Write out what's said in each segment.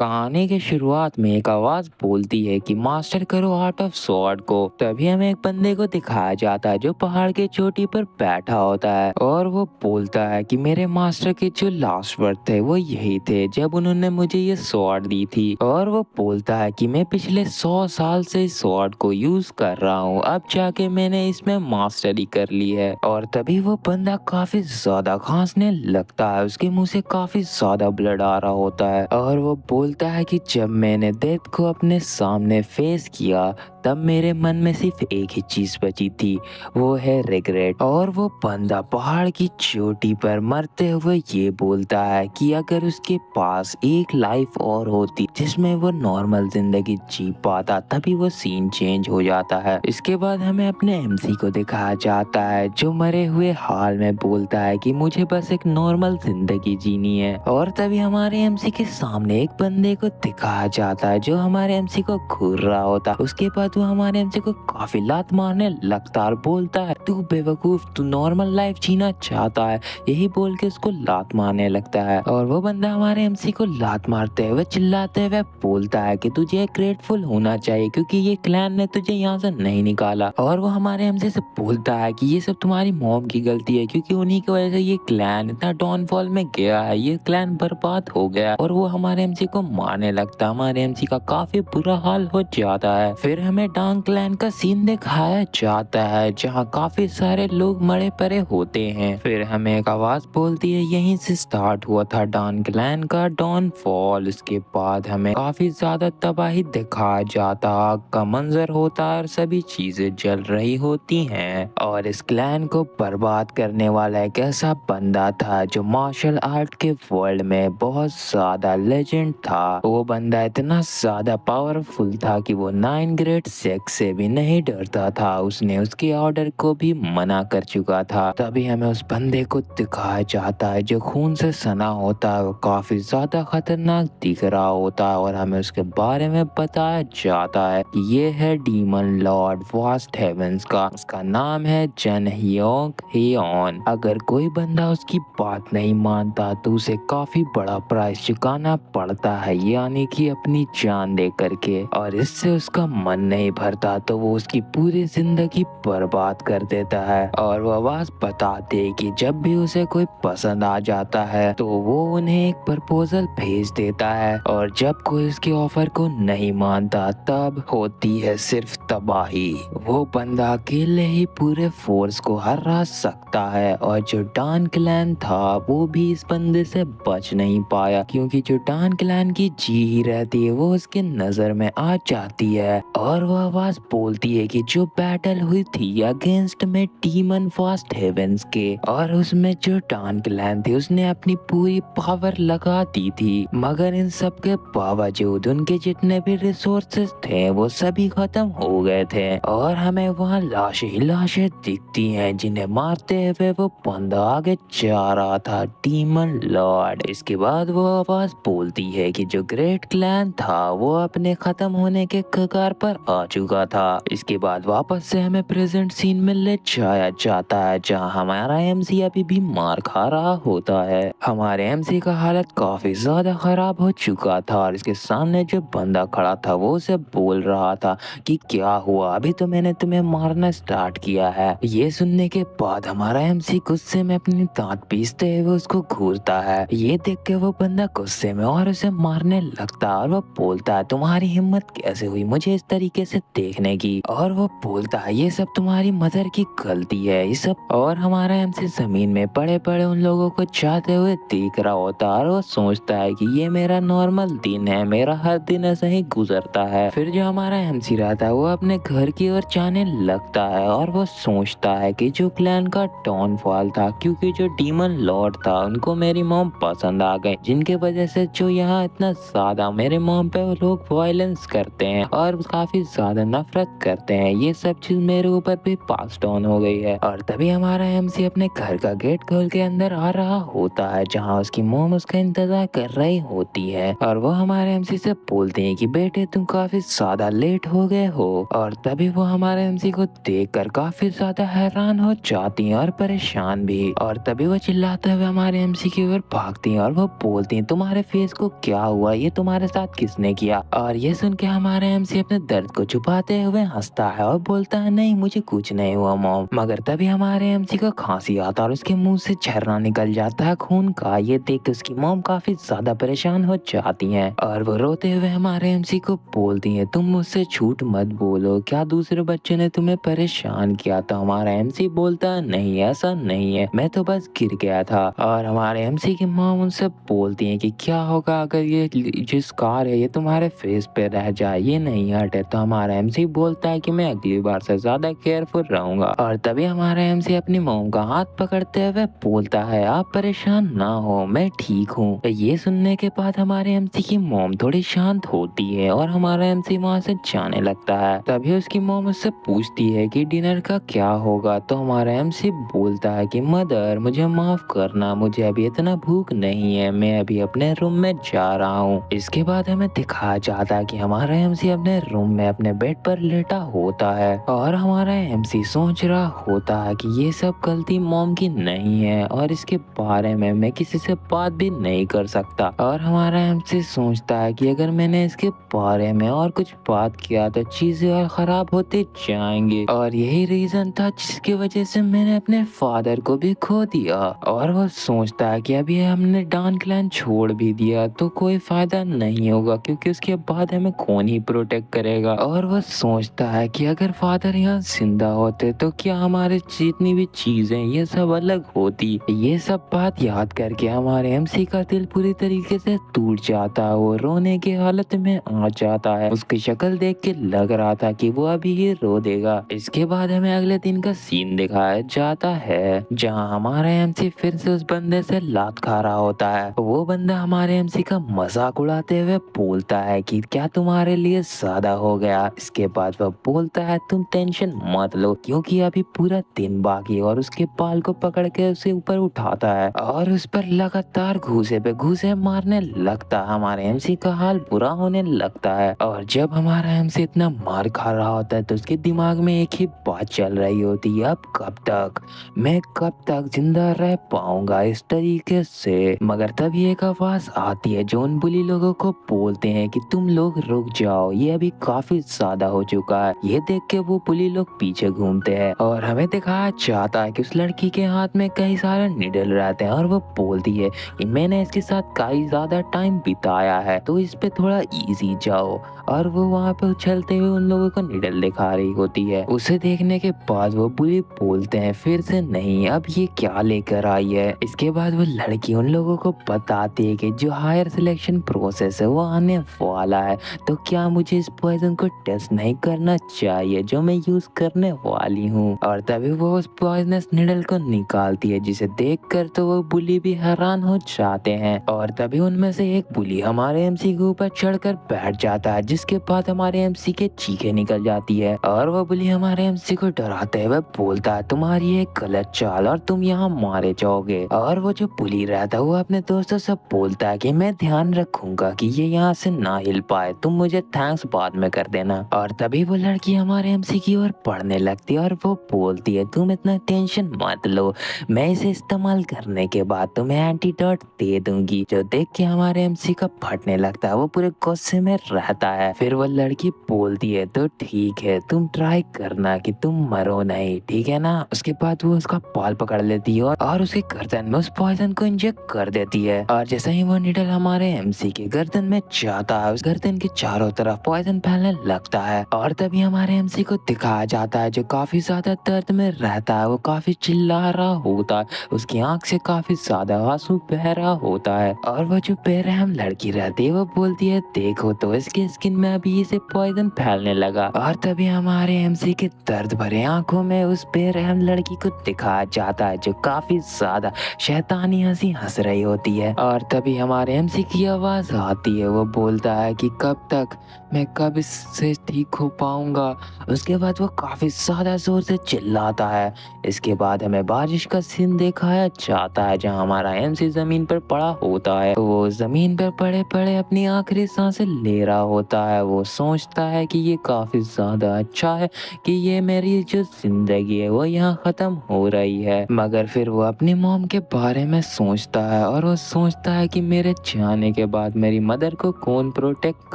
कहानी की शुरुआत में एक आवाज बोलती है कि मास्टर करो आर्ट ऑफ स्वॉर्ड को। तभी हमें एक बंदे को दिखाया जाता है जो पहाड़ की चोटी पर बैठा होता है और वो बोलता है कि मेरे मास्टर के जो लास्ट वर्ड थे वो यही थे जब उन्होंने मुझे ये स्वॉर्ड दी थी। और वो बोलता है कि मैं पिछले 100 साल से इस स्वॉर्ड को यूज कर रहा हूँ, अब जाके मैंने इसमें मास्टरी कर ली है। और तभी वो बंदा काफी ज्यादा खांसने लगता है, उसके मुंह से काफी ज्यादा ब्लड आ रहा होता है और वो बोलता है कि जब मैंने डेथ को अपने सामने फेस किया तब मेरे मन में सिर्फ एक ही चीज बची थी, वो है रिग्रेट। और वो बंदा पहाड़ की चोटी पर मरते हुए ये बोलता है कि अगर उसके पास एक लाइफ और होती जिसमें वो नॉर्मल जिंदगी जी पाता तभी वो सीन चेंज हो जाता है। इसके बाद हमें अपने एमसी को दिखाया जाता है जो मरे हुए हाल में बोलता है कि मुझे बस एक नॉर्मल जिंदगी जीनी है। और तभी हमारे एमसी के सामने एक बंदे को दिखाया जाता है जो हमारे एमसी को घूर रहा होता है। उसके बाद वो हमारे एमसी को काफी लात मारने लगता और बोलता है तू बेवकूफ, तू नॉर्मल लाइफ जीना चाहता है, यही बोल के उसको लात मारने लगता है। और वो बंदा हमारे एमसी को लात मारते हुए चिल्लाते हुए बोलता है कि तुझे ग्रेटफुल होना चाहिए क्योंकि ये क्लैन ने तुझे यहाँ से नहीं निकाला। और वो हमारे एमसी से बोलता है कि ये सब तुम्हारी मॉम की गलती है क्योंकि उन्हीं की वजह से ये क्लैन इतना डाउनफॉल में गया है, ये क्लैन बर्बाद हो गया। और वो हमारे एमसी को मारने लगता है, हमारे एमसी का काफी बुरा हाल हो जाता है। फिर हमें डांग क्लैन का सीन दिखाया जाता है जहाँ काफी सारे लोग मरे पड़े होते हैं। फिर हमें एक आवाज बोलती है यहीं से स्टार्ट हुआ था डांग क्लैन का डाउनफॉल। इसके बाद हमें काफी ज्यादा तबाही दिखाया जाता, आग का मंजर होता है और सभी चीजें जल रही होती हैं। और इस क्लैन को बर्बाद करने वाला एक ऐसा बंदा था जो मार्शल आर्ट के वर्ल्ड में बहुत ज्यादा लेजेंड था। वो बंदा इतना ज्यादा पावरफुल था कि वो 9 ग्रेड सेक्स से भी नहीं डरता था, उसने उसके ऑर्डर को भी मना कर चुका था। तभी हमें उस बंदे को दिखाया जाता है जो खून से सना होता है, वो काफी ज्यादा खतरनाक दिख रहा होता है और हमें उसके बारे में बताया जाता है कि ये है डीमन लॉर्ड वास्ट हेवंस का, उसका नाम है जन हियोंग हियोन। अगर कोई बंदा उसकी बात नहीं मानता तो उसे काफी बड़ा प्राइस चुकाना पड़ता है, यानी कि अपनी जान दे करके। और इससे उसका मन नहीं भरता तो वो उसकी पूरी जिंदगी बर्बाद कर देता है। और वो आवाज बताते है कि जब भी उसे कोई पसंद आ जाता है तो वो उन्हें एक प्रपोजल भेज देता है और जब कोई उसके ऑफर को नहीं मानता तब होती है सिर्फ तबाही। वो बंदा अकेले ही पूरे फोर्स को हरा सकता है और जो डान क्लैन था वो भी इस बंदे से बच नहीं पाया क्योंकि जो डान क्लैन की जी ही रहती है वो उसके नजर में आ जाती है। और वो आवाज बोलती है कि जो बैटल हुई थी अगेंस्ट में डीमन फास्ट हेवेंस के और उसमें जो डान क्लैन थी उसने अपनी पूरी पावर लगा दी थी, मगर इन सब के बावजूद उनके जितने भी रिसोर्सेस थे वो सभी खत्म हो गए थे और हमें वहाँ लाशें ही लाशें दिखती हैं जिन्हें मारते हुए वो बंदा आगे जा रहा था, डीमन लॉर्ड। इसके बाद वो आवाज बोलती है कि जो ग्रेट क्लैन था वो अपने खत्म होने के कगार पर आ चुका था। इसके बाद वापस से हमें प्रेजेंट सीन में ले जाया जाता है जहाँ हमारा एमसी अभी भी मार खा रहा होता है। हमारे एमसी का हालत काफी ज्यादा खराब हो चुका था और इसके सामने जो बंदा खड़ा था वो उसे बोल रहा था कि क्या हुआ, अभी तो मैंने तुम्हें मारना स्टार्ट किया है। ये सुनने के बाद हमारा एमसी गुस्से में अपनी दांत पीसते हुए उसको घूरता है। ये देख के वो बंदा गुस्से में और उसे मारने लगता है और वो बोलता है तुम्हारी हिम्मत कैसे हुई मुझे इस तरीके से देखने की। और वो बोलता है ये सब तुम्हारी मदर की गलती है ये सब। और हमारा एमसी जमीन में पड़े पड़े उन लोगों को जाते हुए देख रहा होता है और वो सोचता है कि ये मेरा नॉर्मल दिन है, मेरा हर दिन ऐसा ही गुजरता है। फिर जो हमारा एमसी रहता है वो अपने घर की ओर जाने लगता है और वो सोचता है कि जो क्लैन का डाउनफॉल था क्योंकि जो डीमन लॉर्ड था उनको मेरी मॉम पसंद आ गई, जिनके वजह से जो यहाँ इतना ज्यादा मेरे मॉम पे वो लोग वायलेंस करते हैं और काफी ज्यादा नफरत करते हैं, ये सब चीज मेरे ऊपर भी पास डाउन हो गई है। और तभी हमारा एमसी अपने घर का गेट खोल के अंदर आ रहा होता है जहाँ उसकी मॉम उसका इंतजार कर रही होती है और वो हमारे एमसी से बोलते हैं कि बेटे तुम काफी ज्यादा लेट हो गए हो। और तभी वो हमारे एमसी को देखकर काफी ज्यादा हैरान हो जाती हैं और परेशान भी। और तभी वो चिल्लाते हुए हमारे एमसी की ओर भागती हैं और वो बोलती हैं तुम्हारे फेस को क्या हुआ, ये तुम्हारे साथ किसने किया। और ये सुन के हमारा एमसी अपने दर्द को छुपाते हुए हंसता है और बोलता है नहीं मुझे कुछ नहीं हुआ मॉम। मगर तभी हमारे एमसी को खांसी आता है और उसके मुंह से झरना निकल जाता है खून का। ये देख के उसकी मॉम काफी ज्यादा परेशान हो जाती हैं और वो रोते हुए हमारे एमसी को बोलती हैं तुम मुझसे झूठ मत बोलो, क्या दूसरे बच्चे ने तुम्हें परेशान किया। तो हमारा एमसी बोलता है नहीं ऐसा नहीं है, मैं तो बस गिर गया था। और हमारे एमसी की मॉम उनसे बोलती हैं कि क्या होगा अगर ये जो स्कार है ये तुम्हारे फेस पे रह जाए, ये नहीं हटे। तो हमारा एमसी बोलता है कि मैं अगली बार से ज्यादा केयरफुल रहूंगा। और तभी हमारा एमसी अपनी मॉम का हाथ पकड़ते हुए बोलता है आप परेशान ना हो, मैं ठीक हूँ। ये सुनने के बाद हमारे एमसी की मॉम थोड़ी शांत होती है और हमारा एमसी वहाँ से जाने लगता है। तभी उसकी मॉम उससे पूछती है कि डिनर का क्या होगा। तो हमारा एमसी बोलता है कि मदर मुझे माफ करना, मुझे अभी इतना भूख नहीं है, मैं अभी अपने रूम में जा रहा हूँ। इसके बाद हमें दिखाया जाता है कि हमारा एमसी अपने रूम में अपने बेड पर लेटा होता है और हमारा एमसी सोच रहा होता है कि ये सब गलती मॉम की नहीं है और इसके बारे में मैं किसी से बात भी नहीं कर सकता। और हमारा एमसी सोचता है कि अगर मैंने इसके बारे में और कुछ बात किया तो चीजें और खराब होते जाएंगे और यही रीजन था जिसकी वजह से मैंने अपने फादर को भी खो दिया। और वो सोचता है कि अभी हमने डान क्लैन छोड़ भी दिया तो कोई फायदा नहीं होगा क्योंकि उसके बाद हमें कौन ही प्रोटेक्ट करेगा। और वो सोचता है कि अगर फादर यहाँ जिंदा होते तो क्या हमारे जितनी भी चीजें ये सब अलग होती। ये सब बात याद करके हमारे एमसी का दिल पूरी तरीके से टूट जाता है, वो रोने की हालत में आ जाता है। उसकी शक्ल देख के लग रहा था कि वो अभी ही रो देगा। इसके बाद हमें अगले दिन का सीन दिखाया जाता है जहाँ हमारा एमसी फिर से उस बंदे से लात खा रहा होता है। वो बंदा हमारे एमसी का मजाक उड़ाते हुए बोलता है कि क्या तुम्हारे लिए ज्यादा हो गया। इसके बाद वह बोलता है तुम टेंशन मत लो क्योंकि अभी पूरा दिन बाकी है। और उसके बाल को पकड़ के उसे ऊपर उठाता है और उस पर लगातार घूसे पे घूसे मारने लगता है। हमारे एमसी का हाल बुरा होने लगता है और जब हमारा एमसी इतना मार खा रहा होता है तो उसके दिमाग में एक ही बात चल रही होती है, अब कब तक, मैं कब तक जिंदा रह पाऊंगा इस तरीके से। मगर तभी एक आवाज आती है जो उन बुली लोगों को बोलते हैं कि तुम लोग रुक जाओ, ये अभी काफी ज्यादा हो चुका है। ये देख के वो बुली लोग पीछे घूमते हैं और हमें दिखाया जाता है कि उस लड़की के हाथ में कई सारे निडल रहते हैं और वो बोलती है कि मैंने इसके साथ काफी ज्यादा टाइम बिताया है तो इस पे थोड़ा इजी जाओ। और वो वहाँ पे उछलते हुए उन लोगों को निडल दिखा रही होती है। उसे देखने के बाद वो बुली बोलते हैं फिर से नहीं, अब ये क्या लेकर आई है। इसके बाद वो लड़की उन लोगों को बताती है कि जो हायर सिलेक्शन प्रोसेस है वो आने वाला है तो क्या मुझे इस पॉइजन को टेस्ट नहीं करना चाहिए जो मैं यूज करने वाली हूँ। और तभी वो उस पॉइजनस निडल को निकालती है जिसे देखकर तो वो बुली भी हैरान हो जाते हैं। और तभी उनमें से एक बुली हमारे एमसी के ऊपर चढ़कर बैठ जाता है जिसके बाद हमारे एमसी के चीखें निकल जाती है और वो बुली हमारे एमसी को डराते हुए बोलता है तुम्हारी एक गलत चाल और तुम यहाँ मारे जाओगे। और वो जो बुली रहता है वो अपने दोस्तों से बोलता है कि मैं ध्यान रखूंगा कि ये यहाँ से ना हिल पाए, तुम मुझे थैंक्स बाद में कर देना। और तभी वो लड़की हमारे एमसी की ओर पढ़ने लगती है और वो बोलती है तुम इतना टेंशन मत लो, मैं इसे इस्तेमाल करने के बाद तुम्हें एंटीडोट दे दूंगी। जो देख के हमारे एमसी का फटने लगता है, वो पूरे गुस्से में रहता है। फिर वो लड़की बोलती है तो ठीक है तुम ट्राई करना कि तुम मरो नहीं, ठीक है ना। उसके बाद वो उसका बाल पकड़ लेती है और उसके गर्दन में उस पॉइजन को इंजेक्ट कर देती है। और जैसे ही वो निडल हमारे एमसी के गर्दन में जाता है उस गर्दन के चारों तरफ पॉइजन फैलने लगता है। और तभी हमारे एमसी को दिखाया जाता है जो काफी ज्यादा दर्द में रहता है, वो काफी चिल्ला रहा होता है, उसकी आंख से काफी ज्यादा आंसू बह रहा होता है। और वो जो बेरहम लड़की रहती है वो बोलती है देखो तो इसकी स्किन में अभी से पॉइजन फैलने लगा। और तभी हमारे एमसी के दर्द भरे आंखों में उस बेरहम लड़की को दिखाया जाता है जो काफी ज्यादा शैतानी हंसी हंस रही होती है। और तभी हमारे एमसी की आवाज आती है, वो बोलता है कि कब तक, मैं कब इससे ठीक हो पाऊंगा। उसके बाद वो काफी ज्यादा जोर से चिल्लाता है। इसके बाद हमें बारिश का सीन दिखाया जाता है जहाँ हमारा एमसी जमीन पर पड़ा होता है। वो जमीन पर पड़े पड़े अपनी आखिरी सांसें ले रहा होता है। वो सोचता है कि ये काफी ज्यादा अच्छा है कि ये मेरी जो जिंदगी है वो यहाँ खत्म हो रही है। मगर फिर वो अपनी मॉम के बारे में सोचता है और वो सोचता है कि मेरे जाने जाने के बाद मेरी मदर को कौन प्रोटेक्ट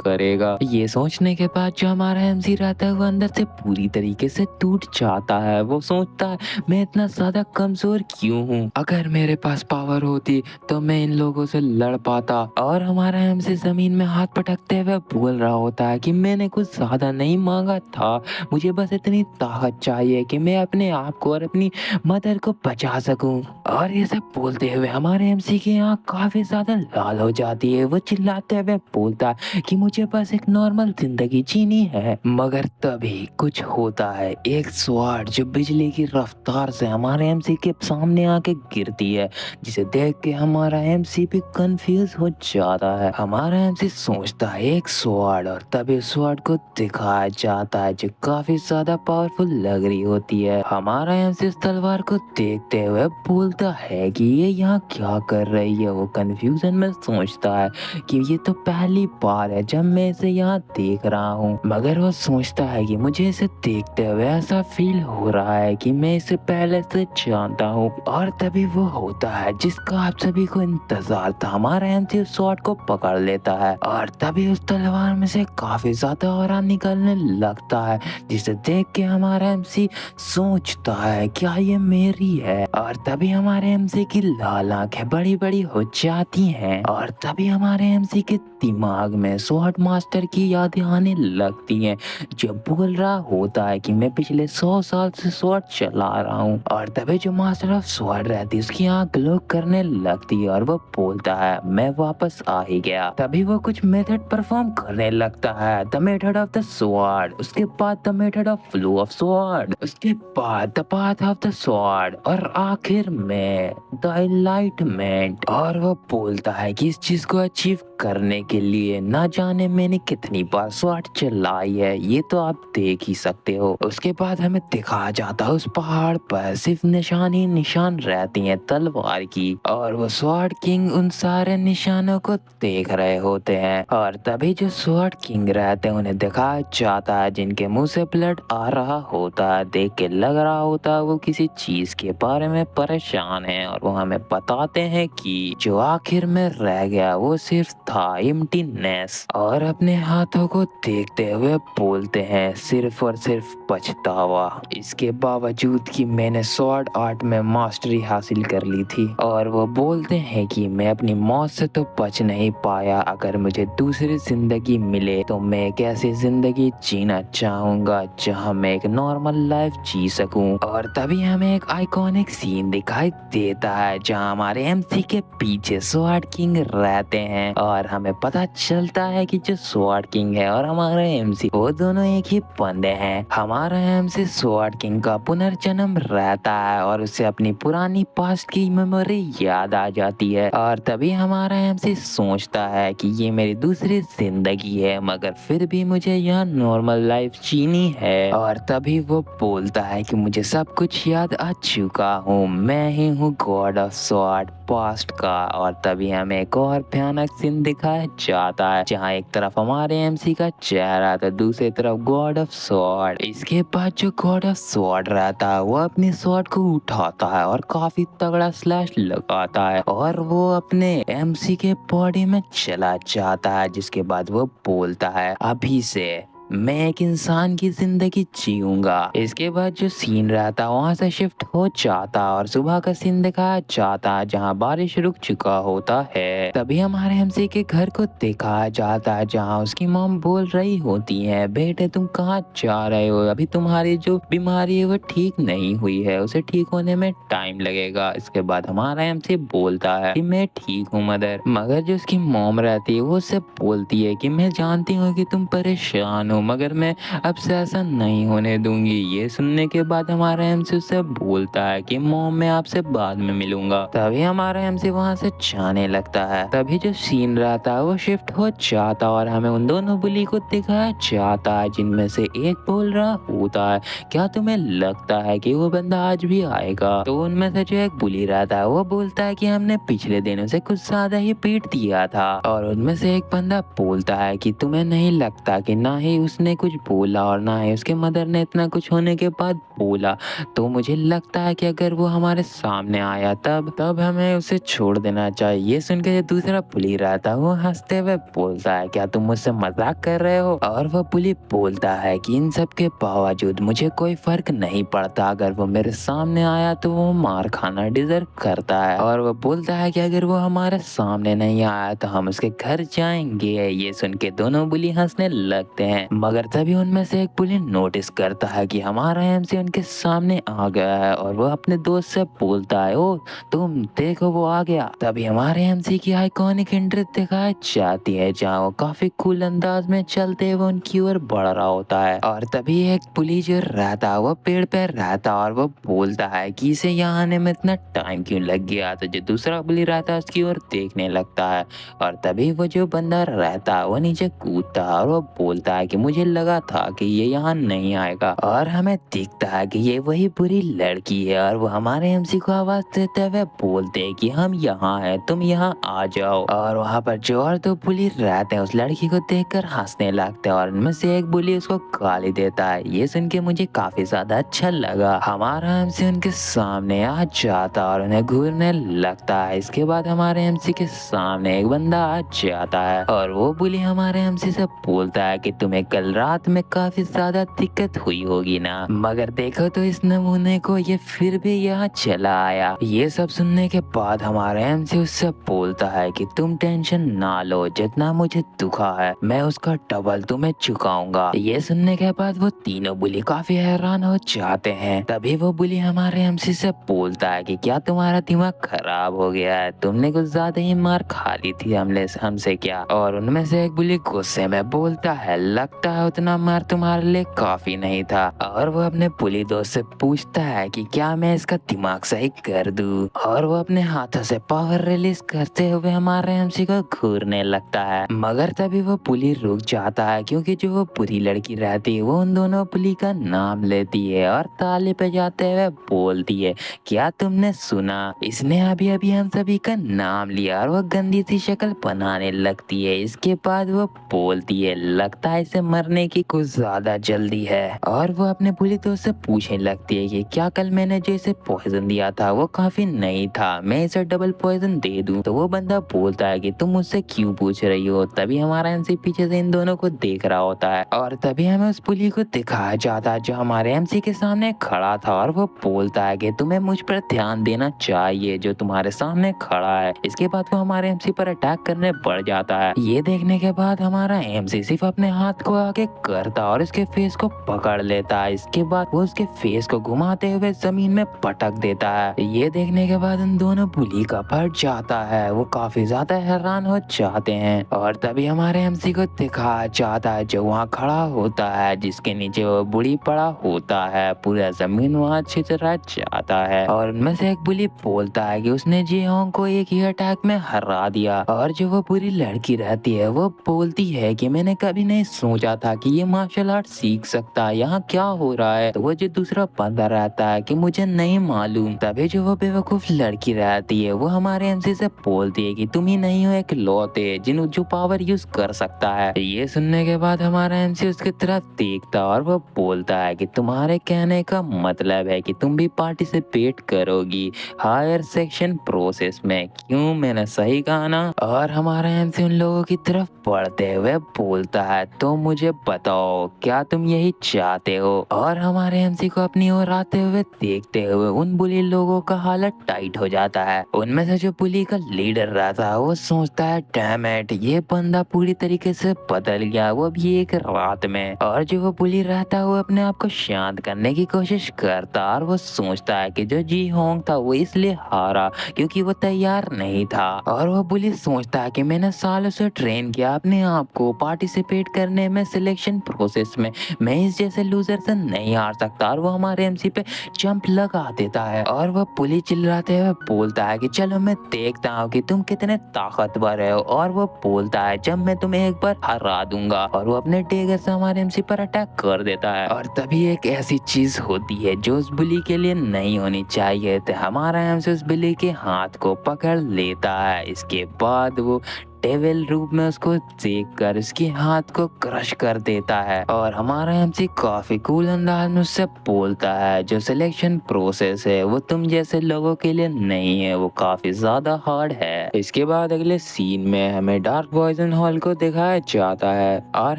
करेगा। ये सोचने के बाद जो हमारा एमसी रहता है वो अंदर से पूरी तरीके से टूट जाता है। वो सोचता है मैं इतना ज्यादा कमजोर क्यों हूँ, अगर मेरे पास पावर होती तो मैं इन लोगों से लड़ पाता। और हमारा एमसी जमीन में हाथ पटकते हुए बोल रहा होता है कि मैंने कुछ ज्यादा नहीं मांगा था, मुझे बस इतनी ताकत चाहिए कि मैं अपने आप को और अपनी मदर को बचा सकूं। और ये सब बोलते हुए हमारे एमसी की आँख काफी ज्यादा लाल हो जाती है। वो चिल्लाते हुए बोलता है कि मुझे बस एक नॉर्मल जिंदगी जीनी है। मगर तभी कुछ होता है, एक स्वॉर्ड जो बिजली की रफ्तार से हमारे एमसी के सामने आके गिरती है, जिसे देख के हमारा एमसी भी कंफ्यूज हो जाता है। हमारा एमसी सोचता है एक स्वॉर्ड, और तभी स्वॉर्ड को दिखाया जाता है जो काफी ज्यादा पावरफुल लग रही होती है। हमारा एमसी इस तलवार को देखते हुए बोलता है कि ये यहाँ क्या कर रही है। वो कंफ्यूजन में सोचता है कि ये तो पहली बार है जब मैं इसे यहाँ देख रहा हूँ, मगर वो सोचता है कि मुझे इसे देखते हुए ऐसा फील हो रहा है कि मैं इसे पहले से जानता हूँ। और तभी वो होता है जिसका आप सभी को इंतजार था। हमारा एमसी उस स्वॉर्ड को पकड़ लेता है, और तभी उस तलवार में से काफी ज्यादा ऑरा निकलने लगता है, जिसे देख के हमारा एमसी सोचता है क्या ये मेरी है। और तभी हमारे एमसी की लाल आंखें बड़ी बड़ी हो जाती हैं, और तभी हमारे एमसी के दिमाग में स्वॉर्ड मास्टर की यादें आने लगती हैं, जो बोल रहा होता है कि मैं पिछले 100 साल से स्वॉर्ड चला रहा हूँ। और तभी जो मास्टर ऑफ स्वॉर्ड रहती है उसकी आंख ग्लो करने लगती है, और वो बोलता है मैं वापस आ ही गया। तभी वो कुछ मेथड परफॉर्म करने लगता है, the method of the sword, उसके बाद the method of flow of sword, उसके बाद the path of the sword, और आखिर में द एनलाइटमेंट। और वो बोलता है कि इस चीज को अचीव करने के लिए ना जाने मैंने कितनी बार स्वॉर्ड चलाई है, ये तो आप देख ही सकते हो। उसके बाद हमें दिखाया जाता है उस पहाड़ पर सिर्फ निशान ही निशान रहती हैं तलवार की, और वो स्वॉर्ड किंग उन सारे निशानों को देख रहे होते हैं। और तभी जो स्वॉर्ड किंग रहते हैं उन्हें दिखाया जाता है जिनके मुंह से ब्लड आ रहा होता है। देख के लग रहा होता है वो किसी चीज के बारे में परेशान है, और वो हमें बताते हैं कि जो आखिर में रह गया वो सिर्फ था एम्प्टीनेस। और अपने हाथों को देखते हुए बोलते हैं सिर्फ और सिर्फ पछतावा, इसके बावजूद कि मैंने स्वॉर्ड आर्ट में मास्टरी हासिल कर ली थी। और वो बोलते हैं कि मैं अपनी मौत से तो बच नहीं पाया, अगर मुझे दूसरी जिंदगी मिले तो मैं एक ऐसी जिंदगी जीना चाहूंगा जहां मैं एक नॉर्मल लाइफ जी सकूं। और तभी हमें एक आइकॉनिक सीन दिखाई देता है जहां हमारे एमसी के पीछे स्वॉर्ड किंग रहते हैं, और हमें पता चलता है कि जो स्वॉर्ड किंग है और हमारा एमसी वो दोनों एक ही बंदे हैं। हमारा एमसी स्वॉर्ड किंग का पुनर्जन्म रहता है, और उसे अपनी पुरानी पास्ट की मेमोरी याद आ जाती है। और तभी हमारा एमसी सोचता है कि ये मेरी दूसरी जिंदगी है, मगर फिर भी मुझे यहाँ नॉर्मल लाइफ जीनी है। और तभी वो बोलता है कि मुझे सब कुछ याद आ चुका हूँ, मैं ही हूँ गॉड ऑफ स्वॉर्ड पास्ट का। और तभी हमें एक और भयानक सीन दिखाया जाता है जहाँ एक तरफ हमारे एमसी का चेहरा तो दूसरी तरफ गॉड ऑफ स्वॉर्ड। इसके बाद जो गॉड ऑफ स्वॉर्ड रहता है वो अपनी स्वॉर्ड को उठाता है और काफी तगड़ा स्लैश लगाता है, और वो अपने एमसी के बॉडी में चला जाता है, जिसके बाद वो बोलता है अभी से मैं एक इंसान की जिंदगी जीऊंगा। इसके बाद जो सीन रहता वहां से शिफ्ट हो जाता और सुबह का सीन दिखाया जाता जहां बारिश रुक चुका होता है। तभी हमारे एमसी के घर को दिखाया जाता है जहां उसकी मॉम बोल रही होती है बेटे तुम कहाँ जा रहे हो, अभी तुम्हारी जो बीमारी है वो ठीक नहीं हुई है, उसे ठीक होने में टाइम लगेगा। इसके बाद हमारा एमसी बोलता है कि मैं ठीक हूँ मदर, मगर जो उसकी मॉम रहती है वो उससे बोलती है कि मैं जानती हूँ कि तुम परेशान हो, मगर मैं अब से ऐसा नहीं होने दूंगी। ये सुनने के बाद हमारा एमसी उससे बोलता है कि मॉम मैं आपसे बाद में मिलूंगा। तभी हमारा एमसी वहां से जाने लगता है। तभी जो सीन रहता है वो शिफ्ट हो जाता और हमें उन दोनों बुली को दिखाया जाता है जिनमें से एक बोल रहा होता है क्या तुम्हें लगता है कि वो बंदा आज भी आएगा। तो उनमें से जो एक बुली रहता है वो बोलता है कि हमने पिछले दिनों से कुछ ज्यादा ही पीट दिया था। और उनमें से एक बंदा बोलता है कि तुम्हें नहीं लगता कि ना ही उसने कुछ बोला और ना ही उसके मदर ने इतना कुछ होने के बाद बोला। तो मुझे लगता है कि अगर वो हमारे सामने आया तब तब हमें उसे छोड़ देना चाहिए। ये सुन के जो दूसरा पुली रहता है वो हंसते हुए बोलता है, क्या तुम मुझसे मजाक कर रहे हो? और वह पुली बोलता है कि इन सब के बावजूद मुझे कोई फर्क नहीं पड़ता, अगर वो मेरे सामने आया तो वो मार खाना डिजर्व करता है। और वो बोलता है कि अगर वो हमारे सामने नहीं आया तो हम उसके घर जाएंगे। ये सुन के दोनों बुली हंसने लगते हैं, मगर तभी उनमें से एक बुली नोटिस करता है कि हमारा एमसी उनके सामने आ गया है और वो अपने दोस्त से बोलता है, ओ तुम देखो वो आ गया। तभी हमारे एमसी की आइकॉनिक एंट्री दिखाई जाती है जहाँ वो काफी कूल अंदाज में चलते हुए उनकी ओर बढ़ रहा होता है। और तभी एक पुलिस जो रहता है वो पेड़ पे रहता है और वो बोलता है कि इसे यहाँ आने में इतना टाइम क्यों लग गया। तो जो दूसरा पुलिस रहता है उसकी ओर देखने लगता है और तभी वो जो बंदा रहता है वो नीचे कूदता है और वो बोलता है कि मुझे लगा था कि ये यहाँ नहीं आएगा। और हमें दिखता है कि ये वही बुरी लड़की है और वो हमारे एमसी को आवाज देते हुए बोलते हैं कि हम यहाँ हैं, तुम यहाँ आ जाओ। और वहाँ पर जो और दो बुली रहते हैं उस लड़की को देखकर हंसने लगते हैं और उनमें से एक बुली उसको गाली देता है। ये सुन के मुझे काफी ज्यादा अच्छा लगा। हमारा एमसी उनके सामने आ जाता और उन्हें घूरने लगता है। इसके बाद हमारे एमसी के सामने एक बंदा आ जाता है और वो बुली हमारे एमसी से बोलता है कि तुम्हें कल रात में काफी ज्यादा दिक्कत हुई होगी ना, मगर देखो तो इस नमूने को, ये फिर भी यहाँ चला आया। ये सब सुनने के बाद हमारा एमसी उससे बोलता है कि तुम टेंशन ना लो, जितना मुझे दुखा है मैं उसका डबल तुम्हें चुकाऊंगा। ये सुनने के बाद वो तीनों बुली काफी हैरान हो जाते हैं। तभी वो बुली हमारे एमसी से बोलता है कि क्या तुम्हारा दिमाग खराब हो गया है, तुमने कुछ ज्यादा ही मार खा ली थी हमसे क्या? और उनमें से एक बुली गुस्से में बोलता है, लगता है उतना मार तुम्हारे लिए काफी नहीं था। और वो अपने बुली दोस्त से पूछता है कि क्या मैं इसका दिमाग सही कर दूं? और वो अपने हाथों से पावर रिलीज करते हुए हमारे एमसी को घूरने लगता है, मगर तभी वो बुली रुक जाता है क्योंकि जो वो बुरी लड़की रहती है वो उन दोनों बुली का नाम लेती है और ताली पे जाते हुए बोलती है, क्या तुमने सुना? इसने अभी अभी हम सभी का नाम लिया। और वो गंदी सी शक्ल बनाने लगती है। इसके बाद वो बोलती है, लगता है इसे मरने की कुछ ज्यादा जल्दी है। और वो अपने बुली दोस्त से पूछने लगती है कि क्या कल मैंने जो इसे पॉइजन दिया था वो काफी नहीं था, मैं इसे डबल पॉइजन दे दूं? तो वो बंदा बोलता है कि तुम मुझसे क्यों पूछ रही हो? तभी हमारा एमसी पीछे से इन दोनों को देख रहा होता है और तभी हमें उस बुली को दिखाया जाता है जो हमारे एमसी के सामने खड़ा था और वो बोलता है कि तुम्हें मुझ पर ध्यान देना चाहिए जो तुम्हारे सामने खड़ा है। इसके बाद वो हमारे एमसी पर अटैक करने बढ़ जाता है। ये देखने के बाद हमारा एमसी सिर्फ अपने हाथ को आगे करता और उसके फेस को पकड़ लेता है। इसके बाद वो उसके फेस को घुमाते हुए जमीन में पटक देता है। ये देखने के बाद उन दोनों बुली का फट जाता है, वो काफी ज्यादा हैरान हो जाते हैं। और तभी हमारे एमसी को दिखाया जाता है जो वहाँ खड़ा होता है जिसके नीचे वो बुली पड़ा होता है। पूरा जमीन वहाँ छितरा जाता है और उनमें से एक बुली बोलता है कि उसने जीहोंग को एक ही अटैक में हरा दिया। और जो वो बुरी लड़की रहती है वो बोलती है कि मैंने कभी नहीं सोचा था कि ये मार्शल आर्ट सीख सकता है, यहाँ क्या हो रहा है? तो वो जो दूसरा बंदा रहता है कि मुझे नहीं मालूम। तभी जो वो बेवकूफ लड़की रहती है वो हमारे एमसी से बोलती है कि तुम ही नहीं हो एक लौते जो पावर यूज कर सकता है। ये सुनने के बाद हमारा एमसी उसकी तरफ देखता और वो बोलता है कि तुम्हारे कहने का मतलब है कि तुम भी पार्टिसिपेट करोगी हायर सेक्शन प्रोसेस में, क्यों? मैंने सही कहा ना? और हमारा एमसी उन लोगों की तरफ बढ़ते हुए बोलता है, तो मुझे बताओ क्या तुम यही चाहते हो? और हमारे एमसी को अपनी ओर आते हुए देखते हुए उन बुली लोगों का हालत टाइट हो जाता है। उनमें से जो बुली का लीडर रहता है वो सोचता है, डैम इट, ये बंदा पूरी तरीके से बदल गया, वो भी एक रात में। और जो वो बुली रहता है वो अपने आप को शांत करने की कोशिश करता और वो सोचता है कि जो जी होंग था वो इसलिए हारा क्योंकि वो तैयार नहीं था। और वो बुली सोचता है कि मैंने सालों से ट्रेन किया अपने आप को पार्टिसिपेट करने में सिलेक्शन प्रोसेस में, मैं इस जैसे लूजर से नहीं हार सकता। और वो हमारे एमसी पे जंप लगा देता है और वो पुलिस चिल्लाते हुए बोलता है कि चलो मैं देखता हूँ कि तुम कितने ताकतवर हो। और वो बोलता है, जब मैं तुम्हें एक बार हरा दूंगा। और वो अपने डेगर से हमारे एमसी पर अटैक कर देता है। और तभी एक ऐसी चीज होती है जो उस बुली के लिए नहीं होनी चाहिए, तो हमारा एमसी उस बुली के हाथ को पकड़ लेता है। इसके बाद वो डेविल रूप में उसको देख कर उसके हाथ को क्रश कर देता है। और हमारा एमसी काफी कूल अंदाज में उससे बोलता है जो सिलेक्शन प्रोसेस है वो तुम जैसे लोगों के लिए नहीं है, वो काफी ज्यादा हार्ड है। इसके बाद अगले सीन में हमें डार्क पॉइजन हॉल को दिखाया जाता है और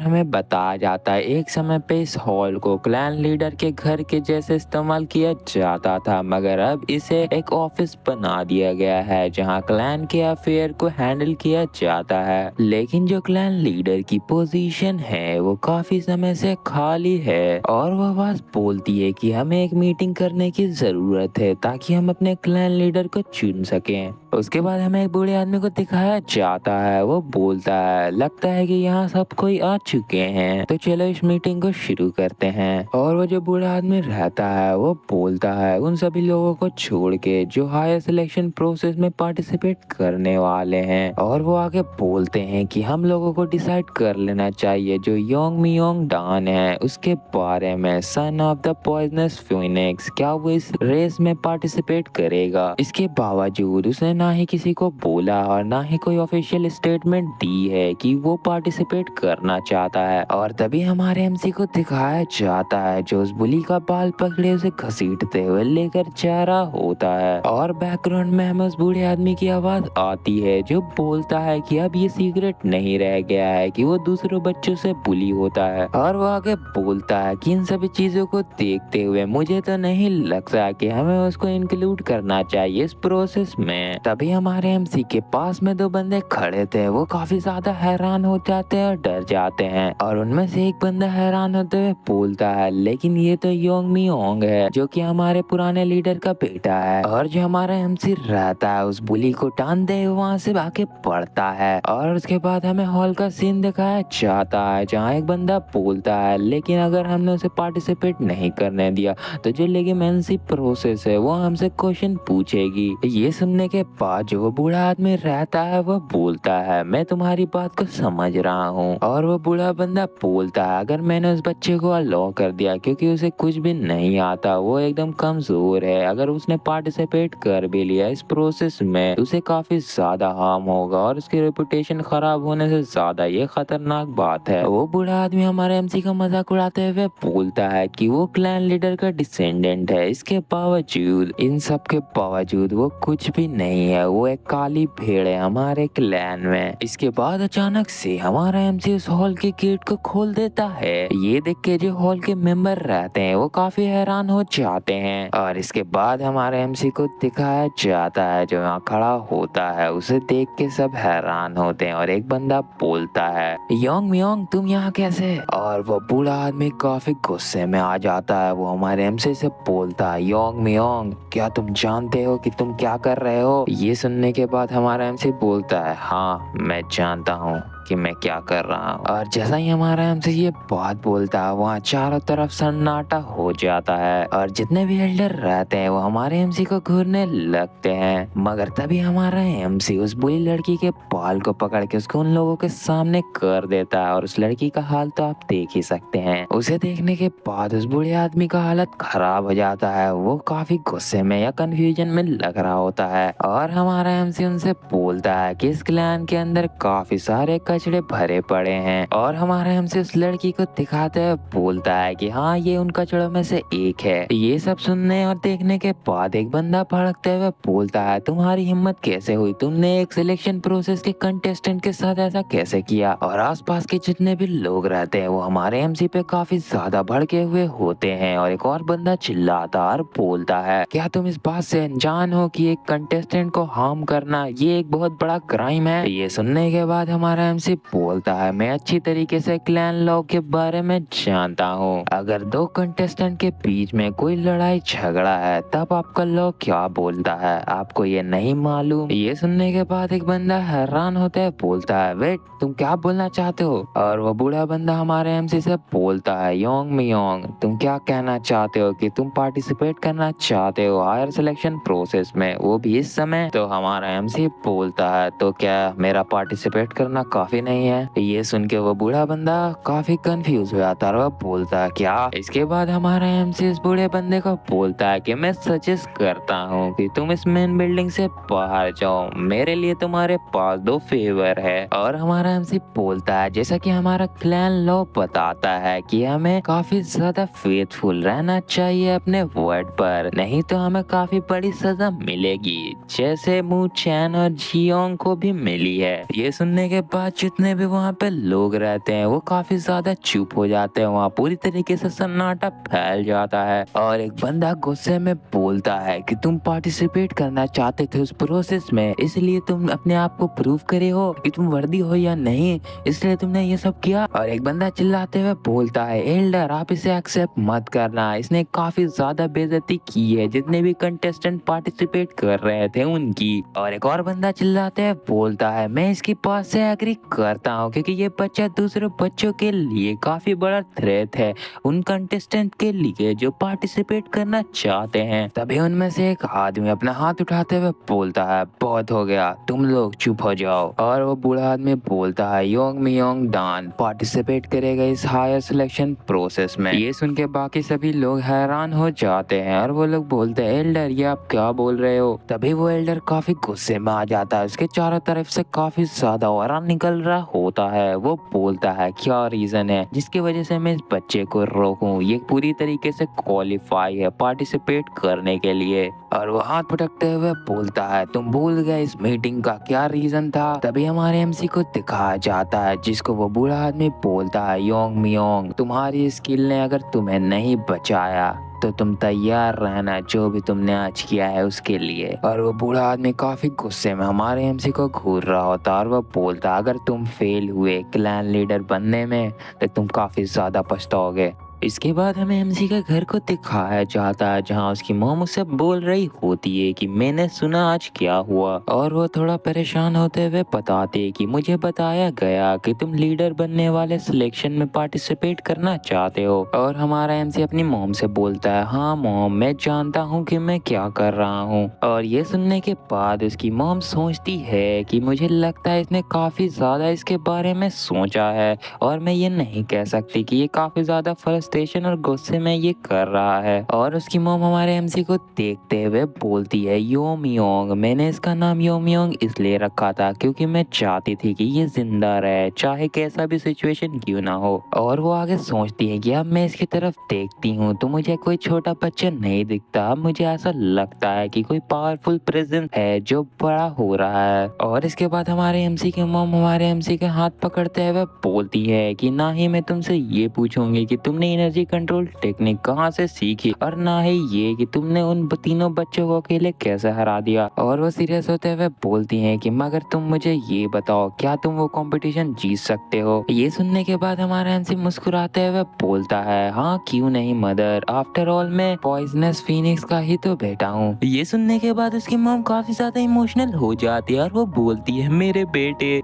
हमें बताया जाता है एक समय पे इस हॉल को क्लैन लीडर के घर के जैसे इस्तेमाल किया जाता था, मगर अब इसे एक ऑफिस बना दिया गया है जहां क्लैन के अफेयर को हैंडल किया जाता है। लेकिन जो क्लैन लीडर की पोजीशन है वो काफी समय से खाली है और वह आवाज बोलती है कि हमें एक मीटिंग करने की जरूरत है ताकि हम अपने क्लैन लीडर को चुन सकें। उसके बाद हमें एक बूढ़े आदमी को दिखाया जाता है, वो बोलता है लगता है कि यहाँ सब कोई आ चुके हैं तो चलो इस मीटिंग को शुरू करते हैं। और वो जो बूढ़ा आदमी रहता है वो बोलता है उन सभी लोगों को छोड़ के जो हायर सिलेक्शन प्रोसेस में पार्टिसिपेट करने वाले हैं, और वो आगे बोलते हैं कि हम लोगों को डिसाइड कर लेना चाहिए जो योंग मियोंग डान है उसके बारे में, son of the poisonous Phoenix, क्या वो इस रेस में पार्टिसिपेट करेगा। इसके बावजूद उसने ना ही किसी को बोला और ना ही कोई ऑफिशियल स्टेटमेंट दी है कि वो पार्टिसिपेट करना चाहता है। और तभी हमारे एमसी को दिखाया जाता है जो उस बुली का बाल पकड़े उसे घसीटते हुए लेकर जा रहा होता है और बैकग्राउंड में हमें उस बूढ़े आदमी की आवाज आती है जो बोलता है कि अब ये सीक्रेट नहीं रह गया है कि वो दूसरों बच्चों से बुली होता है। और वो आगे बोलता है कि इन सभी चीजों को देखते हुए मुझे तो नहीं लगता कि हमें उसको इंक्लूड करना चाहिए इस प्रोसेस में। तभी हमारे एमसी के पास में दो बंदे खड़े थे, वो काफी ज्यादा हैरान हो जाते हैं और डर जाते हैं और उनमें से एक बंदा हैरान होते हुए बोलता है लेकिन ये तो योंग मियोंग है जो कि हमारे पुराने लीडर का बेटा है। और जो हमारा एमसी रहता है उस बुली को टानते हुए वहाँ से आके पड़ता है। और उसके बाद हमें हॉल का सीन दिखाया जाता है जहाँ एक बंदा बोलता है लेकिन अगर हमने उसे पार्टिसिपेट नहीं करने दिया तो जो लेगिमेंसी प्रोसेस है वो हमसे क्वेश्चन पूछेगी। ये सुनने के बाद जो वो बूढ़ा आदमी रहता है वो बोलता है मैं तुम्हारी बात को समझ रहा हूँ। और वो बूढ़ा बंदा बोलता है अगर मैंने उस बच्चे को अलाउ कर दिया क्योंकि उसे कुछ भी नहीं आता, वो एकदम कमजोर है, अगर उसने पार्टिसिपेट कर भी लिया इस प्रोसेस में तो उसे काफी ज्यादा हार्म होगा और उसकी रेपुटेशन खराब होने से ज्यादा ये खतरनाक बात है। वो बूढ़ा आदमी हमारे एमसी का मजाक उड़ाते हुए बोलता है कि वो क्लैन लीडर का डिसेंडेंट है, इसके बावजूद इन सब के बावजूद वो कुछ भी नहीं है, वो एक काली भेड़ है हमारे क्लैन में। इसके बाद अचानक से हमारा एमसी उस हॉल के गेट को खोल देता है। ये देख के जो हॉल के मेंबर रहते हैं वो काफी हैरान हो जाते हैं। और इसके बाद हमारे एमसी को दिखाया जाता है जो यहाँ खड़ा होता है, उसे देख के सब हैरान होते हैं और एक बंदा बोलता है योंग मियोंग तुम यहाँ कैसे। और वो बूढ़ा आदमी काफी गुस्से में आ जाता है, वो हमारे एमसी से बोलता है योंग मियोंग क्या तुम जानते हो कि तुम क्या कर रहे हो। ये सुनने के बाद हमारा एमसी बोलता है हाँ मैं जानता हूँ कि मैं क्या कर रहा हूँ। और जैसा ही हमारा एमसी ये बात बोलता है वहाँ चारों तरफ सन्नाटा हो जाता है और जितने भी एल्डर रहते हैं वो हमारे एमसी को घूरने लगते हैं। मगर तभी हमारा एमसी उस बुरी लड़की के बाल को पकड़ के उसको उन लोगों के सामने कर देता है और उस लड़की का हाल तो आप देख ही सकते हैं। उसे देखने के बाद उस बूढ़े आदमी का हालत खराब हो जाता है, वो काफी गुस्से में या कंफ्यूजन में लग रहा होता है। और हमारा एमसी उनसे बोलता है कि इस क्लैन के अंदर काफी सारे कचड़े भरे पड़े हैं। और हमारा एमसी उस लड़की को दिखाते हुए बोलता है कि हाँ ये उन कचड़ों में से एक है। ये सब सुनने और देखने के बाद एक बंदा भड़कते हुए बोलता है तुम्हारी हिम्मत कैसे हुई, तुमने एक सिलेक्शन प्रोसेस के कंटेस्टेंट के साथ ऐसा कैसे किया। और आसपास के जितने भी लोग रहते हैं वो हमारे एमसी पे काफी ज्यादा भड़के हुए होते हैं। और एक और बंदा चिल्लाता और बोलता है क्या तुम इस बात से अनजान हो कि एक कंटेस्टेंट को हार्म करना ये एक बहुत बड़ा क्राइम है। ये सुनने के बाद हमारा एमसी बोलता है मैं अच्छी तरीके से क्लैन लॉ के बारे में जानता हूँ, अगर दो कंटेस्टेंट के बीच में कोई लड़ाई झगड़ा है तब आपका लॉ क्या बोलता है, आपको ये नहीं मालूम। ये सुनने के बाद एक बंदा हैरान होता है, बोलता है वेट तुम क्या बोलना चाहते हो। और वो बूढ़ा बंदा हमारे एमसी से बोलता है योंग मियोंग तुम क्या कहना चाहते हो कि तुम पार्टिसिपेट करना चाहते हो हायर सिलेक्शन प्रोसेस में, वो भी इस समय। तो हमारा एमसी बोलता है तो क्या मेरा पार्टिसिपेट करना काफी काफी नहीं है। ये सुन के वो बूढ़ा बंदा काफी कंफ्यूज हो जाता है और वो बोलता है क्या। इसके बाद हमारा एमसी इस बूढ़े बंदे को बोलता है कि मैं सजेस्ट करता हूँ कि तुम इस मेन बिल्डिंग से बाहर जाओ, मेरे लिए तुम्हारे पास 2 फेवर है। और हमारा एमसी बोलता है जैसा कि हमारा क्लैन लॉ बताता है कि हमें काफी ज्यादा फेथफुल रहना चाहिए अपने वर्ड पर, नहीं तो हमें काफी बड़ी सजा मिलेगी, जैसे मू चैन और जियोंग को भी मिली है। ये सुनने के बाद जितने भी वहाँ पे लोग रहते हैं वो काफी ज्यादा चुप हो जाते हैं, वहाँ पूरी तरीके से सन्नाटा फैल जाता है। और एक बंदा गुस्से में बोलता है कि तुम पार्टिसिपेट करना चाहते थे उस प्रोसेस में, इसलिए तुम अपने आप को प्रूव करे हो कि तुम वर्दी हो या नहीं, इसलिए तुमने ये सब किया। और एक बंदा चिल्लाते हुए बोलता है एल्डर आप इसे एक्सेप्ट मत करना, इसने काफी ज्यादा बेइज्जती की है जितने भी कंटेस्टेंट पार्टिसिपेट कर रहे थे उनकी। और एक और बंदा चिल्लाते हुए बोलता है मैं इसकी बात से एग्री करता हूँ, क्योंकि ये बच्चा दूसरे बच्चों के लिए काफी बड़ा थ्रेट है उन कंटेस्टेंट के लिए जो पार्टिसिपेट करना चाहते हैं। तभी उनमें से एक आदमी अपना हाथ उठाते हुए बोलता है बहुत हो गया, तुम लोग चुप हो जाओ। और वो बूढ़ा आदमी बोलता है योंग मियोंग डान पार्टिसिपेट करेगा इस हायर सिलेक्शन प्रोसेस में। ये सुन के बाकी सभी लोग हैरान हो जाते हैं और वो लोग बोलते हैं एल्डर ये आप क्या बोल रहे हो। तभी वो एल्डर काफी गुस्से में आ जाता है, उसके चारों तरफ से काफी ज्यादा ऑरा निकल रहा होता है। वो बोलता है क्या रीजन है जिसकी वजह से मैं इस बच्चे को रोकूं, ये पूरी तरीके से क्वालिफाई है पार्टिसिपेट करने के लिए। और वो हाथ पटकते हुए बोलता है तुम भूल गए इस मीटिंग का क्या रीजन था। तभी हमारे एमसी को दिखाया जाता है जिसको वो बूढ़ा आदमी बोलता है योंग मियोंग तुम्हारी स्किल ने अगर तुम्हें नहीं बचाया तो तुम तैयार रहना जो भी तुमने आज किया है उसके लिए। और वो बूढ़ा आदमी काफी गुस्से में हमारे एमसी को घूर रहा होता और वो बोलता अगर तुम फेल हुए क्लैन लीडर बनने में तो तुम काफी ज्यादा पछताओगे। इसके बाद हमें एमसी के घर को दिखाया जाता है जहाँ उसकी मॉम उससे बोल रही होती है कि मैंने सुना आज क्या हुआ। और वो थोड़ा परेशान होते हुए बताते हैं कि मुझे बताया गया कि तुम लीडर बनने वाले सिलेक्शन में पार्टिसिपेट करना चाहते हो। और हमारा एमसी अपनी मॉम से बोलता है हाँ मॉम मैं जानता हूँ कि मैं क्या कर रहा हूँ। और ये सुनने के बाद उसकी मॉम सोचती है कि मुझे लगता है इसने काफी ज्यादा इसके बारे में सोचा है और मैं ये नहीं कह सकती कि ये काफी ज्यादा फ्रस्ट्रेशन और गुस्से में ये कर रहा है। और उसकी मॉम हमारे एमसी को देखते हुए बोलती है योमियोंग मैंने इसका नाम योमियोंग इसलिए रखा था क्योंकि मैं चाहती थी कि ये जिंदा रहे चाहे कैसा भी सिचुएशन क्यों ना हो। और वो आगे सोचती है कि अब मैं इसकी तरफ देखती हूँ तो मुझे कोई छोटा बच्चा नहीं दिखता, अब मुझे ऐसा लगता है कि कोई पावरफुल प्रेजेंस है जो बड़ा हो रहा है। और इसके बाद हमारे एमसी के मॉम हमारे एमसी के हाथ पकड़ते हुए बोलती है कि ना ही मैं तुमसे ये पूछूंगी कि तुमने एनर्जी कंट्रोल टेक्निक कहाँ से सीखी और ना ही ये कि तुमने उन तीनों बच्चों को अकेले कैसे हरा दिया। और वो सीरियस होते हुए बोलती हैं कि मगर तुम मुझे ये बताओ क्या तुम वो कंपटीशन जीत सकते हो। ये सुनने के बाद हमारा एमसी मुस्कुराते हुए बोलता है हाँ क्यों नहीं मदर, आफ्टर ऑल मैं पॉइजनस फीनिक्स का ही तो बेटा हूँ। ये सुनने के बाद उसकी मॉम काफी ज्यादा इमोशनल हो जाती है और वो बोलती है मेरे बेटे।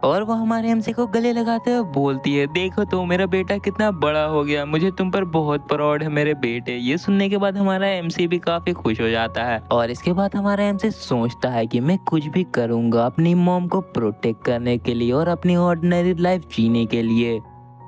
और वो हमारे एमसी को गले लगाते हुए बोलती है देखो तो मेरा बेटा कितना बड़ा हो गया, मुझे तुम पर बहुत प्राउड है मेरे बेटे। ये सुनने के बाद हमारा एमसी भी काफी खुश हो जाता है। और इसके बाद हमारा एमसी सोचता है कि मैं कुछ भी करूंगा अपनी मॉम को प्रोटेक्ट करने के लिए और अपनी ऑर्डिनरी लाइफ जीने के लिए।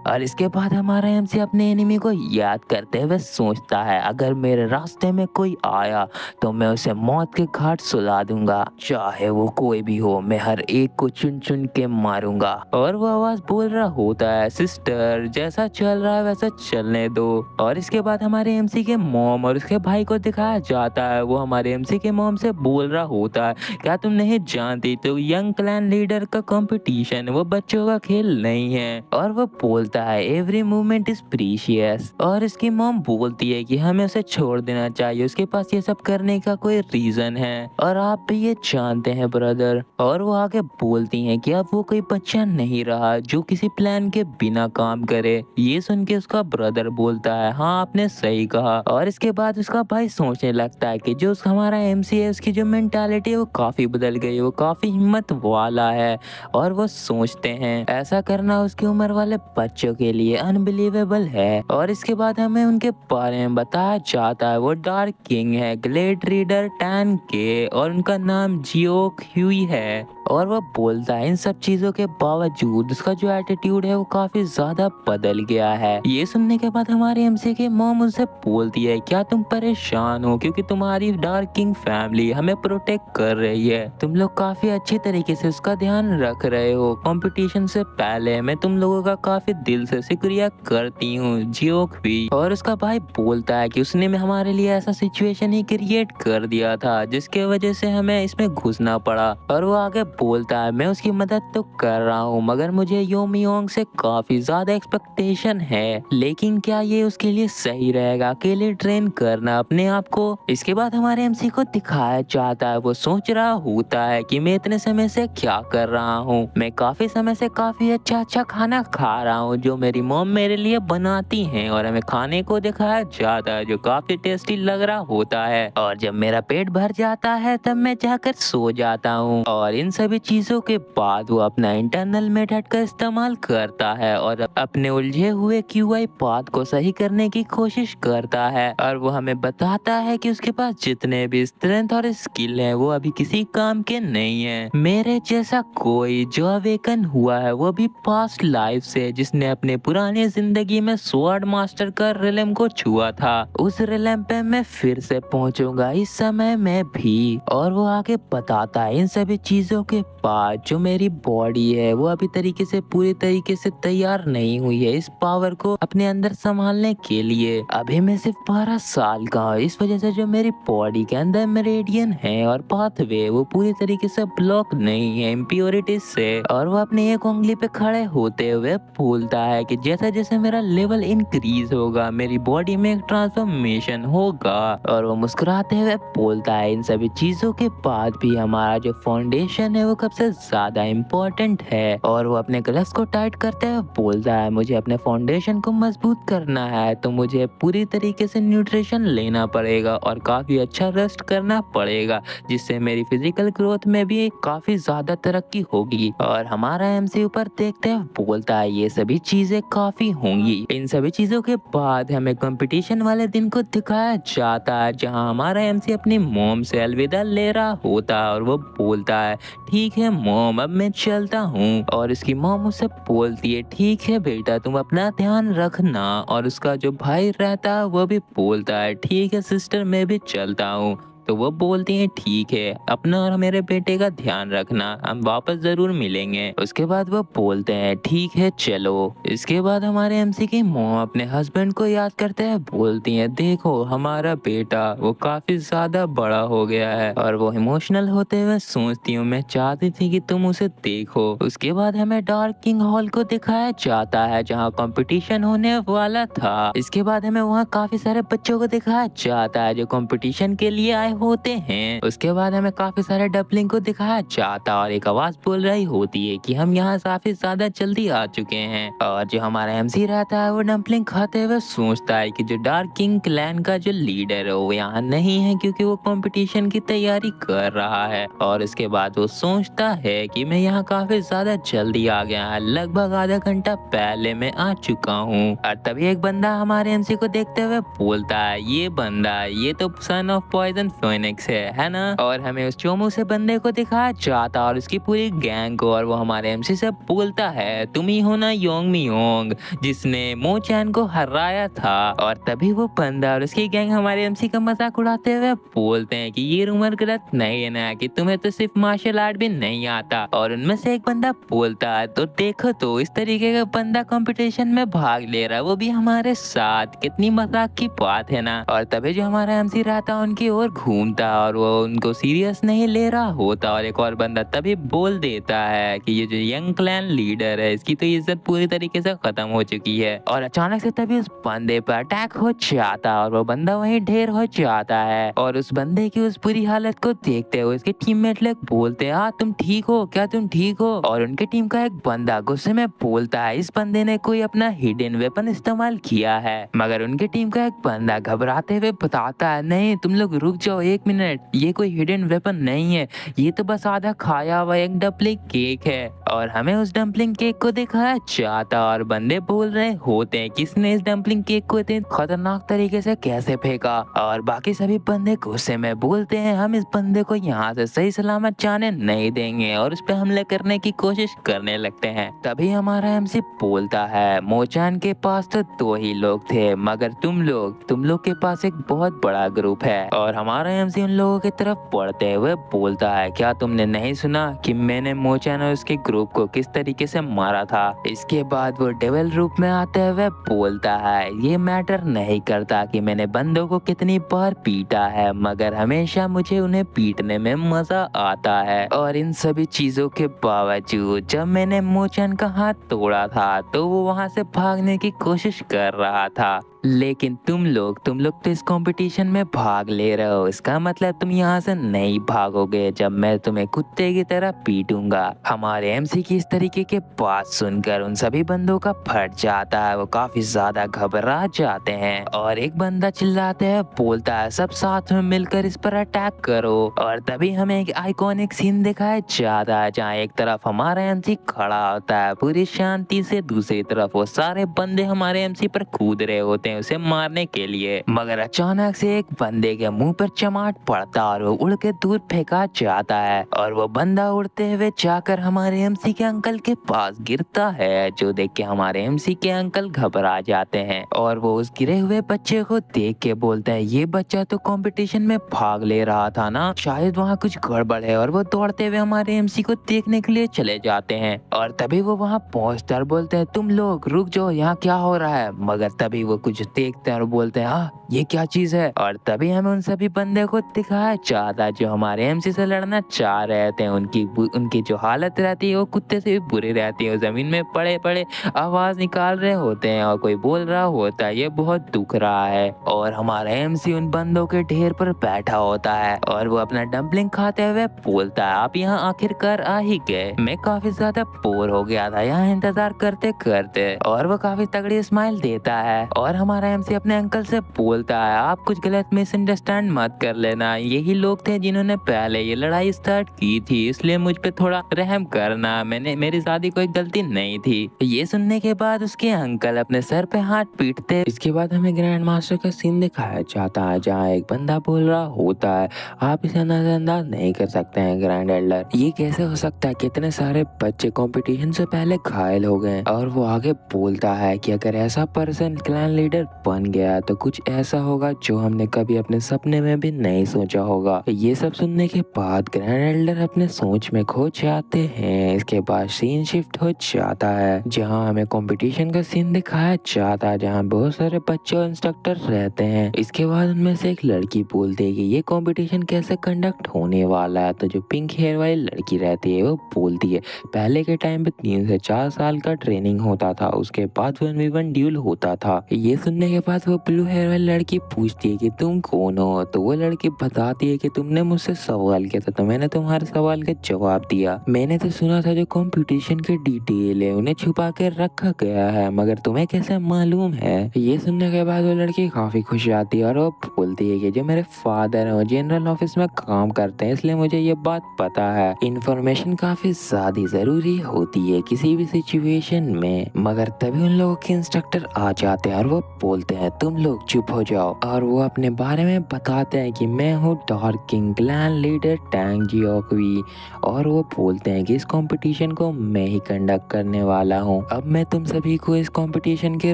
और इसके बाद हमारा एमसी अपने एनिमी को याद करते हुए सोचता है अगर मेरे रास्ते में कोई आया तो मैं उसे मौत के घाट सुला दूंगा, चाहे वो कोई भी हो, मैं हर एक को चुन चुन के मारूंगा। और वो आवाज बोल रहा होता है सिस्टर जैसा चल रहा है वैसा चलने दो। और इसके बाद हमारे एमसी के मॉम और उसके भाई को दिखाया जाता है, वो हमारे एमसी के मॉम से बोल रहा होता है क्या तुम नहीं जानती तो यंग क्लैन लीडर का कंपटीशन वो बच्चों का खेल नहीं है। और वो बोलता है एवरी मूवमेंट इज प्रीशियस। और इसकी मॉम बोलती है कि हमें उसे छोड़ देना चाहिए, उसके पास ये सब करने का कोई रीजन है और आप भी ये जानते हैं ब्रदर। और वो आगे बोलती हैं कि अब वो कोई बच्चा नहीं रहा जो किसी प्लान के बिना काम करे। ये सुन के उसका ब्रदर बोलता है हाँ आपने सही कहा। और इसके बाद उसका भाई सोचने लगता है कि जो हमारा एमसी है उसकी जो मेंटालिटी है वो काफी बदल गई है, वो काफी हिम्मत वाला है। और वो सोचते हैं ऐसा करना उसकी उम्र वाले बच्चों के लिए अनबिलीवेबल है। और इसके बाद हमें उनके बारे में बताया जाता है वो डार्क किंग है ग्लेड रीडर टैन के और उनका नाम जियोक ह्यूई है। और वो बोलता है इन सब चीजों के बावजूद उसका जो एटीट्यूड है वो काफी ज्यादा बदल गया है। ये सुनने के बाद हमारे एमसी की मॉम उनसे बोलती है क्या तुम परेशान हो क्योंकि तुम्हारी डार्क किंग फैमिली हमें प्रोटेक्ट कर रही है, तुम लोग काफी अच्छी तरीके से उसका ध्यान रख रहे हो। कंपटीशन से पहले मैं तुम लोगों का काफी दिल से शुक्रिया करती हूँ जियोक भी। और उसका भाई बोलता है कि उसने में हमारे लिए ऐसा सिचुएशन ही क्रिएट कर दिया था जिसके वजह से हमें इसमें घुसना पड़ा। और वो आगे बोलता है मैं उसकी मदद तो कर रहा हूँ मगर मुझे योमियोंग से काफी ज्यादा एक्सपेक्टेशन है, लेकिन क्या ये उसके लिए सही रहेगा अकेले ट्रेन करना अपने आप को। इसके बाद हमारे एमसी को दिखाया जाता है वो सोच रहा होता है कि मैं इतने समय से क्या कर रहा हूँ, मैं काफी समय से काफी अच्छा अच्छा खाना खा रहा हूँ जो मेरी मॉम मेरे लिए बनाती हैं और हमें खाने को दिखाया जाता है जो काफी टेस्टी लग रहा होता है। और जब मेरा पेट भर जाता है तब मैं जाकर सो जाता हूँ। और इन सभी चीजों के बाद वो अपना इंटरनल मेथड का इस्तेमाल करता है और अपने उलझे हुए क्यूआई पाथ को सही करने की कोशिश करता है। और वो हमें बताता है कि उसके पास जितने भी स्ट्रेंथ और स्किल है वो अभी किसी काम के नहीं है। मेरे जैसा कोई जो अवेकन हुआ है वो भी पास्ट लाइफ से जिसने अपने पुरानी जिंदगी में स्वॉर्ड मास्टर का रिलम को छुआ था, उस रिलम पे मैं फिर से पहुंचूंगा इस समय में भी। और वो आगे बताता है इन सभी चीजों के बाद जो मेरी बॉडी है वो अभी तरीके से पूरी तरीके से तैयार नहीं हुई है इस पावर को अपने अंदर संभालने के लिए। अभी मैं सिर्फ 12 साल का हूँ, इस वजह से जो मेरी बॉडी के अंदर मेरेडियन है और पाथवे वो पूरी तरीके से ब्लॉक नहीं है इम्प्योरिटीज से। और वो अपने एक उंगली पे खड़े होते हुए बोलता है कि जैसे जैसे मेरा लेवल इंक्रीज होगा मेरी बॉडी में एक ट्रांसफॉर्मेशन होगा। और वो मुस्कुराते हुए बोलता है इन सभी चीजों के बाद भी हमारा जो फाउंडेशन है वो कब से ज्यादा इम्पोर्टेंट है। और वो अपने ग्लव्स को टाइट करते हुए बोलता है मुझे अपने फाउंडेशन को मजबूत करना है तो मुझे पूरी तरीके से न्यूट्रिशन लेना पड़ेगा और काफी अच्छा रेस्ट करना पड़ेगा जिससे मेरी फिजिकल ग्रोथ में भी काफी ज्यादा तरक्की होगी। और हमारा एमसी ऊपर देखते हुए बोलता है ये सभी चीजें काफी होंगी। इन सभी चीजों के बाद हमें कंपटीशन वाले दिन को दिखाया जाता है जहां हमारा एमसी अपनी मॉम से अलविदा ले रहा होता है और वो बोलता है ठीक है मॉम अब मैं चलता हूँ। और उसकी मॉम उससे बोलती है ठीक है बेटा तुम अपना ध्यान रखना। और उसका जो भाई रहता है वो भी बोलता है ठीक है सिस्टर मैं भी चलता हूँ। तो वो बोलती हैं ठीक है अपना और मेरे बेटे का ध्यान रखना हम वापस जरूर मिलेंगे। उसके बाद वो बोलते हैं ठीक है चलो। इसके बाद हमारे एमसी की मॉम अपने हस्बैंड को याद करते हैं बोलती हैं देखो हमारा बेटा वो काफी ज्यादा बड़ा हो गया है। और वो इमोशनल होते हुए सोचती हूँ मैं चाहती थी कि तुम उसे देखो। उसके बाद हमें डार्क किंग हॉल को दिखाया जाता है जहाँ कंपटीशन होने वाला था। इसके बाद हमें वहाँ काफी सारे बच्चों को दिखाया जाता है जो कंपटीशन के लिए आए होते हैं। उसके बाद हमें काफी सारे डबलिंग को दिखाया जाता और एक आवाज बोल रही होती है कि हम यहाँ काफी ज्यादा जल्दी आ चुके हैं। और जो हमारा एमसी रहता है वो डम्पलिंग खाते हुए सोचता है कि जो डार्क किंग क्लैन का जो लीडर है वो यहाँ नहीं है क्योंकि वो कंपटीशन की तैयारी कर रहा है। और इसके बाद वो सोचता है कि मैं यहाँ काफी ज्यादा जल्दी आ गया है लगभग आधा घंटा पहले मैं आ चुका हूँ। और तभी एक बंदा हमारे एमसी को देखते हुए बोलता है ये बंदा ये तो सन ऑफ पॉइजन फिनिक्स है ना। और हमें उस चोमू से बंदे को दिखाया जाता और उसकी पूरी गैंग को। और वो हमारे एमसी से बोलता है तुम ही हो ना योंग मियोंग जिसने मो चैन को हराया था। और तभी वो बंदा और उसकी गैंग हमारे एमसी का मजाक उड़ाते हुए बोलते हैं कि ये रूमर गलत नहीं है ना कि तुम्हें तो सिर्फ मार्शल आर्ट भी नहीं आता। और उनमें से एक बंदा बोलता है तो देखो तो इस तरीके का बंदा कंपटीशन में भाग ले रहा है वो भी हमारे साथ, कितनी मजाक की बात है ना। और तभी जो हमारा एमसी रहता उनकी ओर घूमता और वो उनको सीरियस नहीं ले रहा होता। और एक और बंदा तभी बोल देता है कि ये जो यंग क्लैन लीडर है इसकी तो इज्जत पूरी तरीके से खत्म हो चुकी है। और अचानक से तभी उस बंदे पर अटैक हो जाता और वो बंदा वहीं ढेर हो जाता है। और उस बंदे की उस बुरी हालत को देखते हुए उसके टीममेट लोग बोलते हैं तुम ठीक हो क्या, तुम ठीक हो। और उनके टीम का एक बंदा गुस्से में बोलता है इस बंदे ने कोई अपना हिडन वेपन इस्तेमाल किया है। मगर उनके टीम का एक बंदा घबराते हुए बताता है नहीं तुम लोग रुक जाओ एक मिनट, ये कोई हिडन वेपन नहीं है, ये तो बस आधा खाया हुआ एक डम्पलिंग केक है। और हमें उस डम्पलिंग केक को दिखाया जाता और बंदे बोल रहे होते हैं किसने इस डम्पलिंग केक को इतने खतरनाक तरीके से कैसे फेंका। और बाकी सभी बंदे गुस्से में बोलते हैं हम इस बंदे को यहाँ से सही सलामत जाने नहीं देंगे और उस पर हमले करने की कोशिश करने लगते हैं। तभी हमारा एमसी बोलता है मोचान के पास तो 2 ही लोग थे, मगर तुम लोग के पास एक बहुत बड़ा ग्रुप है। और हमारा एमसी उन लोगों की तरफ बढ़ते हुए बोलता है क्या तुमने नहीं सुना कि मैंने मोचान और उसके ग्रुप को किस तरीके से मारा था। इसके बाद वो डेविल रूप में आते हुए बोलता है ये मैटर नहीं करता कि मैंने बंदों को कितनी बार पीटा है, मगर हमेशा मुझे उन्हें पीटने में मजा आता है। और इन सभी चीजों के बावजूद जब मैंने मोचान का हाथ तोड़ा था तो वो वहां से भागने की कोशिश कर रहा था, लेकिन तुम लोग तो इस कंपटीशन में भाग ले रहे हो, इसका मतलब तुम यहाँ से नहीं भागोगे जब मैं तुम्हें कुत्ते की तरह पीटूंगा। हमारे एमसी की इस तरीके के बात सुनकर उन सभी बंदों का फट जाता है, वो काफी ज्यादा घबरा जाते हैं। और एक बंदा चिल्लाते है बोलता है सब साथ में मिलकर इस पर अटैक करो। और तभी हमें एक आइकॉनिक सीन दिखाया जाता है जहाँ एक तरफ हमारा एमसी खड़ा होता है पूरी शांति से, दूसरी तरफ वो सारे बंदे हमारे एमसी पर कूद रहे होते हैं उसे मारने के लिए। मगर अचानक से एक बंदे के मुंह पर चमाट पड़ता और वो उड़ के दूर फेंका जाता है और वो बंदा उड़ते हुए जाकर हमारे एमसी के अंकल के पास गिरता है, जो देख के हमारे एमसी के अंकल घबरा जाते हैं। और वो उस गिरे हुए बच्चे को देख के बोलता है ये बच्चा तो कंपटीशन में भाग ले रहा था ना, शायद वहाँ कुछ गड़बड़ है। और वो दौड़ते हुए हमारे एमसी को देखने के लिए चले जाते हैं। और तभी वो वहाँ पहुँचकर बोलते हैं तुम लोग रुक जाओ, यहाँ क्या हो रहा है। मगर तभी वो कुछ देखते हैं और बोलते हैं हाँ ये क्या चीज है। और तभी हमें उन सभी बंदे को दिखाया जाता जो हमारे एमसी से लड़ना चाह रहे थे। उनकी जो हालत रहती है वो कुत्ते से भी बुरी रहती है, वो जमीन में पड़े पड़े आवाज निकाल रहे होते हैं और कोई बोल रहा होता है ये बहुत दुख रहा है। और हमारा एमसी उन बंदों के ढेर पर बैठा होता है और वो अपना डम्पलिंग खाते हुए बोलता है आप यहाँ आखिरकार आ ही गए, मैं काफी ज्यादा बोर हो गया था यहाँ इंतजार करते करते। और वो काफी तगड़ी स्माइल देता है और हमारा एमसी अपने अंकल से बोलता है आप कुछ गलत मिसअंडरस्टैंड मत कर लेना, यही लोग थे जिन्होंने पहले ये लड़ाई स्टार्ट की थी, इसलिए मुझ पे थोड़ा रहम करना, मेरी शादी कोई गलती नहीं थी। ये सुनने के बाद उसके अंकल अपने सर पे हाथ पीटते। इसके बाद हमें ग्रैंड मास्टर का सीन दिखाया जाता है जहाँ एक बंदा बोल रहा होता है आप इसे नजरअंदाज नहीं कर सकते हैं ग्रैंड एल्डर, ये कैसे हो सकता है कितने सारे बच्चे कंपटीशन से पहले घायल हो गए। और वो आगे बोलता है कि अगर ऐसा पर्सन क्लैन लीडर बन गया तो कुछ ऐसा होगा जो हमने कभी अपने सपने में भी नहीं सोचा होगा। ये सब सुनने के बाद ग्रैंड एल्डर अपने सोच में खो जाते हैं। इसके बाद सीन शिफ्ट हो जाता है जहाँ हमें कंपटीशन का सीन दिखाया जाता है जहाँ बहुत सारे बच्चे और इंस्ट्रक्टर रहते हैं। इसके बाद उनमें से एक लड़की बोलती है कि ये कंपटीशन कैसे कंडक्ट होने वाला है, तो जो पिंक हेयर वाली लड़की रहती है वो बोलती है पहले के टाइम पे 3 से 4 साल का ट्रेनिंग होता था, उसके बाद 1v1 ड्यूल होता था। ये सुनने के बाद वो ब्लू हेयर वाली लड़की पूछती है कि तुम कौन हो, तो वो लड़की बताती है कि तुमने मुझसे सवाल किया था तो मैंने तुम्हारे सवाल का जवाब दिया, मैंने तो सुना था जो कंपटीशन के डिटेल है उन्हें छुपा कर रखा गया है, मगर तुम्हें कैसे मालूम है। ये सुनने के बाद वो लड़की काफी खुश आती है और वो बोलती है कि जो मेरे फादर है वो जनरल ऑफिस में काम करते हैं इसलिए मुझे ये बात पता है, इन्फॉर्मेशन काफी ज्यादा जरूरी होती है किसी भी सिचुएशन में। मगर तभी उन लोगों के इंस्ट्रक्टर आ जाते हैं और वो बोलते हैं तुम लोग चुप हो जाओ। और वो अपने बारे में बताते हैं कि मैं हूँ dark king clan leader Tang जियोक्वी, और वो बोलते हैं कि इस कंपटीशन को मैं ही कंडक्ट करने वाला हूँ। अब मैं तुम सभी को इस कंपटीशन के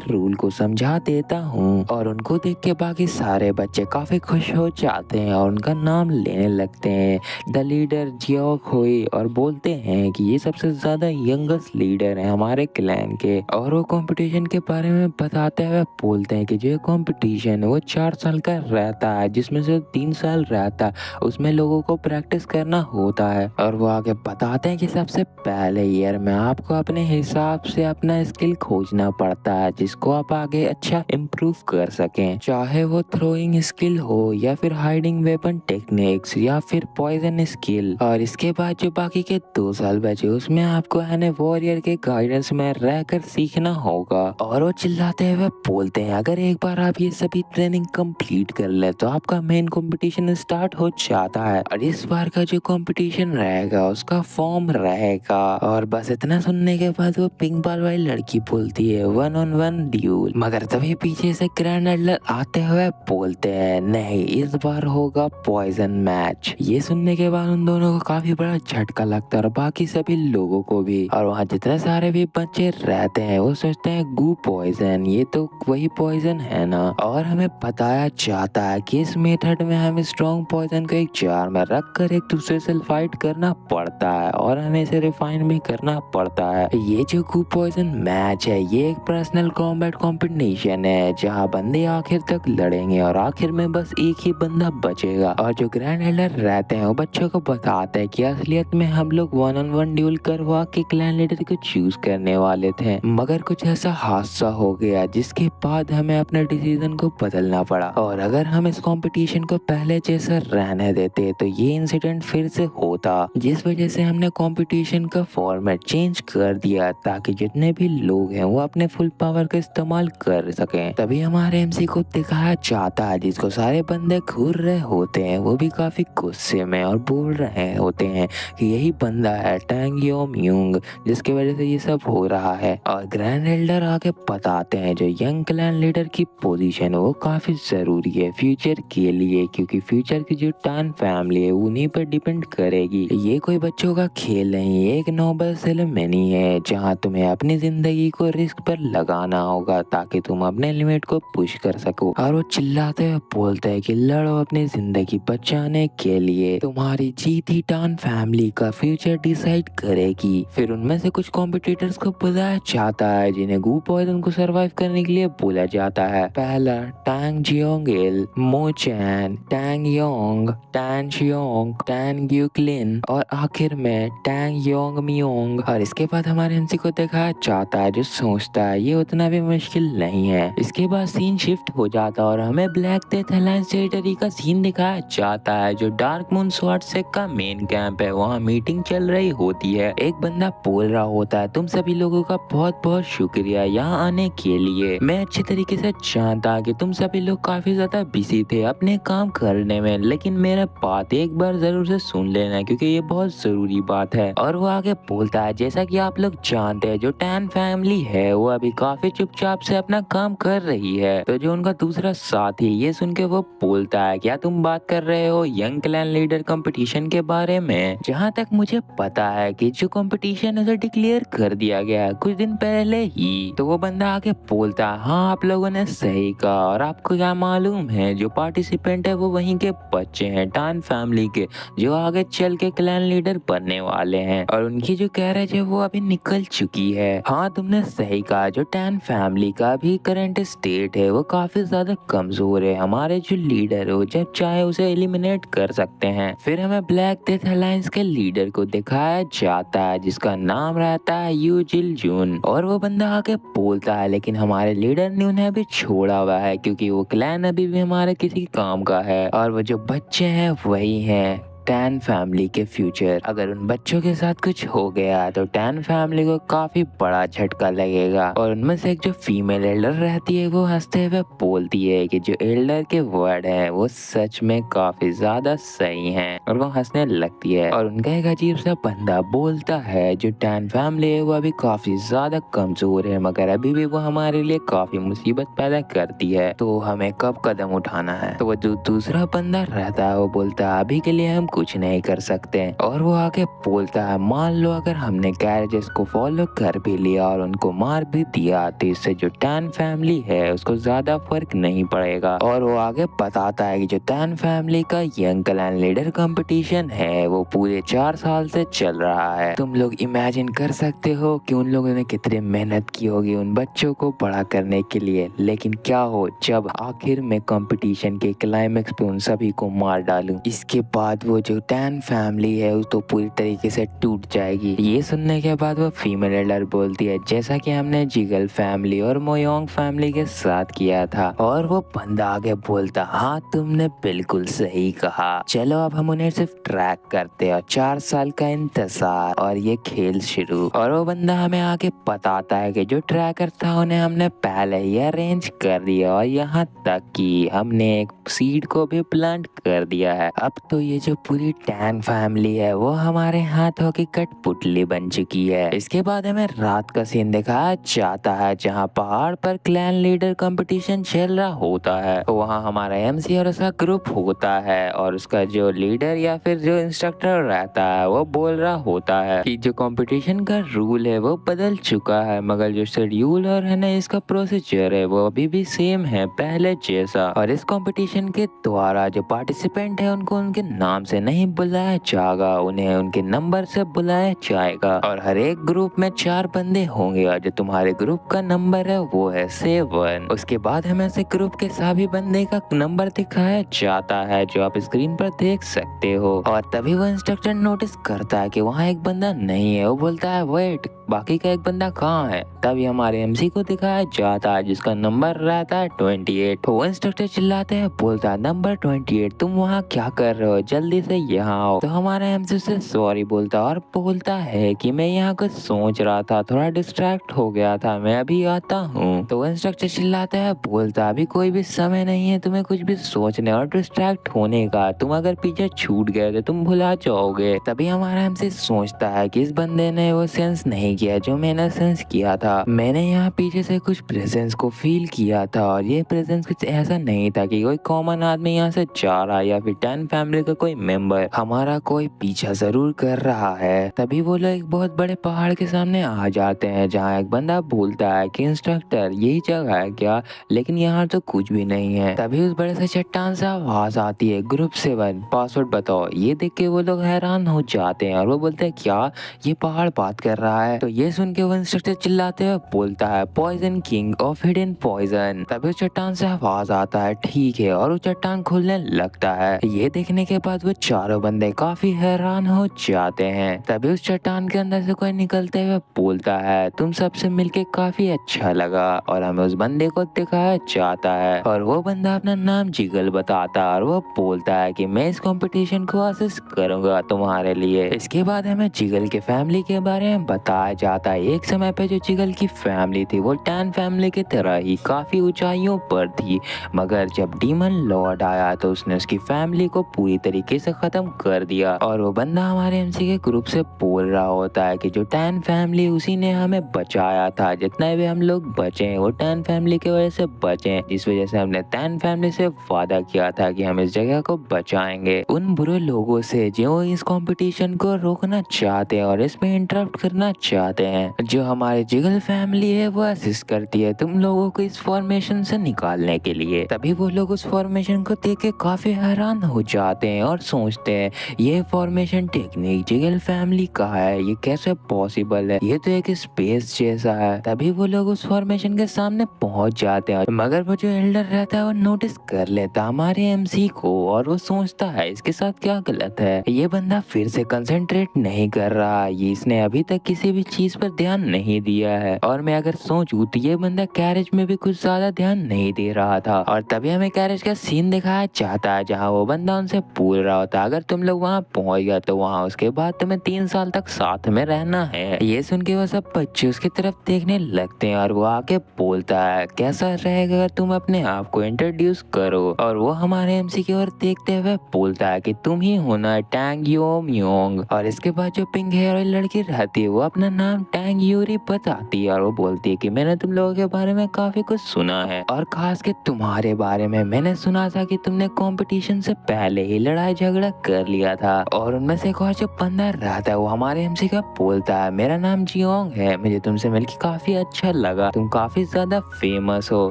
रूल को समझा देता हूँ। और उनको देख के बाकी सारे बच्चे काफी खुश हो जाते हैं और उनका नाम लेने लगते हैं द लीडर जियोक्वी, और बोलते हैं कि ये सबसे ज्यादा यंगेस्ट लीडर है हमारे क्लैन के। और वो कंपटीशन के बारे में बताते हुए बोलते हैं कि जो कंपटीशन है वो 4 साल का रहता है, जिसमें से 3 साल रहता है उसमें लोगों को प्रैक्टिस करना होता है। और वो आगे बताते हैं कि सबसे पहले ईयर में आपको अपने हिसाब से अपना स्किल खोजना पड़ता है जिसको आप आगे अच्छा इम्प्रूव कर सकें, चाहे वो थ्रोइंग स्किल हो या फिर हाइडिंग वेपन टेक्निक्स या फिर पॉइजन स्किल। और इसके बाद जो बाकी के 2 साल बचे उसमें आपको वॉरियर के गाइडेंस में रहकर सीखना होगा। और वो चिल्लाते हुए बोलते बोलते हैं अगर एक बार आप ये सभी ट्रेनिंग कंप्लीट कर ले तो आपका मेन कंपटीशन स्टार्ट हो जाता है और इस बार का जो कंपटीशन रहेगा उसका फॉर्म रहेगा। और बस इतना सुनने के बाद वो पिंक बाल वाली लड़की बोलती है 1-on-1 ड्यूल। मगर तभी पीछे से ग्रैंड एल्डर आते हुए बोलते हैं नहीं इस बार होगा पॉइजन मैच। ये सुनने के बाद उन दोनों को काफी बड़ा झटका लगता है और बाकी सभी लोगों को भी। और वहाँ जितने सारे भी बच्चे रहते हैं वो सोचते हैं गू पॉइजन ये तो वही पॉइजन है ना। और हमें बताया जाता है कि इस मेथड में हमें स्ट्रॉन्ग पॉइजन को एक जार में रख कर एक दूसरे से फाइट करना पड़ता है और हमें इसे रिफाइन भी करना पड़ता है। ये जो गू पॉइजन मैच है ये एक पर्सनल कॉम्बैट कॉम्पिटिशन है जहाँ बंदे आखिर तक लड़ेंगे और आखिर में बस एक ही बंदा बचेगा। और जो ग्रैंड एल्डर रहते हैं वो बच्चों को बताते हैं कि असलियत में हम लोग 1-on-1 ड्यूल करवा के क्लैन लीडर को चूज करने वाले थे मगर कुछ ऐसा हादसा हो गया जिसके बाद हमें अपने डिसीजन को बदलना पड़ा। और अगर हम इस कंपटीशन को पहले जैसा रहने देते तो ये इंसिडेंट फिर से होता जिस वजह से हमने कंपटीशन का फॉर्मेट चेंज कर दिया ताकि जितने भी लोग हैं वो अपने फुल पावर का इस्तेमाल कर सकें। तभी हमारे एमसी को दिखाया जाता है जिसको सारे बंदे घूर रहे होते हैं वो भी काफी गुस्से में और बोल रहे होते हैं कि यही बंदा है टैंग योम यूंग जिसकी वजह से ये सब हो रहा है। और ग्रैंड एल्डर आके बताते हैं जो यंग क्लैन लीडर की पोजीशन वो काफी जरूरी है फ्यूचर के लिए क्योंकि फ्यूचर की जो टैन फैमिली है उन्हीं पर डिपेंड करेगी। ये कोई बच्चों का खेल नहीं एक नोबल सेरेमनी है जहाँ तुम्हें अपनी जिंदगी को रिस्क पर लगाना होगा ताकि तुम अपने लिमिट को पुश कर सको। और वो चिल्लाते हुए बोलते हैं कि लड़ो अपनी जिंदगी बचाने के लिए तुम्हारी जीत ही टैन फैमिली का फ्यूचर डिसाइड करेगी। फिर उनमें से कुछ कॉम्पिटिटर्स को बुलाया जाता है जिन्हें गू पॉइजन को सरवाइव करने के लिए बोला जाता है। पहला टैंग जियोंग इल, मो चैन, टैंग योंग, टैन शियोंग, टैन ग्यूक्लिन और आखिर में टैंग योंग मियोंग। और इसके बाद हमारे एमसी को दिखाया जाता है जो सोचता है ये उतना भी मुश्किल नहीं है। इसके बाद सीन शिफ्ट हो जाता है और हमें ब्लैक डेथ अलायंस टेरिटरी का सीन दिखाया जाता है जो डार्क मून स्वॉर्ड सेक्ट का मेन कैंप है। वहाँ मीटिंग चल रही होती है। एक बंदा बोल रहा होता है तुम सभी लोगों का बहुत बहुत शुक्रिया यहाँ आने के लिए। मैं अच्छे तरीके से जानता कि तुम सभी लोग काफी ज्यादा बिजी थे अपने काम करने में लेकिन मेरा बात एक बार जरूर से सुन लेना क्योंकि ये बहुत जरूरी बात है। और वो आगे बोलता है जैसा कि आप लोग जानते हैं जो टैन फैमिली है वो अभी काफी चुपचाप से अपना काम कर रही है। तो जो उनका दूसरा साथी ये सुन के वो बोलता है क्या तुम बात कर रहे हो यंग क्लैन लीडर कंपटीशन के बारे में। जहाँ तक मुझे पता है कि जो कंपटीशन है उसे डिक्लेयर कर दिया गया है कुछ दिन पहले ही। तो वो बंदा आगे बोलता है हाँ आप लोगों ने सही कहा और आपको क्या मालूम है जो पार्टिसिपेंट है वो वहीं के बच्चे हैं टैन फैमिली के जो आगे चल के क्लैन लीडर बनने वाले हैं और उनकी जो कैरेज है वो अभी निकल चुकी है। हाँ तुमने सही कहा जो टैन फैमिली का भी करंट स्टेट है वो काफी ज्यादा कमजोर है। हमारे जो लीडर है वो जब चाहे उसे एलिमिनेट कर सकते हैं। फिर हमें ब्लैक डेथ अलायंस के लीडर को दिखाया जाता है जिसका नाम रहता है यू जिल जून। और वो बंदा आके बोलता है लेकिन हमारे लीडर ने उन्हें अभी छोड़ा हुआ है क्योंकि वो क्लैन अभी भी हमारे किसी काम का है और वो जो बच्चे हैं वही हैं टैन फैमिली के फ्यूचर। अगर उन बच्चों के साथ कुछ हो गया तो टैन फैमिली को काफी बड़ा झटका लगेगा। और उनमें से एक जो फीमेल एल्डर रहती है वो हंसते हुए बोलती है कि जो एल्डर के वर्ड है वो सच में काफी ज्यादा सही हैं और वो हंसने लगती है। और उनका एक अजीब सा बंदा बोलता है जो टैन फैमिली है वो अभी काफी ज्यादा कमजोर है मगर अभी भी वो हमारे लिए काफी मुसीबत पैदा करती है तो हमें कब कदम उठाना है। तो वो जो दूसरा बंदा रहता है वो बोलता है अभी के लिए हम कुछ नहीं कर सकते। और वो आगे बोलता है मान लो अगर हमने कैरेजेस को फॉलो कर भी लिया और उनको मार भी दिया तो इससे जो टैन फैमिली है उसको ज्यादा फर्क नहीं पड़ेगा। और वो आगे बताता है कि जो टैन फैमिली का यंग क्लैन लीडर कंपटीशन है वो पूरे 4 साल से चल रहा है। तुम लोग इमेजिन कर सकते हो कि उन लोगों ने कितनी मेहनत की होगी उन बच्चों को बड़ा करने के लिए। लेकिन क्या हो जब आखिर में कंपटीशन के क्लाइमेक्स पे उन सभी को मार डालूं। इसके बाद वो जो टैन फैमिली है वो तो पूरी तरीके से टूट जाएगी। ये सुनने के बाद वो फीमेल एल्डर बोलती है जैसा कि हमने जिगल फैमिली और मोयोंग फैमिली के साथ किया था। और वो बंदा आगे बोलता हाँ तुमने बिल्कुल सही कहा, चलो अब हम उन्हें सिर्फ ट्रैक करते हैं और 4 साल का इंतजार और ये खेल शुरू। और वो बंदा हमें आगे बताता है कि जो ट्रैकर था उन्हें हमने पहले ही अरेंज कर दिया और यहाँ तक कि हमने एक सीड को भी प्लांट कर दिया है। अब तो ये जो पूरी टैन फैमिली है वो हमारे हाथों की कठपुतली बन चुकी है। इसके बाद हमें रात का सीन दिखाया जाता है जहाँ पहाड़ पर क्लैन लीडर कंपटीशन चल रहा होता है। वहाँ हमारा एमसी और उसका ग्रुप होता है और उसका जो लीडर या फिर जो इंस्ट्रक्टर रहता है वो बोल रहा होता है कि जो कंपटीशन का रूल है वो बदल चुका है, मगर जो शेड्यूल और है ना इसका प्रोसीजर है वो अभी भी सेम है पहले जैसा। और इस कंपटीशन के द्वारा जो पार्टिसिपेंट है उनको उनके नाम से नहीं बुलाया जाएगा, उन्हें उनके नंबर से बुलाया जाएगा। और हर एक ग्रुप में 4 बंदे होंगे और जो तुम्हारे ग्रुप का नंबर है वो है 7। उसके बाद हमें से ग्रुप के सभी बंदे का नंबर दिखाया जाता है जो आप स्क्रीन पर देख सकते हो। और तभी वो इंस्ट्रक्टर नोटिस करता है कि वहाँ एक बंदा नहीं है। वो बोलता है वेट, बाकी का एक बंदा कहाँ है? तभी हमारे एमसी को दिखाया जाता है जिसका नंबर रहता है 28। वो इंस्ट्रक्टर चिल्लाते हैं, बोलता है नंबर 28 तुम वहाँ क्या कर रहे हो, जल्दी से यहाँ आओ। तो हमारा एमसी से सॉरी बोलता है और बोलता है कि मैं यहाँ कुछ सोच रहा था, थोड़ा डिस्ट्रैक्ट हो गया था, मैं अभी आता हूँ। तो वो इंस्ट्रक्टर चिल्लाता है, बोलता अभी कोई भी समय नहीं है तुम्हें कुछ भी सोचने और डिस्ट्रैक्ट होने का, तुम अगर पीछे छूट गए तो तुम भुला जाओगे। तभी हमारा एमसी सोचता है कि इस बंदे ने वो सेंस नहीं किया जो मैंने सेंस किया था। मैंने यहाँ पीछे से कुछ प्रेजेंस को फील किया था और ये प्रेजेंस कुछ ऐसा नहीं था कि कोई कॉमन आदमी यहाँ से जा रहा है या फिर टैन फैमिली का कोई मेंबर हमारा कोई पीछा जरूर कर रहा है। तभी वो लोग एक बहुत बड़े पहाड़ के सामने आ जाते हैं जहाँ एक बंदा बोलता है कि इंस्ट्रक्टर यही जगह है क्या, लेकिन यहाँ तो कुछ भी नहीं है। तभी उस बड़े से चट्टान से आवाज आती है ग्रुप 7 पासवर्ड बताओ। ये देख के वो लोग हैरान हो जाते हैं और वो बोलते हैं क्या ये पहाड़ बात कर रहा है? तो ये सुन के वो इंस्ट्रक्टर चिल्लाते हुए बोलता है poison king of hidden poison. तभी उस चट्टान से आवाज आता है ठीक है और वो चट्टान खुलने लगता है। ये देखने के बाद वो चारों बंदे काफी हैरान हो जाते हैं। तभी उस चट्टान के अंदर से कोई निकलते हुए बोलता है तुम सबसे मिलके काफी अच्छा लगा और हमें उस बंदे को दिखाया जाता है। और वो बंदा अपना नाम जिगल बताता है और वो बोलता है कि मैं इस कंपटीशन को असिस्ट करूंगा तुम्हारे लिए। इसके बाद हमें जिगल के फैमिली के बारे में बताया जाता है। एक समय पे जो जिगल की फैमिली थी वो टैन फैमिली की तरह ही काफी ऊंचाइयों पर थी, मगर जब डीमन लॉर्ड आया तो उसने उसकी फैमिली को पूरी तरीके से खत्म कर दिया। और वो बंदा हमारे एमसी के ग्रुप से बोल रहा होता है कि जो टैन फैमिली उसी ने हमें बचाया था, जितने भी हम लोग बचे वो टैन फैमिली की वजह से बचे, जिस वजह से हमने टैन फैमिली से वादा किया था कि हम इस जगह को बचाएंगे उन बुरे लोगों से जो इस कंपटीशन को रोकना चाहते हैं और इसमें इंटरप्ट करना चाहते हैं। जो हमारे जिगल फैमिली है वो असिस्ट करती है तुम लोगों को इस फॉर्मेशन से निकालने के लिए। तभी वो लोग उस फॉर्मेशन को देख के काफी हैरान हो जाते हैं और सोचते हैं ये फॉर्मेशन टेक्निक जिगल फैमिली का है, ये कैसे पॉसिबल है, ये तो एक स्पेस जैसा है। तभी वो लोग उस फॉर्मेशन के सामने पहुंच जाते हैं, मगर वो जो एल्डर रहता है वो नोटिस कर लेता हमारे एमसी को और वो सोचता है इसके साथ क्या गलत है, ये बंदा फिर से कंसंट्रेट नहीं कर रहा, ये इसने अभी तक किसी भी चीज पर ध्यान नहीं दिया है। और मैं अगर सोचूं तो ये बंदा कैरेज में भी कुछ ज्यादा ध्यान नहीं दे रहा था। और तभी हमें कैरेज का सीन दिखाया जाता है जहाँ वो बंदा उनसे बोल रहा होता है अगर तुम लोग वहाँ पहुंच गए तो वहाँ उसके बाद तुम्हें 3 साल तक साथ में रहना है। ये सुन के वो सब बच्चे उसकी तरफ देखने लगते हैं और वो आके बोलता है कैसा रहेगा अगर तुम अपने आप को इंट्रोड्यूस करो। और वो हमारे एमसी की ओर देखते हुए बोलता है कि तुम ही होना टैंग योम योंग। और इसके बाद जो पिंक हेयर वाली लड़की रहती है वो अपना नाम टैंग यूरी बताती है और वो बोलती है कि मैंने तुम लोगों के बारे में काफी कुछ सुना है और खास के तुम्हारे बारे में मैंने सुना था कि तुमने कंपटीशन से पहले ही लड़ाई झगड़ा कर लिया था। और उनमें से एक और जो बंदा रहता है वो हमारे एमसी का बोलता है मेरा नाम जियोंग है, मुझे तुमसे मिलकर काफी अच्छा लगा, तुम काफी ज्यादा फेमस हो,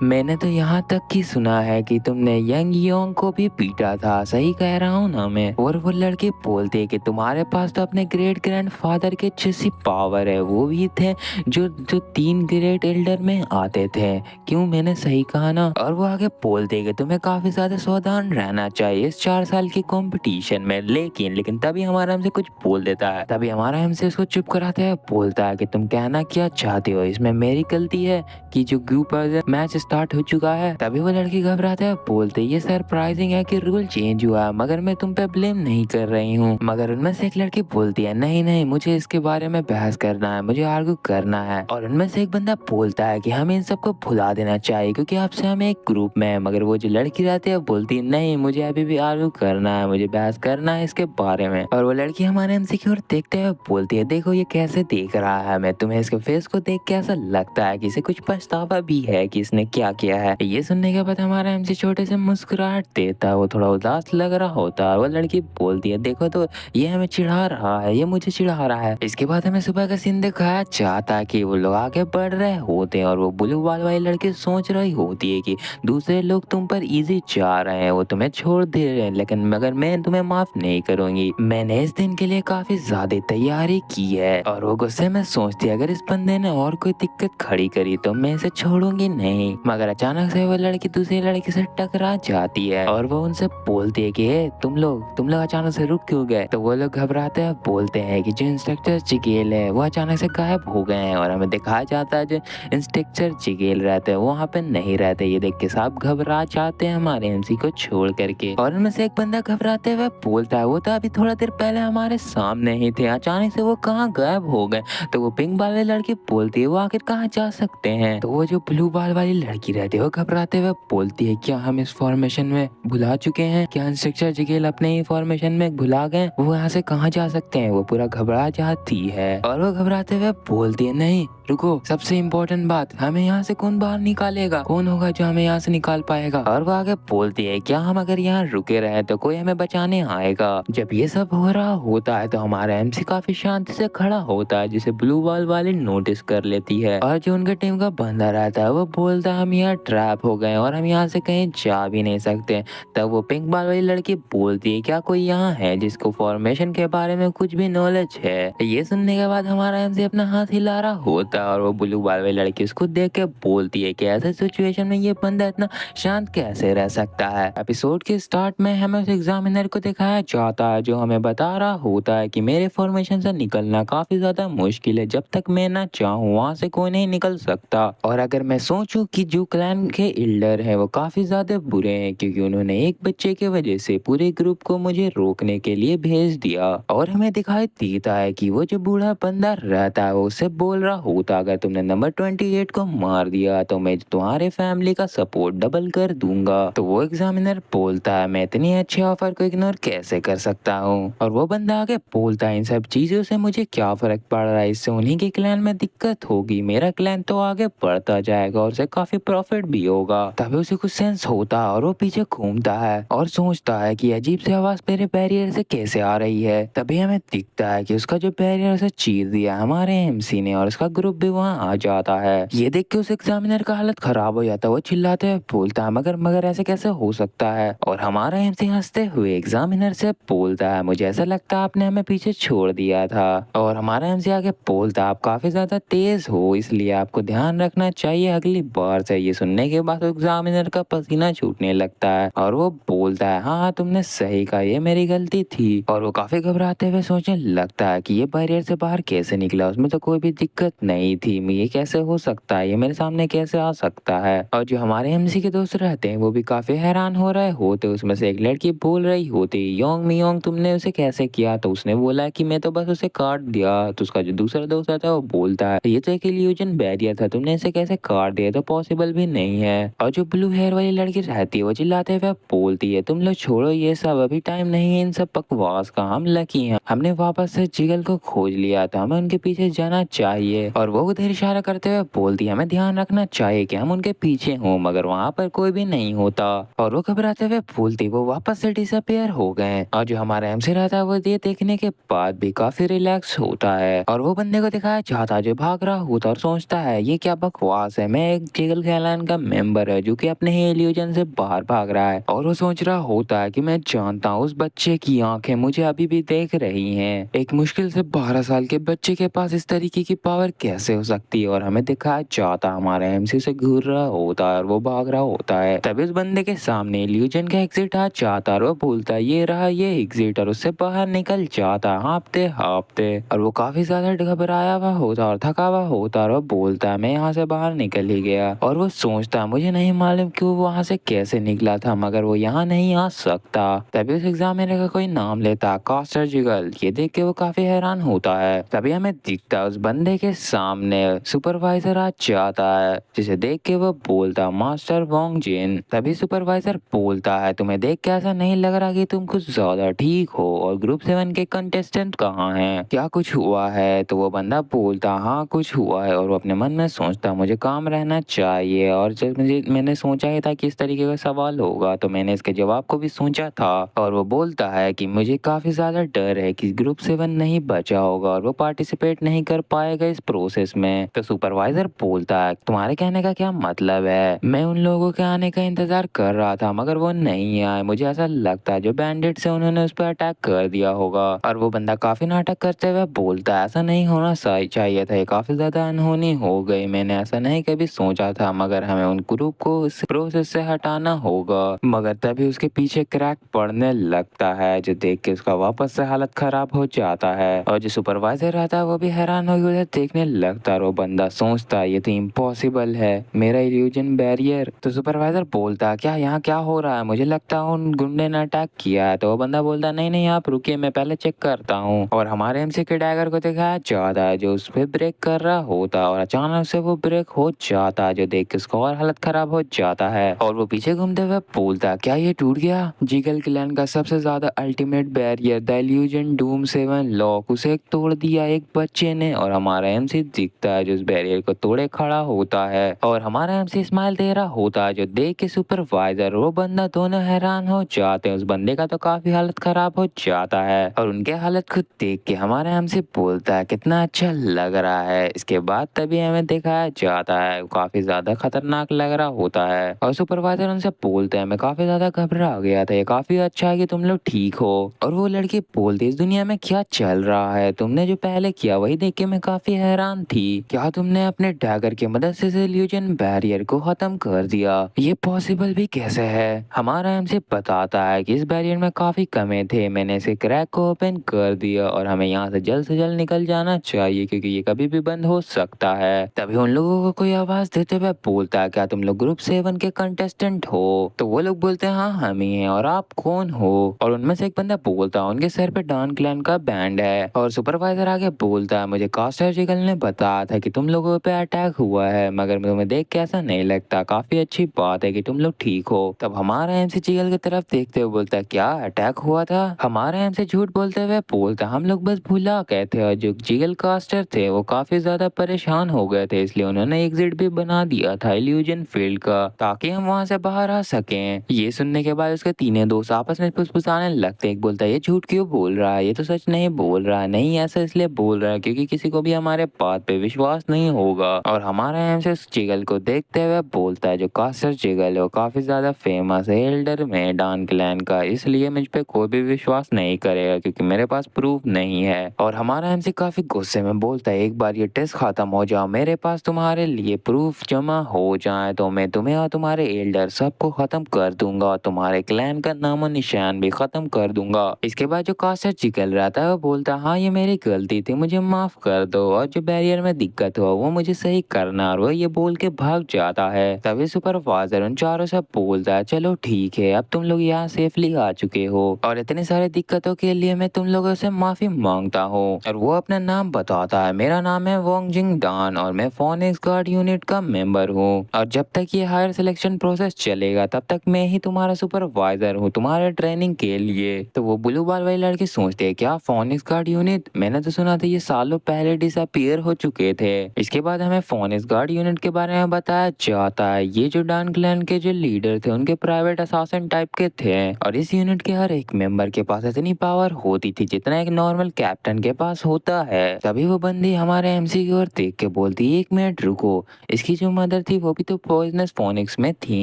मैंने तो यहाँ तक की सुना है कि तुमने यंग योंग को भी पीटा था, सही कह रहा हूँ ना मैं? और वो लड़के बोलते है कि तुम्हारे पास तो अपने ग्रेट ग्रैंडफादर के जैसी पावर है, वो भी थे जो 3 ग्रेट एल्डर में आते थे, क्यों मैंने सही कहा ना? और वो आगे बोलते कि तुम्हें काफी ज्यादा सावधान रहना चाहिए इस 4 साल की कंपटीशन पोजीशन में, लेकिन तभी हमारा हमसे कुछ बोल देता है। तभी हमारा हमसे उसको चुप कराता है, बोलता है कि तुम कहना क्या चाहते हो, इसमें मेरी गलती है कि जो ग्रुप मैच स्टार्ट हो चुका है। तभी वो लड़की घबराता है, बोलते ये सरप्राइजिंग है कि रूल चेंज हुआ, मगर मैं तुम पे ब्लेम नहीं कर रही हूँ। मगर उनमें से एक लड़की बोलती है नहीं नहीं, मुझे इसके बारे में बहस करना है, मुझे आर्ग्यू करना है। और उनमें से एक बंदा बोलता है कि हमें इन सबको भुला देना चाहिए क्योंकि आपसे हम एक ग्रुप में है। मगर वो जो लड़की रहती है बोलती है नहीं, मुझे अभी भी आर्ग्यू करना है, मुझे बहस करना है इसके बारे में। और वो लड़की हमारे एमसी की ओर देखते हुए बोलती है देखो ये कैसे देख रहा है, मैं तुम्हें इसके फेस को देख के ऐसा लगता है कि इसे कुछ पछतावा भी है कि इसने क्या किया है। ये सुनने के बाद हमारा एमसी छोटे से मुस्कुराहट देता है, वो थोड़ा उदास लग रहा होता है। वो लड़की बोलती है देखो तो ये हमें चिढ़ा रहा है, ये मुझे चिढ़ा रहा है। इसके बाद हमें सुबह का सीन दिखाया जाता है कि वो लोग आगे बढ़ रहे होते हैं और वो ब्लू बाल वाली लड़की सोच रही होती है कि दूसरे लोग तुम पर इजी जा रहे हैं, वो तुम्हें छोड़ दे रहे हैं, लेकिन मगर मैं तुम्हें माफ नहीं करूंगी, मैंने इस दिन के लिए काफी ज्यादा तैयारी की है। और वो गुस्से में सोचती है अगर इस बंदे ने और कोई दिक्कत खड़ी करी तो मैं इसे छोड़ूंगी नहीं। मगर अचानक से वो लड़की दूसरी लड़की से टकरा जाती है और वो उनसे बोलती है कि तुम लोग अचानक से रुक क्यों गए। तो वो लोग घबराते हैं, बोलते हैं कि जो इंस्ट्रक्टर चिगेल है वो अचानक से गायब हो गए हैं। और हमें दिखाया जाता है जो इंस्ट्रक्टर चिगेल रहते हैं वो वहाँ पे नहीं रहते। ये देख के सब घबरा जाते हैं हमारे एमसी को छोड़ करके। और उनमें से एक बंदा घबराते हुए बोलता है वो तो अभी थोड़ा देर पहले हमारे सामने ही थे, अचानक से वो कहाँ गायब हो गए। तो वो पिंक बाल वाली लड़की बोलती है वो आखिर कहाँ जा सकते हैं। तो वो जो ब्लू बाल वाली लड़की रहती है वो घबराते हुए बोलती है क्या हम इस फॉर्मेशन में भुला चुके हैं, क्या इंस्ट्रक्टर जिगेल अपने ही फॉर्मेशन में भुला गए, वो यहाँ से कहाँ जा सकते हैं। वो पूरा घबरा जाती है और वो घबराते हुए बोलती है नहीं रुको, सबसे इम्पोर्टेंट बात, हमें यहाँ से कौन बाहर निकालेगा, कौन होगा जो हमें यहाँ से निकाल पाएगा। और वो आगे बोलती है क्या हम अगर यहाँ रुके रहे तो कोई हमें बचाने आएगा। जब ये सब हो रहा होता है तो हमारा एमसी काफी शांति से खड़ा होता है जिसे ब्लू बॉल वाली नोटिस कर लेती है। और जो उनके टीम का बंदा रहता है वो बोलता है हम यहाँ ट्रैप हो गए और हम यहाँ से कहीं जा भी नहीं सकते। तब वो पिंक बॉल वाली लड़की बोलती है क्या कोई यहाँ है जिसको फॉर्मेशन के बारे में कुछ भी नॉलेज है। ये सुनने के बाद हमारा एमसी अपना हाथ हिला रहा होता है और वो ब्लू बाल वाली लड़की उसको देख के बोलती है कि ऐसे सिचुएशन में ये बंदा इतना शांत कैसे रह सकता है। एपिसोड के स्टार्ट में हमें उस एग्जामिनर को दिखाया जाता है जो हमें बता रहा होता है कि मेरे फॉर्मेशन से निकलना काफी ज्यादा मुश्किल है, जब तक मैं ना चाहूँ वहाँ से कोई नहीं निकल सकता। और अगर मैं सोचूं कि जो क्लैन के एल्डर है वो काफी ज्यादा बुरे हैं क्योंकि उन्होंने एक बच्चे की वजह से पूरे ग्रुप को मुझे रोकने के लिए भेज दिया। और हमें दिखाई देता है कि वो जो बूढ़ा बंदा रहता है वो उससे बोल रहा होता अगर तुमने नंबर 28 को मार दिया तो मैं तुम्हारे फैमिली का सपोर्ट डबल कर दूंगा। तो वो एग्जामिनर बोलता है मैं इतनी अच्छे ऑफर को इग्नोर कैसे कर सकता हूँ। और वो बंदा आगे बोलता है इन सब चीजों से मुझे क्या फर्क पड़ रहा है, इससे उन्हीं के क्लैन में दिक्कत होगी, मेरा क्लैन तो आगे बढ़ता जाएगा और उसे काफी प्रॉफिट भी होगा। तभी उसे कुछ सेंस होता है और वो पीछे घूमता है और सोचता है कि अजीब सी आवाज मेरे बैरियर से कैसे आ रही है। तभी हमें दिखता है कि उसका जो बैरियर उसे चीर दिया हमारे एमसी ने और उसका ग्रुप भी वहाँ आ जाता है। ये देख के उस एग्जामिनर का हालत खराब हो जाता है, वो चिल्लाते हुए बोलता है मगर मगर ऐसे कैसे हो सकता है। और हमारा एमसी हंसते हुए एग्जामिनर से बोलता है मुझे ऐसा लगता है आपने हमें पीछे छोड़ दिया था। और हमारा एमसी आगे बोलता है आप काफी ज्यादा तेज हो इसलिए आपको ध्यान रखना चाहिए अगली बार से। ये सुनने के बाद एग्जामिनर का पसीना छूटने लगता है और वो बोलता है हाँ तुमने सही कहा, ये मेरी गलती थी। और वो काफी घबराते हुए सोचने लगता है कि ये बैरियर से बाहर कैसे निकला, उसमें तो कोई भी दिक्कत नहीं थी, ये कैसे हो सकता है, ये मेरे सामने कैसे आ सकता है। और जो हमारे एमसी के दोस्त रहते हैं वो भी काफी हैरान हो रहे होते। उसमें से एक लड़की बोल रही होती योंग मियोंग तुमने उसे कैसे किया। तो उसने बोला कि मैं तो बस उसे काट दिया। तो उसका जो दूसरा दोस्त था वो बोलता है ये तो एक इल्यूजन बैरियर था, तुमने इसे कैसे काट दिया, तो पॉसिबल भी नहीं है। और जो ब्लू हेयर वाली लड़की रहती है वो चिल्लाते हुए बोलती है तुम लोग छोड़ो ये सब, अभी टाइम नहीं है इन सब बकवास का, हम लकी हैं, हमने वापस से जिगल को खोज लिया था, हमें उनके पीछे जाना चाहिए। और वो उधर इशारा करते हुए बोलती है हमें ध्यान रखना चाहिए कि हम उनके पीछे हों मगर वहाँ पर कोई भी नहीं होता। और वो घबराते हुए बोलती वो वापस से डिसअपियर हो गए। और जो हमारा एमसी रहता है वो ये देखने के बाद भी काफी रिलैक्स होता है और वो बंदे को दिखाया जाता है जो भाग रहा होता और सोचता है ये क्या बकवास है, मैं एक जिगल कैलान का मेंबर है जो कि अपने ही इल्यूजन से बाहर भाग रहा है। और वो सोच रहा होता है कि मैं जानता हूँ उस बच्चे की आंखें मुझे अभी भी देख रही हैं, एक मुश्किल से 12 साल के बच्चे के पास इस तरीके की पावर कैसे हो सकती है। और हमें दिखाया जाता हमारा एमसी से घूर रहा होता है और वो भाग रहा होता है। तभी उस बंदे के सामने इल्यूजन का एग्जिट आ जाता है और वो बोलता है ये रहा ये एग्जिट, और उससे बाहर निकल जाता हाँफते हाँफते। और वो काफी ज्यादा घबराया हुआ होता और थका हुआ होता, और वो बोलता है मैं यहाँ से बाहर निकल ही गया। और वो सोचता मुझे नहीं मालूम कि वो वहाँ से कैसे निकला था, मगर वो यहाँ नहीं आ सकता। तभी उस एग्जामिनर का कोई नाम लेता कास्टर जिगल। ये देख के वो काफी हैरान होता है। तभी हमें दिखता है उस बंदे के सामने सुपरवाइजर आ जाता है, जिसे देख के वो बोलता मास्टर वोंग जिन। तभी सुपरवाइजर बोलता है तुम्हें देख के ऐसा नहीं लग रहा कि तुम कुछ ज्यादा ठीक हो, और ग्रुप 7 के कंटेस्टेंट कहाँ हैं, क्या कुछ हुआ है? तो वो बंदा बोलता हाँ कुछ हुआ है, और वो अपने मन में सोचता मुझे काम रहना चाहिए। और जब मैंने सोचा ही था कि इस तरीके का सवाल होगा, तो मैंने इसके जवाब को भी सोचा था। और वो बोलता है कि मुझे काफी ज्यादा डर है कि ग्रुप 7 नहीं बचा होगा और वो पार्टिसिपेट नहीं कर पाएगा इस प्रोसेस में। तो सुपरवाइजर बोलता है तुम्हारे कहने का क्या मतलब है? मैं उन लोगों के आने का इंतजार कर रहा था मगर वो नहीं आए। मुझे ऐसा लगता है जो बैंडिट से उन्होंने उस पर अटैक कर दिया होगा। और वो बंदा काफी नाटक करते हुए बोलता है ऐसा नहीं होना चाहिए था, ये काफी ज्यादा अनहोनी हो गई। मैंने ऐसा नहीं कभी सोचा था, मगर हमें उन ग्रुप को इस प्रोसेस से हटाना होगा। मगर तभी उसके पीछे क्रैक पड़ने लगता है, जो देख के उसका वापस से हालत खराब हो जाता है। और जो सुपरवाइजर रहता है वो भी हैरान हो उधर देखने लगता है। और वो बंदा सोचता है ये तो इम्पॉसिबल है, मेरा इल्यूजन बैरियर। तो सुपरवाइजर बोलता क्या यहाँ क्या हो रहा है? मुझे लगता है उन गुंडे ने अटैक किया है। तो वो बंदा बोलता नहीं नहीं आप रुकिए, मैं पहले चेक करता हूँ। और हमारे एमसी के डैगर को दिखाया जाता है जो उस पर ब्रेक कर रहा होता, और अचानक से वो ब्रेक हो जाता है, जो देख के उसका और हालत खराब हो जाता है। और वो पीछे घूमते हुए बोलता क्या ये टूट गया? जिगल क्लैन का सबसे ज्यादा ultimate barrier the illusion Doom 7 lock, उसे तोड़ दिया एक बच्चे ने। और हमारा एमसी दिखता है जो उस बैरियर को तोड़े खड़ा होता है, और हमारा एमसी स्माइल दे रहा होता है, जो देख के सुपरवाइजर वो बंदा दोनों हैरान हो जाते हैं। उस बंदे का तो काफी हालत खराब हो जाता है, और उनके हालत को देख के हमारा एमसी बोलता है कितना अच्छा लग रहा है। इसके बाद तभी हमें दिखाया जाता है वो काफी ज्यादा खतरनाक लग रहा होता है। और सुपरवाइजर उनसे बोलते हैं मैं काफी ज्यादा घबरा गया था, ये काफी अच्छा है कि तुम लोग ठीक हो। और वो लड़की बोलती इस दुनिया में क्या चल रहा है? तुमने जो पहले किया वही देख के मैं काफी हैरान थी। क्या तुमने अपने डैगर की मदद से इल्यूजन बैरियर को खत्म कर दिया? ये पॉसिबल भी कैसे है? हमारा एमसी बताता है कि इस बैरियर में काफी कमी थे, मैंने इसे क्रैक को ओपन कर दिया, और हमें यहाँ से जल्द निकल जाना चाहिए क्योंकि ये कभी भी बंद हो सकता है। तभी उन लोगों को कोई आवाज देते हुए बोलता है क्या तुम लोग ग्रुप 7 के कंटेस्टेंट हो? तो वो लोग बोलते हैं हाँ हम ही हैं, और आप कौन हो? और उनमें से एक बंदा बोलता है उनके सर पे डॉन क्लैन का बैंड है। और सुपरवाइजर आगे बोलता है मुझे कास्टर जिगल ने बताया था कि तुम लोगों पे अटैक हुआ है, मगर तुम्हें देख के ऐसा नहीं लगता, काफी अच्छी बात है कि तुम लोग ठीक हो। तब हमारा एमसी जिगल की तरफ देखते हुए बोलता है क्या अटैक हुआ था? हमारा एमसी झूठ बोलते हुए बोलता हम लोग बस भुला गए थे, और जो जिगल कास्टर थे वो काफी ज्यादा परेशान हो गए थे, इसलिए उन्होंने एग्जिट भी बना दिया था इल्यूजन फील्ड का, ताकि हम वहां से बाहर आ सकें। ये सुनने के बाद उसके तीनों दोस्त आपस में फुसफुसाने लगते। एक बोलता है ये झूठ क्यों बोल रहा है, ये तो सच नहीं बोल रहा है। नहीं ऐसा इसलिए बोल रहा है क्योंकि किसी को भी हमारे बात पे विश्वास नहीं होगा। और हमारा एमसी जिगल को देखते हुए बोलता है जो कास्टर जिगल है वो काफी ज्यादा फेमस है एल्डर में डॉन क्लैन का, इसलिए मुझ पे कोई भी विश्वास नहीं करेगा क्योंकि मेरे पास प्रूफ नहीं है। और हमारा एमसी काफी गुस्से में बोलता है एक बार ये टेस्ट खत्म हो जाओ, मेरे पास तुम्हारे लिए प्रूफ जमा हो जाए तो मैं तुम्हें और तुम्हारे एल्डर सबको खत्म कर दूंगा, और तुम्हारे क्लैन का नामो निशान भी खत्म कर दूंगा। इसके बाद जो कास्टर जिगल रहता है वो बोलता हाँ ये मेरी गलती थी, मुझे माफ कर दो, और जो बैरियर में दिक्कत हुआ वो मुझे सही करना। और वो ये बोल के भाग जाता है। तभी सुपरवाइजर उन चारों से बोलता है चलो ठीक है अब तुम लोग यहाँ सेफली आ चुके हो, और इतनी सारी दिक्कतों के लिए मैं तुम लोगों से माफी मांगता हूँ। और वो अपना नाम बताता है मेरा नाम है वोंग जिंग डान, और मैं फोनिक्स गार्ड यूनिट का मेंबर हूँ, और जब तक ये हायर सिलेक्शन प्रोसेस चलेगा तब तक मैं ही तुम्हारा सुपरवाइजर हूँ तुम्हारे ट्रेनिंग के लिए। तो वो ब्लू बाल वाली लड़की सोचती है क्या फोनिक्स गार्ड यूनिट? मैंने तो सुना था ये सालों पहले डिसअपीयर हो चुके थे। इसके बाद हमें फोनिक्स गार्ड यूनिट के बारे में बताया जाता है ये जो डॉन क्लैन के जो लीडर थे उनके प्राइवेट असासिन टाइप के थे, और इस यूनिट के हर एक मेंबर के पास इतनी पावर होती थी जितना एक नॉर्मल कैप्टन के पास होता है। तभी वो बंदी हमारे एमसी की ओर देख के बोलती एक मिनट रुको, इसकी जो मदर थी वो भी तो पॉइजनस फोनिक्स में थी।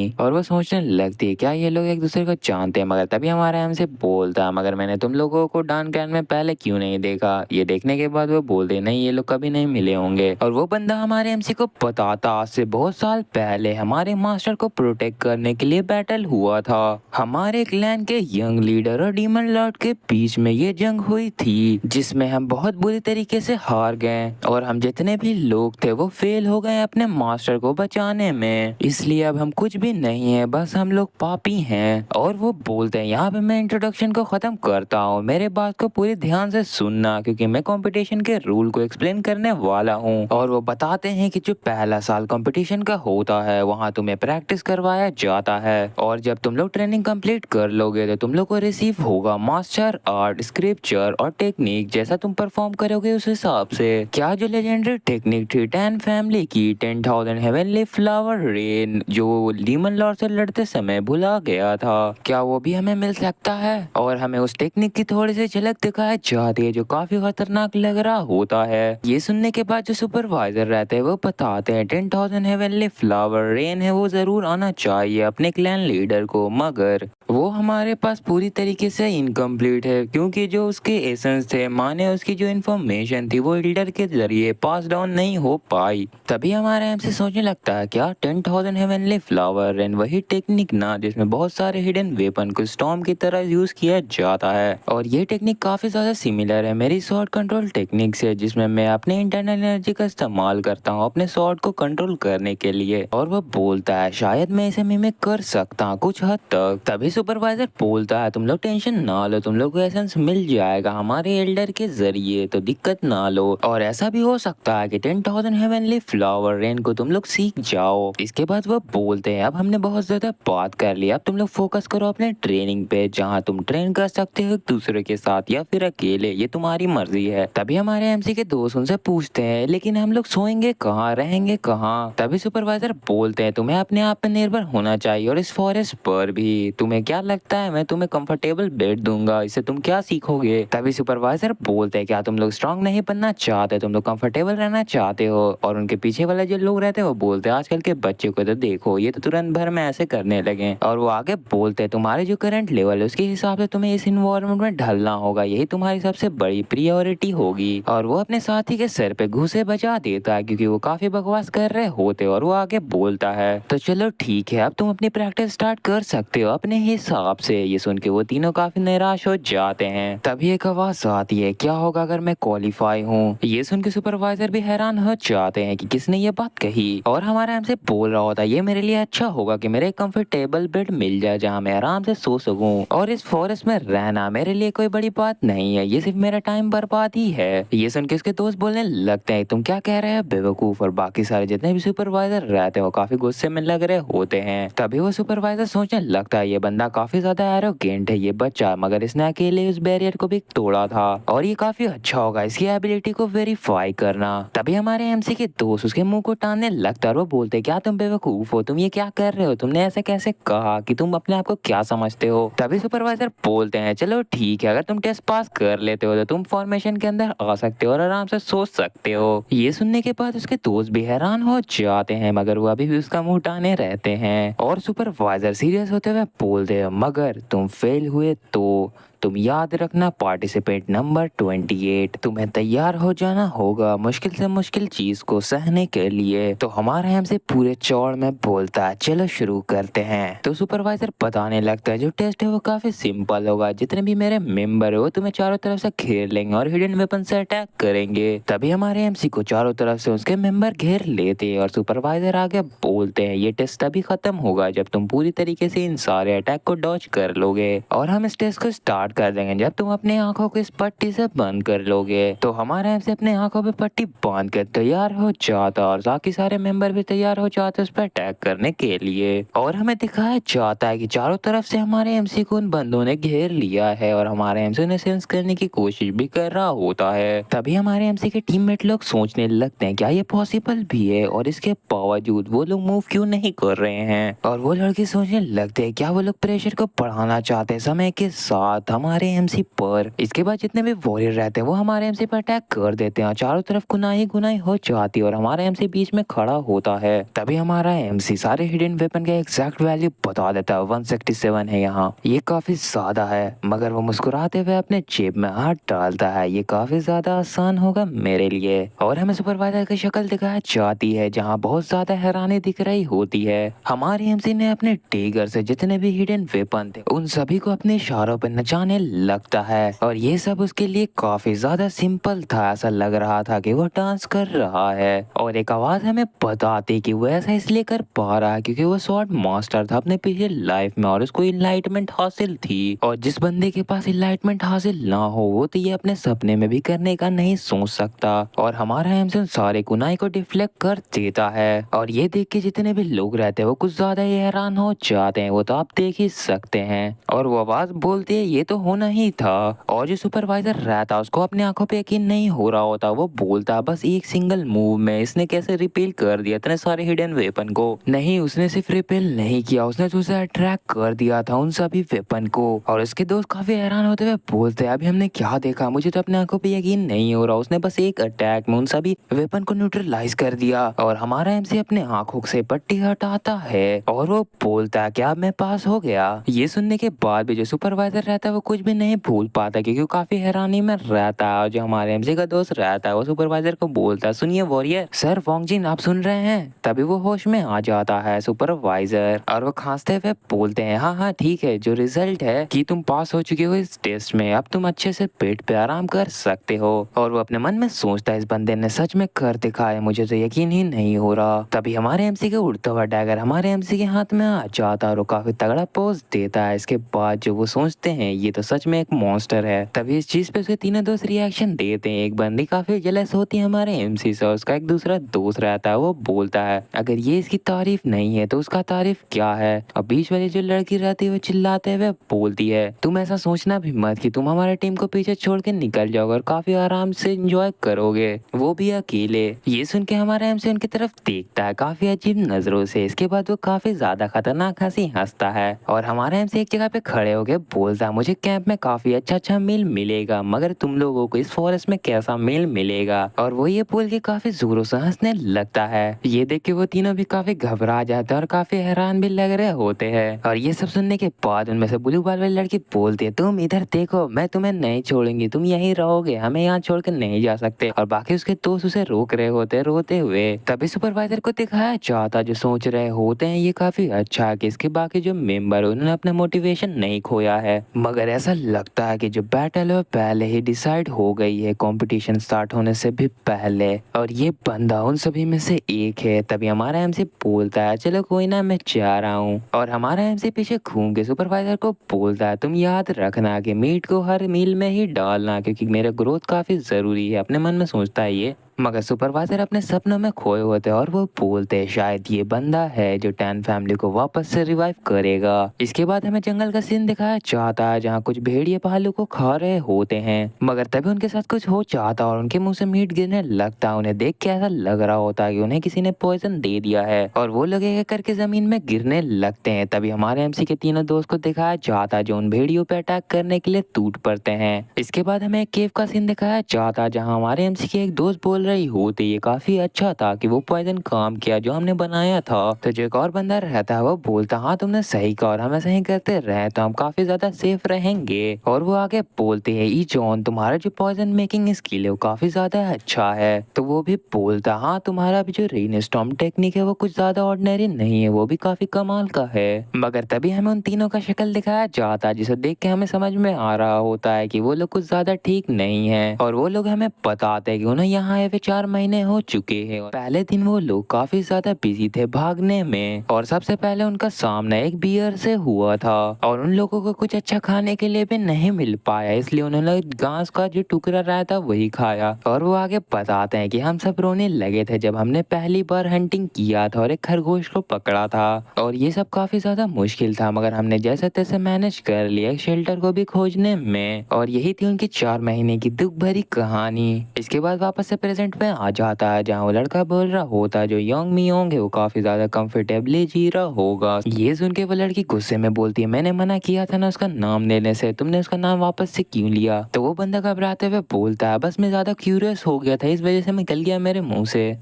और वो सोचने लगती है क्या ये लोग एक दूसरे को जानते हैं, मगर तभी हमारा एमसी बोलता है मगर मैंने तुम लोगों को डॉन क्लैन में पहले क्यों नहीं देखा? ये देखने के बाद वो बोलते नहीं ये लोग कभी नहीं मिले होंगे। और वो बंदा हमारे एमसी को बताता आज से बहुत साल पहले हमारे मास्टर को प्रोटेक्ट करने के लिए बैटल हुआ था, हमारे क्लैन के यंग लीडर और डीमन लॉर्ड के बीच में ये जंग हुई थी, जिसमें हम बहुत बुरी तरीके से हार गए और हम जितने भी लोग थे वो फेल हो गए अपने मास्टर को बचाने में। इसलिए अब हम कुछ भी नहीं है, बस हम लोग पापी हैं। और वो बोलते हैं, यहाँ पे मैं इंट्रोडक्शन को खत्म करता हूँ, मेरे बात को पूरी ध्यान से सुनना क्योंकि मैं कंपटीशन के रूल को एक्सप्लेन करने वाला हूँ। और वो बताते हैं कि जो पहला साल कंपटीशन का होता है वहाँ तुम्हें प्रैक्टिस करवाया जाता है और जब तुम लोग ट्रेनिंग कंप्लीट कर लोगे तो तुम लोग को रिसीव होगा मास्टर आर्ट, स्क्रिप्चर और टेक्निक। जैसा तुम परफॉर्म करोगे उस हिसाब से। क्या जो लेजेंडरी टेक्निक थी 10 फैमिली की 10,000 हेवनली फ्लावर रेन जो डीमन लॉर्ड से लड़ते समय भुला गया था, क्या वो भी हमें मिल सकता है? और हमें उस टेक्निक की थोड़ी सी झलक दिखाई जाती है जो काफी खतरनाक लग रहा होता है। ये सुनने के बाद जो सुपरवाइजर रहते हैं वो बताते हैं 10,000 हेवनली फ्लावर रेन है वो जरूर आना चाहिए अपने क्लैन लीडर को, मगर वो हमारे पास पूरी तरीके से इनकम्प्लीट है क्योंकि जो उसके एसेंस थे माने उसकी जो इन्फॉर्मेशन थी वो एल्डर के जरिए पास डाउन नहीं हो पाई। तभी हमारा एमसी सोचने लगता है क्या 10,000 हेवनली फ्लावर एंड वही टेक्निक ना जिसमें बहुत सारे हिडन वेपन को स्टॉर्म की तरह यूज किया जाता है। और ये टेक्निक काफी ज्यादा सिमिलर है मेरी शॉर्ट कंट्रोल टेक्निक से, जिसमें मैं अपने इंटरनल एनर्जी का इस्तेमाल करता हूँ अपने शॉर्ट को कंट्रोल करने के लिए। और वो बोलता है शायद मैं इसे मिमिक कर सकता हूँ कुछ हद तक। तभी सुपरवाइजर बोलता है तुम लोग टेंशन ना लो, तुम लोग को एसेंस मिल जाएगा हमारे एल्डर के जरिए, तो दिक्कत ना लो। और ऐसा भी हो सकता है कि 10,000 हेवनली फ्लावर रेन को तुम लोग सीख जाओ। इसके बाद वो बोलते हैं अब हमने बहुत ज्यादा बात कर लिया, अब तुम लोग फोकस करो अपने ट्रेनिंग पे जहाँ तुम ट्रेन कर सकते हो एक दूसरे के साथ या फिर अकेले, ये तुम्हारी मर्जी है। तभी हमारे एमसी के दोस्त उनसे पूछते हैं लेकिन हम लोग सोएंगे कहाँ, रहेंगे कहाँ? तभी सुपरवाइजर बोलते हैं तुम्हें अपने आप पे निर्भर होना चाहिए और इस फॉरेस्ट पर भी। तुम्हें क्या लगता है मैं तुम्हें कंफर्टेबल बेड दूंगा, इससे तुम क्या सीखोगे? तभी सुपरवाइजर बोलते हैं क्या तुम लोग स्ट्रांग नहीं बनना चाहते, तुम लोग कंफर्टेबल रहना चाहते हो? और उनके पीछे वाले जो लोग रहते हैं वो बोलते हैं आजकल के बच्चे को तो देखो ये तो तुरंत भर में ऐसे करने लगे। और वो आगे बोलते हैं तुम्हारे जो करंट लेवल है उसके हिसाब से तुम्हें इस इन्वायरमेंट में ढलना होगा, यही तुम्हारी सबसे बड़ी प्रायोरिटी होगी। और वो अपने साथी के सर पे घूंसे बजा देता है क्योंकि वो काफी बकवास कर रहे होते। और वो आगे बोलता है तो चलो ठीक है अब तुम अपनी प्रैक्टिस स्टार्ट कर सकते हो अपने हिसाब से। ये सुन के वो तीनों काफी निराश हो जाते हैं। तभी एक आवाज आती है क्या होगा अगर मैं क्वालिफाई हूँ? ये सुन के सुपरवाइजर भी हैरान हो जाते हैं कि किसने ये बात कही। और हमारा हमसे बोल रहा होता है ये मेरे लिए अच्छा होगा कि मेरे कंफर्टेबल बेड मिल जाए जहाँ मैं आराम से सो सकूं, और इस फॉरेस्ट में रहना मेरे लिए कोई बड़ी बात नहीं है, ये सिर्फ मेरा टाइम बर्बाद ही है। ये सुन के उसके दोस्त बोलने लगते हैं तुम क्या कह रहे हैं बेवकूफ। और बाकी सारे जितने भी सुपरवाइजर रहते हैं वो काफी गुस्से में लग रहे होते हैं। तभी वो सुपरवाइजर सोचने लगता है ये बंदा काफी ज्यादा एरोगेंट है ये बच्चा, मगर इसने अकेले उस बैरियर को भी तोड़ा था और ये काफी अच्छा होगा इसकी एबिलिटी को वेरीफाई करना। तभी हमारे एमसी के दोस्त उसके मुंह को टानने लगता है और वो बोलते क्या तुम बेवकूफ हो, तुम ये क्या कर रहे हो, तुमने ऐसे कैसे कहा कि तुम अपने आप को क्या समझते हो? तभी सुपरवाइजर बोलते हैं चलो ठीक है अगर तुम टेस्ट पास कर लेते हो तो तुम फॉर्मेशन के अंदर आ सकते हो और आराम से सोच सकते हो। ये सुनने के बाद उसके दोस्त भी हैरान हो जाते हैं मगर वो अभी भी उसका मुंह टाने रहते हैं। और सुपरवाइजर सीरियस होते हुए बोलते हैं मगर तुम फेल हुए तो तुम याद रखना पार्टिसिपेंट नंबर 28 तुम्हें तैयार हो जाना होगा मुश्किल से मुश्किल चीज को सहने के लिए। तो हमारा हमसे पूरे चौड़ में बोलता है चलो शुरू करते हैं। तो सुपरवाइजर बताने लगता है जो टेस्ट है वो काफी सिंपल होगा, जितने भी मेरे मेंबर है वो तुम्हें चारों तरफ से घेर लेंगे और हिडन वेपन से अटैक करेंगे। तभी हमारे एमसी को चारों तरफ से उसके मेंबर घेर लेते हैं और सुपरवाइजर आगे बोलते हैं ये टेस्ट तभी खत्म होगा जब तुम पूरी तरीके से इन सारे अटैक को डॉज कर लोगे और हम इस टेस्ट को स्टार्ट कर देंगे जब तुम अपने आंखों को इस पट्टी से बंद कर लोगे। तो हमारे एमसी अपने आंखों पे पट्टी बांध कर तैयार हो जाता और बाकी सारे मेंबर भी तैयार हो जाते उस पर अटैक करने के लिए। और हमें दिखाया जाता है कि चारों तरफ से हमारे एमसी को उन बंदों ने घेर लिया है और हमारे एमसी उन्हें सेंस करने की कोशिश भी कर रहा होता है। तभी हमारे एमसी के टीममेट लोग सोचने लगते हैं क्या ये पॉसिबल भी है और इसके बावजूद वो लोग मूव क्यों नहीं कर रहे हैं। और वो लड़के सोचने लगते हैं क्या वो लोग प्रेशर को बढ़ाना चाहते हैं समय के साथ। हमारे एमसी पर। इसके बाद जितने भी वॉरियर रहते हैं वो हमारे एमसी पर अटैक कर देते हैं और चारों तरफ गुनाही गुनाही हो जाती है और हमारा एमसी बीच में खड़ा होता है। तभी हमारा एमसी सारे हिडन वेपन का एग्जैक्ट वैल्यू बता देता है। 167 है यहाँ, ये काफी ज्यादा है। मगर वो मुस्कुराते हुए अपने जेब में हाथ डालता है, ये काफी ज्यादा आसान होगा मेरे लिए। और हमें सुपरवाइजर की शक्ल दिखाई जाती है जहाँ बहुत ज्यादा हैरानी दिख रही होती है। हमारे एमसी ने अपने टेगर से जितने भी हिडन वेपन थे उन सभी को अपने इशारों पर नचाने लगता है और ये सब उसके लिए काफी ज्यादा सिंपल था। ऐसा लग रहा था कि वो डांस कर रहा है और एक आवाज हमें बताती कि वो ऐसा इसलिए कर पा रहा है क्योंकि वो स्वॉर्ड मास्टर था अपने पिछले लाइफ में और उसको इनलाइटमेंट हासिल थी। और जिस बंदे के पास इनलाइटमेंट हासिल ना हो वो तो ये अपने सपने में भी करने का नहीं सोच सकता। और हमारा एमसन सारे गुनाह को डिफ्लेक्ट कर देता है और ये देख के जितने भी लोग रहते हैं वो कुछ ज्यादा ही हैरान हो जाते हैं। वो तो आप देख ही सकते हैं। और वो आवाज बोलती है ये तो होना ही था। और जो सुपरवाइजर रहता उसको अपनी आंखों पे यकीन नहीं हो रहा होता। वो बोलता बस एक सिंगल मूव में इसने कैसे रिपेल कर दिया इतने सारे हिडन वेपन को। नहीं, उसने सिर्फ रिपेल नहीं किया, उसने तो उसे अट्रैक्ट कर दिया था उन सभी वेपन को। और उसके दोस्त काफी हैरान होते हुए बोलते अभी हमने क्या देखा, मुझे तो अपने आंखों पे यकीन नहीं हो रहा। उसने बस एक अटैक में उन सभी वेपन को न्यूट्रलाइज कर दिया। और हमारा एमसी अपने आंखों से पट्टी हटाता है और वो बोलता है क्या मैं पास हो गया। ये सुनने के बाद भी जो सुपरवाइजर रहता है वो कुछ भी नहीं भूल पाता क्योंकि वो काफी हैरानी में रहता है। और जो हमारे एमसी का दोस्त रहता है वो सुपरवाइजर को बोलता है सुनिए वॉरियर सर, वॉन्गजिन आप सुन रहे हैं। तभी वो होश में आ जाता है सुपरवाइजर और वो खांसते हुए बोलते हैं हाँ हाँ ठीक है, जो रिजल्ट है कि तुम पास हो चुके हो इस टेस्ट में, अब तुम अच्छे से पेट पे आराम कर सकते हो। और वो अपने मन में सोचता है इस बंदे ने सच में कर दिखाया, मुझे तो यकीन ही नहीं हो रहा। तभी हमारे एमसी का उड़ता हुआ डैगर हमारे एमसी के हाथ में आ जाता है और वो काफी तगड़ा पोज देता है। इसके बाद जो वो सोचते हैं ये तो सच में एक मॉन्स्टर है। तभी इस चीज पे उसके तीनों दोस्त रिएक्शन देते हैं। एक बंदी काफी जेलस होती है हमारे एमसी से, उसका एक दूसरा दोस्त रहता है वो बोलता है अगर ये इसकी तारीफ नहीं है तो उसका तारीफ क्या है। अब बीच वाली जो लड़की रहती है वो चिल्लाते हुए बोलती है तुम ऐसा सोचना भी मत कि तुम हमारे टीम को पीछे छोड़ के निकल जाओगे और काफी आराम से एंजॉय करोगे, वो भी अकेले। ये सुन के हमारा एमसी उनकी तरफ देखता है काफी अजीब नजरों से। इसके बाद वो काफी ज्यादा खतरनाक हंसी हंसता है और हमारा एमसी एक जगह पे खड़े होके बोलता है मुझे कैंप में काफी अच्छा अच्छा मील मिलेगा मगर तुम लोगों को इस फॉरेस्ट में कैसा मील मिलेगा। और वो ये बोल के काफी जोरों से हंसने लगता है। ये देख के वो तीनों भी काफी घबरा जाते हैं और काफी हैरान भी लग रहे होते हैं। और ये सब सुनने के बाद उनमें से ब्लू बाल वाली लड़की बोलती है तुम इधर देखो, मैं तुम्हें नहीं छोड़ूंगी, तुम यहीं रहोगे, हमें यहाँ छोड़ के नहीं जा सकते। और बाकी उसके दोस्त उसे रोक रहे होते हैं रोते हुए। तभी सुपरवाइजर को दिखाया जाता जो सोच रहे होते हैं ये काफी अच्छा है कि इसके बाकी जो मेंबर है उन्होंने अपना मोटिवेशन नहीं खोया है। मगर ऐसा लगता है कि जो बैटल है पहले ही डिसाइड हो गई है कंपटीशन स्टार्ट होने से भी पहले और ये बंदा उन सभी में से एक है। तभी हमारा एमसी बोलता है चलो कोई ना मैं जा रहा हूँ। और हमारा एमसी पीछे घूम के सुपरवाइजर को बोलता है तुम याद रखना कि मीट को हर मील में ही डालना क्योंकि मेरा ग्रोथ काफी जरूरी है। अपने मन में सोचता है ये। मगर सुपरवाइजर अपने सपनों में खोए होते और वो बोलते हैं शायद ये बंदा है जो टैन फैमिली को वापस से रिवाइव करेगा। इसके बाद हमें जंगल का सीन दिखाया जाता है जहाँ कुछ भेड़िए भालू को खा रहे होते हैं। मगर तभी उनके साथ कुछ हो जाता और उनके मुंह से मीट गिरने लगता। उन्हें देख के ऐसा लग रहा होता है कि उन्हें किसी ने पॉइजन दे दिया है और वो लोग एक करके जमीन में गिरने लगते हैं। तभी हमारे एमसी के तीनों दोस्त को दिखाया जाता जो उन भेड़ियों पे अटैक करने के लिए टूट पड़ते हैं। इसके बाद हमें एक केव का सीन दिखाया जाता जहाँ हमारे एमसी के एक दोस्त बोल रही होती ये काफी अच्छा था कि वो पॉइजन काम किया जो हमने बनाया था। तो जो एक और बंदा रहता है वो बोलता हाँ तुमने सही कहा और हम ऐसा ही करते रहे तो हम काफी ज्यादा सेफ रहेंगे। और वो आगे बोलते हैं ई जॉन तुम्हारा जो पॉइजन मेकिंग स्किल है वो काफी ज्यादा अच्छा है। तो वो भी बोलता हाँ तुम्हारा भी जो रेनस्टॉर्म टेक्निक है वो कुछ ज्यादा ऑर्डिनरी नहीं है, वो भी काफी कमाल का है। मगर तभी हमें उन तीनों का शक्ल दिखाया जाता जिसे देख के हमें समझ में आ रहा होता है कि वो लोग कुछ ज्यादा ठीक नहीं है। और वो लोग हमें बताते हैं कि उन्हें यहाँ आए हुए 4 महीने हो चुके हैं। पहले दिन वो लोग काफी ज्यादा बिजी थे भागने में और सबसे पहले उनका सामना एक बियर से हुआ था और उन लोगों को कुछ अच्छा खाने के लिए भी नहीं मिल पाया इसलिए उन्होंने घास का जो टुकड़ा रहा था वही खाया। और वो आगे बताते हैं कि हम सब रोने लगे थे जब हमने पहली बार हंटिंग किया था और एक खरगोश को पकड़ा था और ये सब काफी ज्यादा मुश्किल था मगर हमने जैसे तैसे मैनेज कर लिया एक शेल्टर को भी खोजने में। और यही थी उनकी 4 महीने की दुख भरी कहानी। इसके बाद वापस से प्रेजेंट एनवायरनमेंट में आ जाता है जहाँ वो लड़का बोल रहा होता है जो यंग मियोंग है वो काफी ज्यादा कंफर्टेबली जी रहा होगा। ये सुन के वो लड़की गुस्से में बोलती है मैंने मना किया था ना उसका नाम लेने से, तुमने उसका नाम वापस से क्यों लिया? तो वो बंदा घबराते हुए बोलता है बस मैं ज्यादा क्यूरियस हो गया था इस वजह से मैं निकल गया मेरे मुंह से।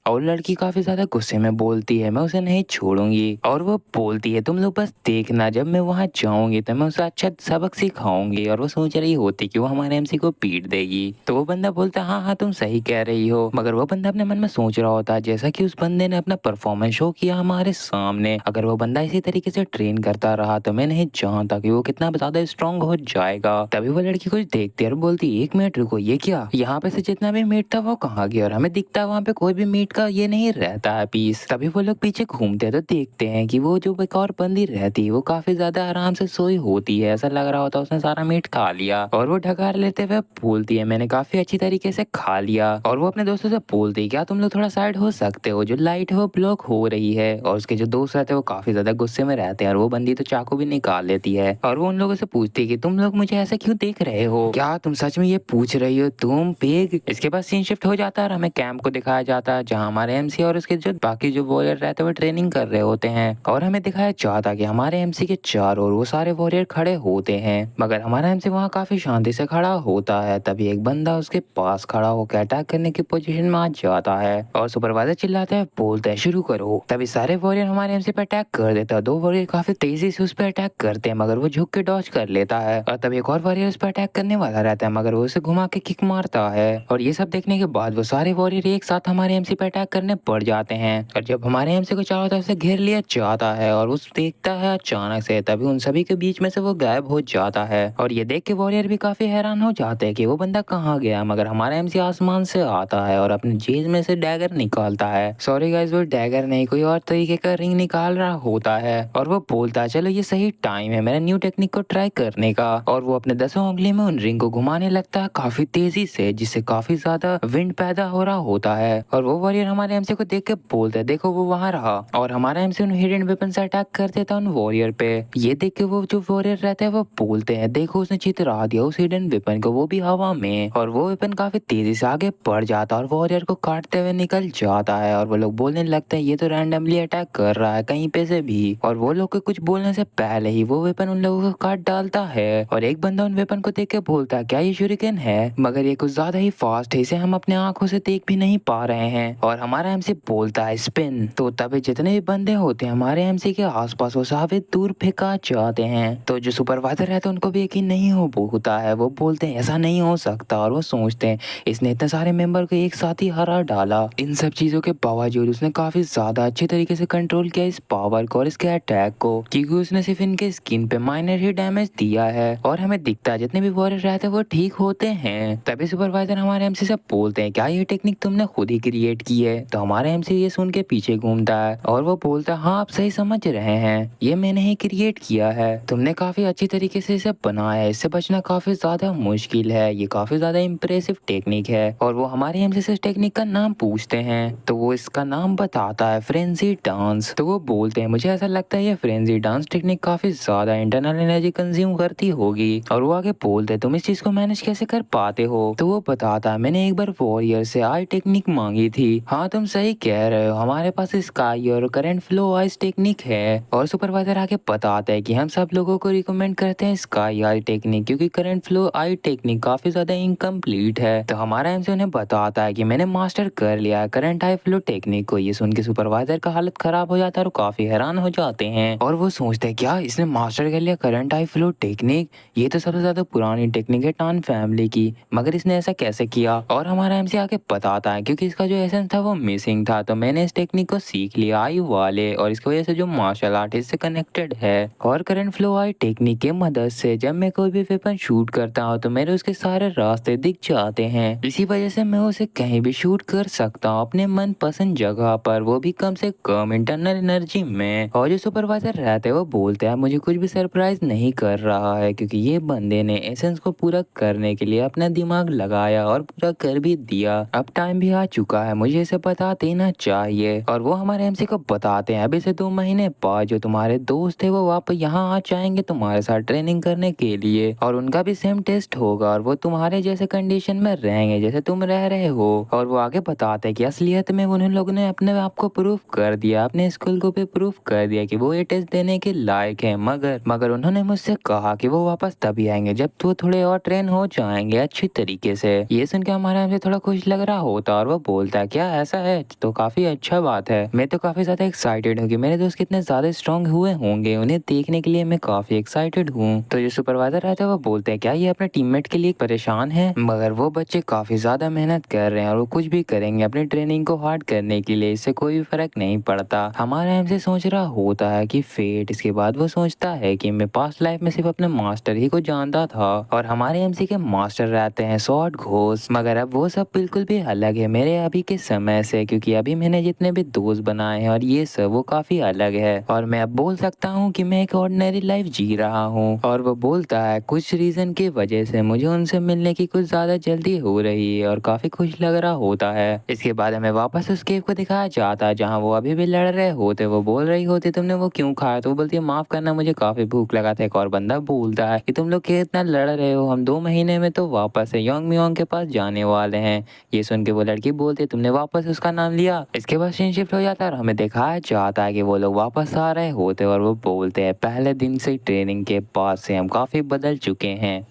और लड़की काफी ज्यादा गुस्से में बोलती है मैं उसे नहीं छोड़ूंगी। और वो बोलती है तुम लोग बस देखना जब मैं वहां जाऊंगी तो मैं उसे अच्छा सबक सिखाऊंगी। और वो सोच रही होती कि वो हमारे एमसी को पीट देगी। तो वो बंदा बोलता है हाँ हाँ तुम सही कह रही हो। मगर वो बंदा अपने मन में सोच रहा होता है जैसा कि उस बंदे ने अपना परफॉर्मेंस शो किया हमारे सामने, अगर वो बंदा इसी तरीके से ट्रेन करता रहा तो मैं नहीं जानता कि वो कितना ज्यादा स्ट्रांग हो जाएगा। तभी वो लड़की कुछ देखती है और बोलती एक मिनट रुको ये क्या, यहाँ पे से जितना भी मीट था वो कहाँ गया? और हमें दिखता है वहाँ पे कोई भी मीट का ये नहीं रहता है पीस। तभी वो लोग पीछे घूमते हैं तो देखते हैं कि वो जो एक और बंदी रहती है वो काफी ज्यादा आराम से सोई होती है, ऐसा लग रहा होता है उसने सारा मीट खा लिया। और वो ढकार लेते हुए बोलती है मैंने काफी अच्छी तरीके से खा लिया। और वो अपने दोस्तों से बोलती है क्या तुम लोग थोड़ा साइड हो सकते हो, जो लाइट है वो ब्लॉक हो रही है। और उसके जो दोस्त रहते हैं वो काफी ज्यादा गुस्से में रहते हैं और वो बंदी तो चाकू भी निकाल लेती है। और वो उन लोगों से पूछती है कि तुम लोग मुझे ऐसा क्यों देख रहे हो, क्या तुम सच में ये पूछ रही हो तुम पिग? इसके बाद सीन शिफ्ट हो जाता है और हमें कैंप को दिखाया जाता है जहाँ हमारे एमसी और उसके जो बाकी जो वॉरियर रहते हैं वो ट्रेनिंग कर रहे होते हैं। और हमें दिखाया जाता है कि हमारे एमसी के चारों ओर वो सारे वॉरियर खड़े होते हैं मगर हमारा एमसी वहाँ काफी शांति से खड़ा होता है। तभी एक बंदा उसके पास खड़ा होकर अटैक करने की पोजीशन में आ जाता है और सुपरवाइजर चिल्लाते हैं बोलते हैं शुरू करो। तभी सारे वॉरियर हमारे एमसी पे अटैक कर देता है। दो वॉरियर काफी तेजी से उस पर अटैक करते हैं मगर वो झुक के डॉज कर लेता है। और तभी एक और वॉरियर उस पर अटैक करने वाला रहता है मगर वो उसे घुमा के किक मारता है। और ये सब देखने के बाद वो सारे वॉरियर एक साथ हमारे एमसी पे अटैक करने पड़ जाते हैं। और जब हमारे एमसी को चारों तरफ से घेर लिया जाता है और उस देखता है अचानक से, तभी उन सभी के बीच में से वो गायब हो जाता है। और ये देख के वॉरियर भी काफी हैरान हो जाते हैं कि वो बंदा कहाँ गया। मगर हमारा एमसी आसमान से आता है और अपने जेब में से डैगर निकालता है। सॉरी गाइस वो डैगर नहीं कोई और तरीके का रिंग निकाल रहा होता है। और वो बोलता है चलो ये सही टाइम है मेरा न्यू टेक्निक को ट्राई करने का। और वो अपने 10 उंगली में उन रिंग को घुमाने लगता है काफी तेजी से जिससे काफी ज्यादा विंड पैदा हो रहा होता है। और वो वॉरियर हमारे एमसी को देख के बोलता है देखो वो वहां रहा। और हमारा एमसी उन हिडन वेपन से अटैक कर देता है उन वॉरियर पे। ये देख के वो जो वॉरियर रहते हैं वो बोलते हैं देखो उसने चितरा दिया उस हिडन वेपन को, वो भी हवा में। और वो वेपन काफी तेजी से आगे बढ़ जाता है और वॉरियर को काटते हुए निकल जाता है। और वो लोग बोलने लगते हैं ये तो रैंडमली अटैक कर रहा है कहीं पे से भी। और वो लोग के कुछ बोलने से पहले ही वो वेपन उन लोगों को काट डालता है। और एक बंदा उन वेपन को देख के बोलता है क्या ये शूरिकेन है, मगर ये कुछ ज्यादा ही फास्ट है, इसे हम अपने आंखों से देख भी नहीं पा रहे हैं। और हमारा एमसी बोलता है स्पिन। तो तभी जितने भी बंदे होते हैं हमारे एमसी के आसपास वो सारे दूर फेंका जाते हैं। तो जो सुपरवाइजर रहते हैं उनको भी यकीन नहीं हो होता है, वो बोलते हैं ऐसा नहीं हो सकता। और वो सोचते हैं इसने इतने सारे मेंबर को एक साथ ही हरा डाला। इन सब चीजों के बावजूद उसने काफी ज्यादा अच्छे तरीके से कंट्रोल किया इस पावर को और इसके अटैक को, क्योंकि उसने सिर्फ इनके स्किन पे माइनर ही डैमेज दिया है। और हमें दिखता है जितने भी वॉरियर रहते हैं वो ठीक होते हैं। तभी सुपरवाइजर हमारे एमसी से बोलते हैं क्या ये टेक्निक तुमने खुद ही क्रिएट की है? तो हमारे एमसी ये सुन के पीछे घूमता है और वो बोलता है हाँ आप सही समझ रहे हैं, ये मैंने ही क्रिएट किया है, तुमने काफी अच्छी तरीके से इसे बनाया है, इससे बचना काफी ज्यादा मुश्किल है, ये काफी ज्यादा इम्प्रेसिव टेक्निक है। और वो हमारे एमसी से इस टेक्निक का नाम पूछते हैं तो वो इसका नाम बताता है फ्रेंजी डांस। तो वो बोलते हैं मुझे ऐसा लगता है ये फ्रेंजी डांस टेक्निक काफी ज्यादा इंटरनल एनर्जी कंज्यूम करती होगी। और वो आगे बोलते हैं तुम इस चीज को मैनेज कैसे कर पाते हो? तो वो बताता है मैंने एक बार वॉरियर से आई टेक्निक मांगी थी। हाँ तुम सही कह रहे हो, हमारे पास स्काई और करंट फ्लो आइस टेक्निक है। और सुपरवाइजर आगे बताता है कि हम सब लोगों को रिकमेंड करते हैं स्काई आई टेक्निक क्योंकि करंट फ्लो आई टेक्निक काफी ज्यादा इनकम्प्लीट है। तो हमारा एमसी उन्हें बताता है कि मैंने मास्टर कर लिया है करंट आई फ्लो टेक्निक को। ये सुन के सुपरवाइजर का हालत खराब हो जाता है और काफी हैरान हो जाते हैं। और वो सोचते हैं क्या इसने मास्टर कर लिया करंट आई फ्लो टेक्निक, ये तो सबसे ज्यादा पुरानी टेक्निक है टान फैमिली की, मगर इसने ऐसा कैसे किया? और हमारा एमसी आगे बताता है क्योंकि इसका जो एसेंस था वो मिसिंग था, तो मैंने इस टेक्निक को सीख लिया आई वाले और इसकी वजह से जो मार्शल आर्ट इससे कनेक्टेड है। और करंट फ्लो आई टेक्निक की मदद से जब मैं कोई भी वेपन शूट करता हूँ तो मेरे उसके सारे रास्ते दिख जाते हैं, इसी वजह से मैं उसे कहीं भी शूट कर सकता हूँ अपने मन पसंद जगह पर, वो भी कम से कम इंटरनल एनर्जी में। और जो सुपरवाइजर रहते हैं वो बोलते हैं मुझे कुछ भी सरप्राइज नहीं कर रहा है क्योंकि ये बंदे ने एसेंस को पूरा करने के लिए अपना दिमाग लगाया और पूरा कर भी दिया। अब टाइम भी आ चुका है मुझे से बता देना चाहिए। और वो हमारे एमसी को बताते हैं अभी से 2 महीने बाद जो तुम्हारे दोस्त थे वो वापस यहाँ आ जाएंगे तुम्हारे साथ ट्रेनिंग करने के लिए, और उनका भी सेम टेस्ट होगा और वो तुम्हारे जैसे कंडीशन में रहेंगे जैसे तुम रह रहे हो। और वो आगे बताते हैं कि असलियत में उन लोगों ने अपने आप को प्रूफ कर दिया, अपने स्कूल को भी प्रूफ कर दिया कि वो ये टेस्ट देने के लायक है। मगर उन्होंने मुझसे कहा कि वो वापस तभी आएंगे जब तो थोड़े और ट्रेन हो जाएंगे अच्छी तरीके से। ये सुन के हमारे यहाँ से थोड़ा खुश लग रहा होता और वो बोलता है क्या ऐसा है तो काफी अच्छा बात है, मैं तो काफी ज्यादा एक्साइटेड हूँ कि मेरे दोस्त कितने ज्यादा स्ट्रांग हुए होंगे, उन्हें देखने के लिए मैं काफी एक्साइटेड हूँ। तो जो सुपरवाइजर रहता है वो बोलते हैं क्या ये अपने टीममेट के लिए परेशान है, मगर वो बच्चे काफी ज्यादा मेहनत कर रहे हैं और वो कुछ भी करेंगे अपनी ट्रेनिंग को हार्ड करने के लिए, इससे कोई भी फर्क नहीं पड़ता। हमारा हमसे सोच रहा होता है कि फेट। इसके बाद वो सोचता है कि मैं पास्ट लाइफ में सिर्फ अपने मास्टर ही को जानता था और हमारे एमसी के मास्टर रहते हैं सॉर्ड घोस्ट, मगर अब वो सब बिल्कुल भी अलग है मेरे अभी के समय से, क्योंकि अभी मैंने जितने भी दोस्त बनाए हैं और ये सब वो काफी अलग है और मैं अब बोल सकता हूँ कि मैं एक ऑर्डिनरी लाइफ जी रहा हूँ। और वो बोलता है कुछ रीजन की वजह से मुझे उनसे मिलने की कुछ ज्यादा जल्दी हो रही है और काफी खुश लग रहा होता है। इसके बाद हमें वापस उस केव को दिखाया जाता है जहाँ वो अभी भी लड़ रहे होते। वो बोल रही होती तुमने वो क्यों खाया, तो वो बोलती है माफ करना मुझे काफी भूख लगा था। एक और बंदा बोलता है कि तुम लोग कितना लड़ रहे हो, हम 2 महीने में तो वापस है योंग मियोंग के पास जाने वाले हैं। ये सुन के वो लड़की बोलती है तुमने वापस उसका नाम लिया। इसके बाद सीन शिफ्ट हो जाता है और हमें दिखाया जाता है कि वो लोग वापस आ रहे होते और वो बोलते हैं पहले दिन से ट्रेनिंग के बाद से हम काफी बदल चुके हैं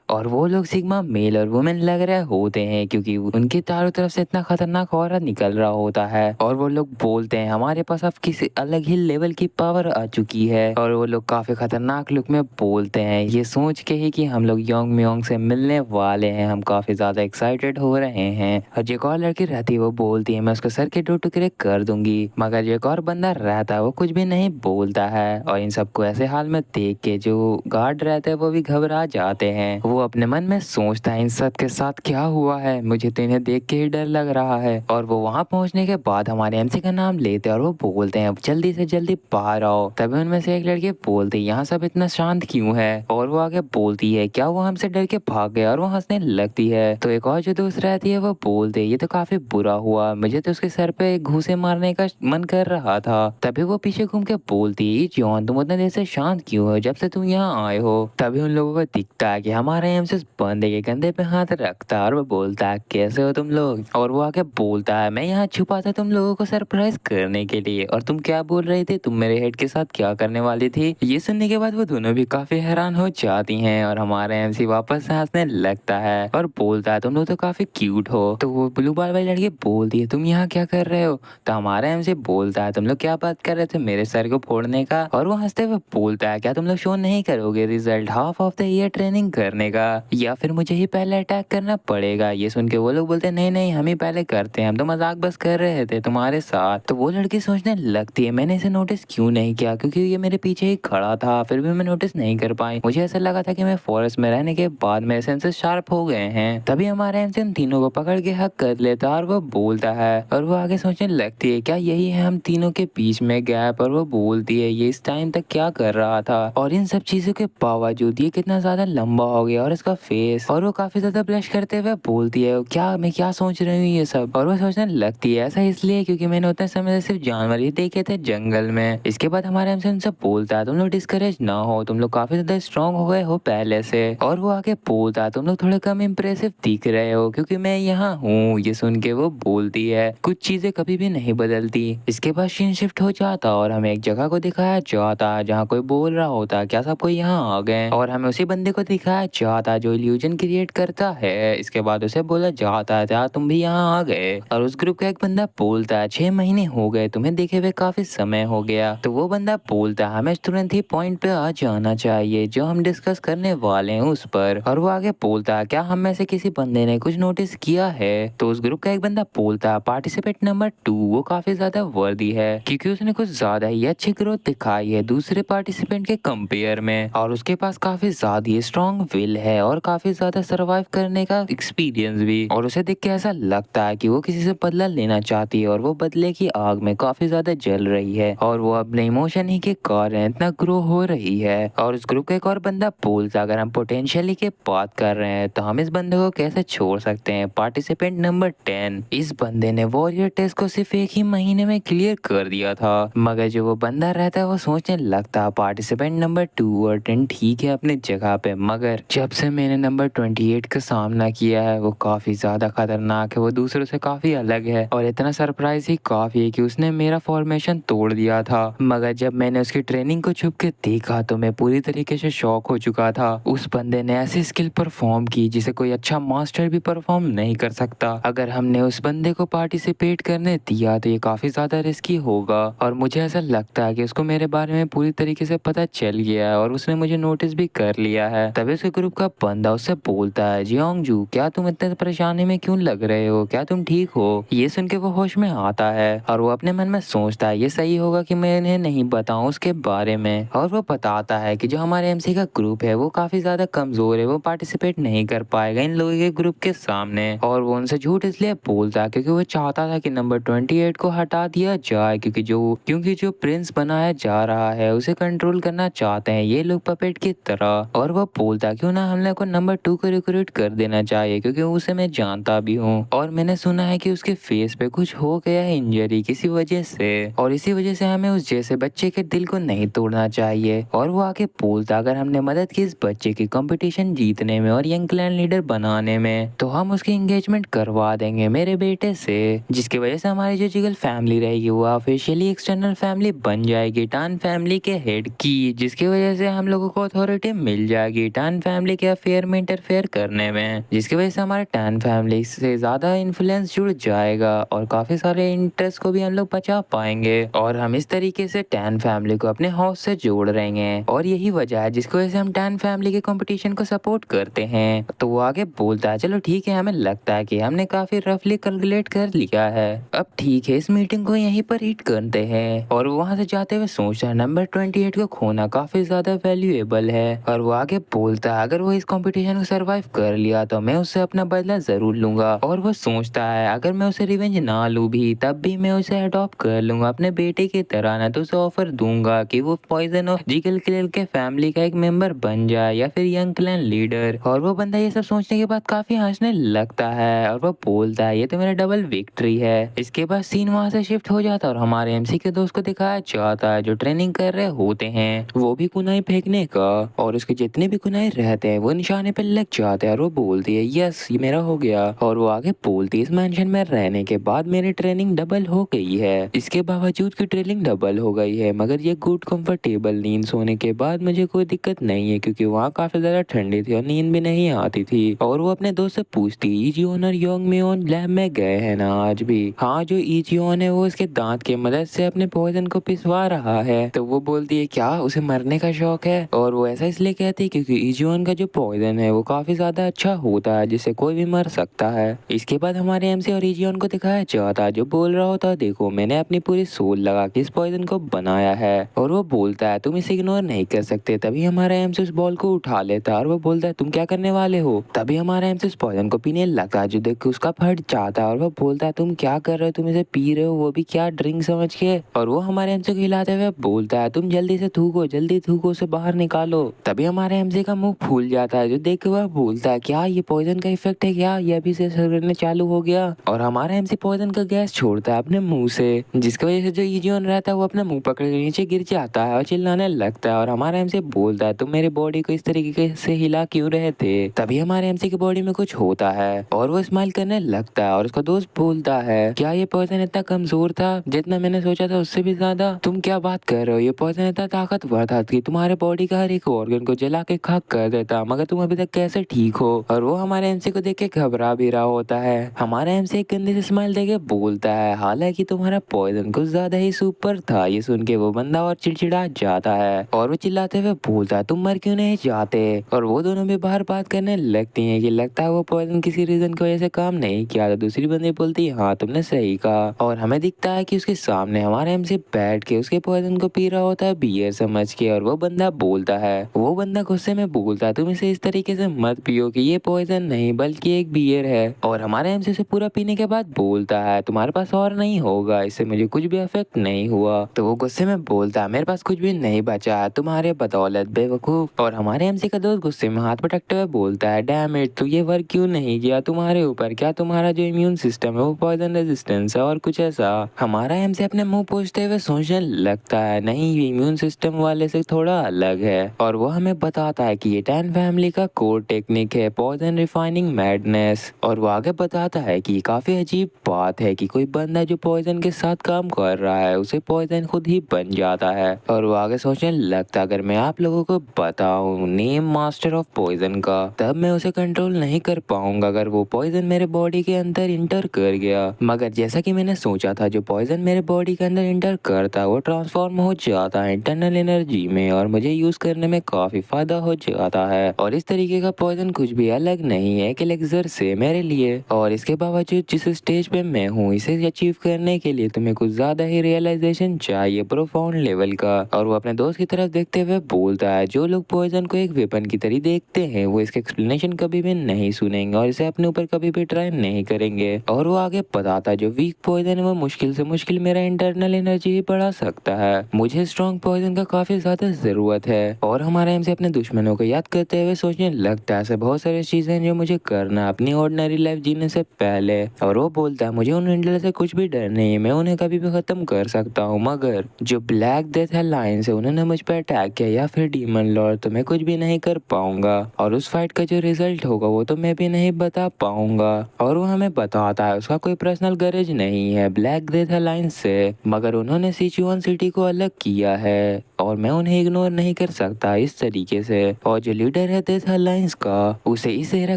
और वो लोग सिग्मा मेल और वुमेन लग रहे होते हैं क्योंकि उनकी चारों तरफ से इतना खतरनाक ऑरा निकल रहा होता है। और वो लोग बोलते हैं हमारे पास अब किसी अलग ही लेवल की पावर आ चुकी है और वो लोग काफी खतरनाक लुक में बोलते हैं ये सोच के ही कि हम लोग योंग मियोंग से मिलने वाले हैं, हम काफी ज्यादा एक्साइटेड हो रहे हैं। और जो एक और लड़की रहती है वो बोलती है मैं उसको सर के 2 टुकड़े कर दूंगी, मगर जो एक और बंदा रहता है वो कुछ भी नहीं बोलता है। और इन सबको ऐसे हाल में देख के जो गार्ड रहते हैं वो भी घबरा जाते हैं। वो अपने मन में सोचता है इन सब के साथ क्या हुआ है, मुझे तो इन्हें देख के ही डर लग रहा है। और वो वहाँ पहुँचने के बाद हमारे एमसी का नाम लेते हैं और वो बोलते हैं जल्दी से जल्दी बाहर आओ। तभी उनमें से एक लड़की बोलती है यहाँ सब इतना शांत क्यों है, और वो आगे बोलती है क्या वो हमसे डर के भाग गया, और वो हंसने लगती है। तो एक और जो दोस्त रहती है वो बोलते ये तो काफी बुरा हुआ, मुझे तो उसके सर पे घूंसे मारने का मन कर रहा था। तभी वो पीछे घूम के बोलती है जॉन तुम उतने देर से शांत क्यों हो जब से तुम यहाँ आए हो। तभी उन लोगों को दिखता है कि हमारे एमसी बंदे के कंधे पे हाथ रखता है और वो बोलता है कैसे हो तुम लोग, और वो आके बोलता है मैं यहाँ छुपा था तुम लोगों को सरप्राइज करने के लिए, और तुम क्या बोल रहे थे, तुम मेरे हेड के साथ क्या करने वाली थी। ये सुनने के बाद वो दोनों भी काफी हैरान हो जाती हैं और हमारा एमसी वापस हंसने लगता है और बोलता है तुम लोग तो काफी क्यूट हो। तो वो ब्लू बाल वाली लड़की बोलती है तुम यहाँ क्या कर रहे हो, तो हमारा एमसी बोलता है तुम लोग क्या बात कर रहे थे मेरे सर को फोड़ने का, और वो हंसते हुए बोलता है क्या तुम लोग शो नहीं करोगे result half of the ear training करने का, या फिर मुझे ही पहले अटैक करना पड़ेगा। ये सुन के वो लोग बोलते हैं नहीं नहीं हम ही पहले करते हैं, हम तो मजाक बस कर रहे थे तुम्हारे साथ। तो वो लड़की सोचने लगती है मैंने इसे नोटिस क्यों नहीं किया, क्योंकि ये मेरे पीछे ही खड़ा था फिर भी मैं नोटिस नहीं कर पाई, मुझे ऐसा लगा था कि मैं फॉरेस्ट में रहने के बाद मेरे सेंसेस शार्प हो गए हैं। तभी हमारे एमसी उन तीनों को पकड़ के हक कर लेता और वो बोलता है, और वो आगे सोचने लगती है क्या यही है हम तीनों के बीच में गैप, और वो बोलती है ये इस टाइम तक क्या कर रहा था, और इन सब चीजों के बावजूद ये कितना ज्यादा लंबा हो गया और इसका फेस, और वो काफी ज्यादा ब्लश करते हुए बोलती है क्या मैं क्या सोच रही हूँ ये सब, और वो सोचने लगती है ऐसा इसलिए क्योंकि मैंने उतने समय से सिर्फ जानवर ही देखे थे जंगल में। इसके बाद हमारे हमसे उनसे बोलता है तुम लोग डिस्करेज ना हो, तुम लोग काफी ज्यादा स्ट्रांग हो गए हो पहले से, और वो आगे बोलता है तुम लोग थोड़े कम इम्प्रेसिव दिख रहे हो क्योंकि मैं यहाँ हूँ। ये सुन के वो बोलती है कुछ चीजें कभी भी नहीं बदलती। इसके बाद सीन शिफ्ट हो जाता और हमें एक जगह को दिखाया जाता जहाँ कोई बोल रहा होता क्या सब कोई यहाँ आ गए, और हमें उसी बंदे को दिखाया जाता जो इल्यूजन क्रिएट करता है। इसके बाद उसे बोला जाता है क्या तुम भी यहाँ आ गए, और उस ग्रुप का एक बंदा बोलता है 6 महीने हो गए तुम्हें देखे हुए काफी समय हो गया। तो वो बंदा बोलता है हमें तुरंत ही पॉइंट पे आ जाना चाहिए जो हम डिस्कस करने वाले हैं उस पर, और वो आगे बोलता है क्या हम में से किसी बंदे ने कुछ नोटिस किया है। तो उस ग्रुप का एक बंदा बोलता है पार्टिसिपेट नंबर 2 वो काफी ज्यादा वर्दी है क्योंकि उसने कुछ ज्यादा ही अच्छी ग्रोथ दिखाई है दूसरे पार्टिसिपेंट के कंपेयर में, और उसके पास काफी ज्यादा स्ट्रॉन्ग विल है और काफी ज्यादा सरवाइव करने का एक्सपीरियंस भी, और उसे देख के ऐसा लगता है कि वो किसी से बदला लेना चाहती है और वो बदले की आग में काफी ज्यादा जल रही है और वो अपने इमोशन ही के कारण इतना ग्रो हो रही है। और उस ग्रुप का एक और बंदा बंदा बोलता अगर हम पोटेंशियली की बात कर रहे हैं तो हम इस बंदे को कैसे छोड़ सकते हैं। पार्टिसिपेंट नंबर 10, इस बंदे ने वॉरियर टेस्ट को सिर्फ एक ही महीने में क्लियर कर दिया था, मगर जो वो बंदा रहता है वो सोचने लगता पार्टिसिपेंट नंबर 2 और 10 ठीक है अपने जगह पे, मगर जब से मैंने नंबर 28 का सामना किया है वो काफ़ी ज़्यादा खतरनाक है, वो दूसरों से काफ़ी अलग है और इतना सरप्राइज ही काफ़ी है कि उसने मेरा फॉर्मेशन तोड़ दिया था। मगर जब मैंने उसकी ट्रेनिंग को छुप के देखा तो मैं पूरी तरीके से शॉक हो चुका था। उस बंदे ने ऐसी स्किल परफॉर्म की जिसे कोई अच्छा मास्टर भी परफॉर्म नहीं कर सकता। अगर हमने उस बंदे को पार्टिसिपेट करने दिया तो ये काफ़ी ज़्यादा रिस्की होगा और मुझे ऐसा लगता है कि उसको मेरे बारे में पूरी तरीके से पता चल गया है और उसने मुझे नोटिस भी कर लिया है। तभी उसके ग्रुप का बंदा उससे बोलता है, जियोंगजू क्या तुम इतने परेशानी में क्यों लग रहे हो, क्या तुम ठीक हो? ये सुन के वो होश में आता है और वो अपने मन में सोचता है ये सही होगा कि मैं इन्हें नहीं बताऊं उसके बारे में, और वो बताता है कि जो हमारे एमसी का ग्रुप है वो काफी ज्यादा कमजोर है, वो पार्टिसिपेट नहीं कर पाएगा इन लोगों के ग्रुप के सामने। और वो उनसे झूठ इसलिए बोलता है क्योंकि वो चाहता था कि नंबर 28 को हटा दिया जाए, क्योंकि जो प्रिंस बनाया जा रहा है उसे कंट्रोल करना चाहते हैं ये लोग पपेट की तरह। और वो बोलता क्यों ना हम लोग को नंबर 2 को रिक्रूट कर देना चाहिए क्योंकि उसे मैं जानता भी हूँ और मैंने सुना है कि उसके फेस पे कुछ हो गया है इंजरी किसी वजह से, और इसी वजह से हमें उस जैसे बच्चे के दिल को नहीं तोड़ना चाहिए। और वो आगे बोलता अगर हमने मदद की इस बच्चे की कंपटीशन जीतने में और यंग क्लैन लीडर बनाने में तो हम उसकी एंगेजमेंट करवा देंगे मेरे बेटे से, जिसकी वजह से हमारी जो जिगल फैमिली रहेगी वो ऑफिशियली एक्सटर्नल फैमिली बन जाएगी टान फैमिली के हेड की, जिसकी वजह से हम लोगों को अथॉरिटी मिल जाएगी टान फैमिली के अफेयर में इंटरफेयर करने में, जिसकी वजह से हमारे टान फैमिली से ज़्यादा इन्फ्लुएंस जुड़ जाएगा और काफ़ी सारे इंटरेस्ट को भी हम लोग बचा पाएंगे और हम इस तरीके से टैन फैमिली को अपने हाउस से जोड़ रहे हैं और यही वजह है जिसकी वजह से हम टैन फैमिली के कंपटीशन को सपोर्ट करते हैं। तो वो आगे बोलता है चलो ठीक है, हमें लगता है कि हमने काफ़ी रफली कैलकुलेट कर लिया है, अब ठीक है इस मीटिंग को यहीं पर हीट करते हैं। और वो वहाँ से जाते हुए सोचता है नंबर 28 को खोना काफ़ी ज़्यादा वैल्यूएबल है और वो आगे बोलता है अगर वो इस कंपटीशन को सरवाइव कर लिया तो मैं उससे अपना बदला ज़रूर लूंगा। और वो सोचता है अगर मैं उसे रिवेंज ना लूँ भी तब भी मैं उसे अडॉप्ट कर लूंगा अपने बेटे की तरह, ना तो उसे ऑफर दूंगा कि वो पॉइजन और जिगल किलर के फैमिली का एक मेंबर बन जाए या फिर यंग क्लैन लीडर। और वो बंदा ये सब सोचने के बाद काफी हंसने लगता है और वो बोलता है ये तो मेरा डबल विक्ट्री है। इसके बाद सीन वहाँ से शिफ्ट हो जाता है और हमारे एमसी के दोस्त को दिखाया जाता है जो ट्रेनिंग कर रहे होते हैं, वो भी कुनाई फेंकने का और उसके जितने भी कुनाई रहते हैं वो निशाने पे लग जाते हैं और वो बोलती है यस ये मेरा हो गया। और वो आगे बोलती है इस मेंशन में रहने के बाद मेरी ट्रेनिंग डबल हो गई है, इसके बावजूद की ट्रेनिंग डबल हो गई है मगर ये गुड कंफर्टेबल नींद सोने के बाद मुझे कोई दिक्कत नहीं है क्योंकि वहाँ काफी ज्यादा ठंडी थी और नींद भी नहीं आती थी। और वो अपने दोस्त से पूछती इजियोन और योंगमियोन लैब में गए हैं ना आज भी? हाँ जो इजियोन है वो उसके दांत की मदद से अपने पॉइजन को पिसवा रहा है। तो वो बोलती है क्या उसे मरने का शौक है? और वो ऐसा इसलिए कहती है क्योंकि इजियोन का जो पॉइजन है वो काफी ज्यादा अच्छा होता है जिससे कोई भी मर सकता है। इसके बाद हमारे एमसी और इजियोन को दिखाया जाता है जो बोल रहा होता है देखो मैंने अपनी पूरी सोल लगा के इस पॉइजन को बनाया है। और वो बोलता है तुम इसे इग्नोर नहीं कर सकते। तभी हमारा एमसी उस बॉल को उठा लेता है और वो बोलता है तुम क्या करने वाले हो? तभी हमारा एमसी उस पॉइजन को पीने लगता है जो देख के उसका फट जाता है और वो बोलता है तुम क्या कर रहे हो, तुम इसे पी रहे हो वो भी क्या ड्रिंक समझ के। और वो हमारे एमसी को हिलाते हुए बोलता है तुम जल्दी से थूको, जल्दी थूको उसे बाहर निकालो। तभी हमारे एमसी का मुंह फूल जाता है जो देख के वह बोलता है क्या ये पॉइजन का इफेक्ट है क्या, ये अभी से असर करने चालू हो गया। और हमारा एमसी पॉइजन का गैस छोड़ता है अपने मुंह से जिसकी वजह से जो इजियोन रहता है वो अपना मुंह पकड़ के नीचे गिर जाता है और चिल्लाने लगता है। और हमारा एमसी बोलता है तुम मेरी बॉडी को इस तरीके से हिला क्यों रहे थे? तभी हमारे एमसी की बॉडी में कुछ होता है और वो स्माइल करने लगता है और उसका दोस्त बोलता है क्या ये पॉइजन इतना कमजोर था? जितना मैंने सोचा था उससे भी ज्यादा। तुम क्या बात कर रहे हो, ये पॉइजन इतना ताकतवर था कि तुम्हारे बॉडी का हर एक ऑर्गन को जला के खाक कर देता, मगर तुम अभी तक कैसे ठीक हो? और वो हमारे एमसी को देख के घबरा भी रहा होता है। हमारा एमसी एक गंदे से स्माइल देके बोलता है हालांकि तुम्हारा पॉइजन कुछ ज्यादा ही सुपर था। ये सुन के वो बंदा और चिड़चिड़ा जाता है और वो चिल्लाते हुए बोलता है तुम मर क्यों नहीं जाते? और वो दोनों भी बाहर बात करने लगती हैं कि लगता है वो पॉइजन किसी रीजन की वजह से काम नहीं किया। तो दूसरी बंदी बोलती है हाँ तुमने सही कहा। और हमें दिखता है कि उसके सामने हमारा एमसी बैठ के उसके पॉइजन को पी रहा होता है बियर समझ के। और वो बंदा बोलता है, वो बंदा गुस्से में बोलता है तुम इसे इस तरीके से मत पियो कि ये पॉइजन नहीं बल्कि एक बियर है। और हमारे एमसी से पूरा पीने के बाद बोलता है तुम्हारे पास और नहीं होगा, इससे मुझे कुछ भी अफेक्ट नहीं हुआ। तो वो गुस्से में बोलता है मेरे पास कुछ भी नहीं बचा है तुम्हारे बदौलत बेवकूफ। और हमारे एमसी का दोस्त गुस्से में हाथ पटकते हुए बोलता है, डैम इट, तू ये वर्क क्यों नहीं किया तुम्हारे ऊपर? क्या तुम्हारा जो इम्यून सिस्टम है वो पॉइजन रेजिस्टेंस है और कुछ ऐसा? हमारा एमसी अपने मुंह पोंछते हुए सोचने लगता है, नहीं ये इम्यून सिस्टम वाले से थोड़ा अलग है। और वो हमें बताता है कि ये 10 फैमिली का कोर टेक्निक है, पॉइजन रिफाइनिंग मैडनेस। और वो आगे बताता है कि काफी अजीब बात है कि कोई बंदा जो पॉइजन के साथ काम कर रहा है उसे पॉइजन खुद ही बन जाता है। और वो आगे सोचने लगता, अगर मैं आप लोगों को बताऊं नेम मास्टर ऑफ पॉइजन का, तब मैं उसे कंट्रोल नहीं कर पाऊंगा अगर वो पॉइजन मेरे बॉडी के अंदर इंटर कर गया। मगर जैसा कि मैंने सोचा था, जो पॉइजन मेरे बॉडी के अंदर इंटर करता वो ट्रांसफॉर्म हो जाता है इंटरनल एनर्जी में और मुझे यूज करने में काफी फायदा हो जाता है। और इस तरीके का पॉइजन कुछ भी अलग नहीं है कि लेक्सर से मेरे लिए। और इसके बावजूद जिस स्टेज पे मैं हूँ, इसे अचीव करने के लिए तुम्हें कुछ ज्यादा ही रियलाइजेशन चाहिए, प्रोफाउंड लेवल का। और वो अपने दोस्त की तरफ देखते हुए बोलता है, जो लोग पॉइजन को एक वेपन की तरह देखते हैं वो इसके एक्सप्लेनेशन कभी भी नहीं सुनेंगे और इसे अपने ऊपर कभी भी ट्राई नहीं करेंगे। और वो आगे बताता है, जो वीक पॉइजन है वो मुश्किल से मुश्किल मेरा इंटरनल एनर्जी ही बढ़ा सकता है, मुझे स्ट्रॉन्ग पॉइजन का काफी ज्यादा जरूरत है। और हमारा एमसी अपने दुश्मनों को याद करते हुए सोचने लगता है, ऐसे बहुत सारी चीजें जो मुझे करना है अपनी ऑर्डिनरी लाइफ जीने से पहले। और वो बोलता है, मुझे उन इंडल से कुछ भी डर नहीं है, मैं उन्हें कभी भी खत्म कर सकता हूँ, मगर जो ब्लैक डेथ अलायंस है उन्होंने मुझ पर अटैक किया या फिर डीमन लॉर्ड, तो मैं कुछ भी नहीं कर पाऊंगा और उस फाइट का जो रिजल्ट होगा वो तो मैं भी नहीं बता पाऊंगा। और वो हमें बताता है उसका कोई पर्सनल गरज नहीं है ब्लैक डेथ अलायंस से, मगर उन्होंने सिचुआन सिटी को अलग किया है और मैं उन्हें इग्नोर नहीं कर सकता इस तरीके से। और जो लीडर है डेथ अलायंस का, उसे इस एरा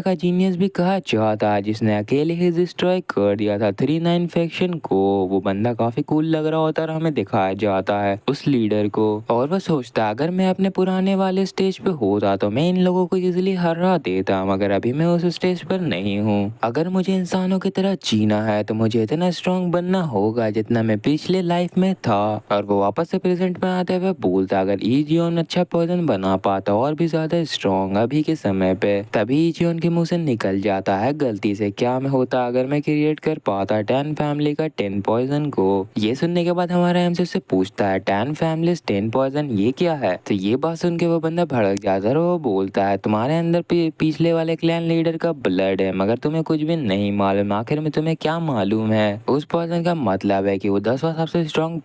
का जीनियस भी कहा जाता है, जिसने अकेले ही डिस्ट्रॉय कर दिया था 39 फैक्शन को। वो बंदा काफी कूल लग रहा होता है और हमें दिखाया जाता है उस लीडर को। और वो सोचता, अगर मैं अपने पुराने वाले स्टेज पे होता तो मैं इन लोगों को इजिली हरा देता, मगर अभी मैं उस स्टेज पर नहीं हूँ। अगर मुझे इंसानों की तरह जीना है तो मुझे इतना स्ट्रॉन्ग बनना होगा जितना मैं पिछले लाइफ में था। और वो वापस से प्रेजेंट में आते हुए बोलता, अगर ईजियोन अच्छा पॉइजन बना पाता और भी ज्यादा स्ट्रॉन्ग अभी के समय पे, तभी ईजियोन के मुंह से निकल जाता है गलती से, क्या मैं होता अगर मैं क्रिएट कर पाता 10 फैमिली का 10 पॉइजन को। ये सुनने के बाद हमारा एमसी उससे पूछता है, 10 फैमिलीज 10 पॉइजन ये क्या है? तो ये बात सुन के वो बंदा भड़क जाता है और वो बोलता है, तुम्हारे अंदर पिछले वाले क्लैन लीडर का ब्लड है, मगर तुम्हें कुछ भी नहीं मालूम। आखिर में तुम्हें क्या मालूम है? उस पॉइजन का मतलब है कि वो 10वां सबसे स्ट्रॉन्ग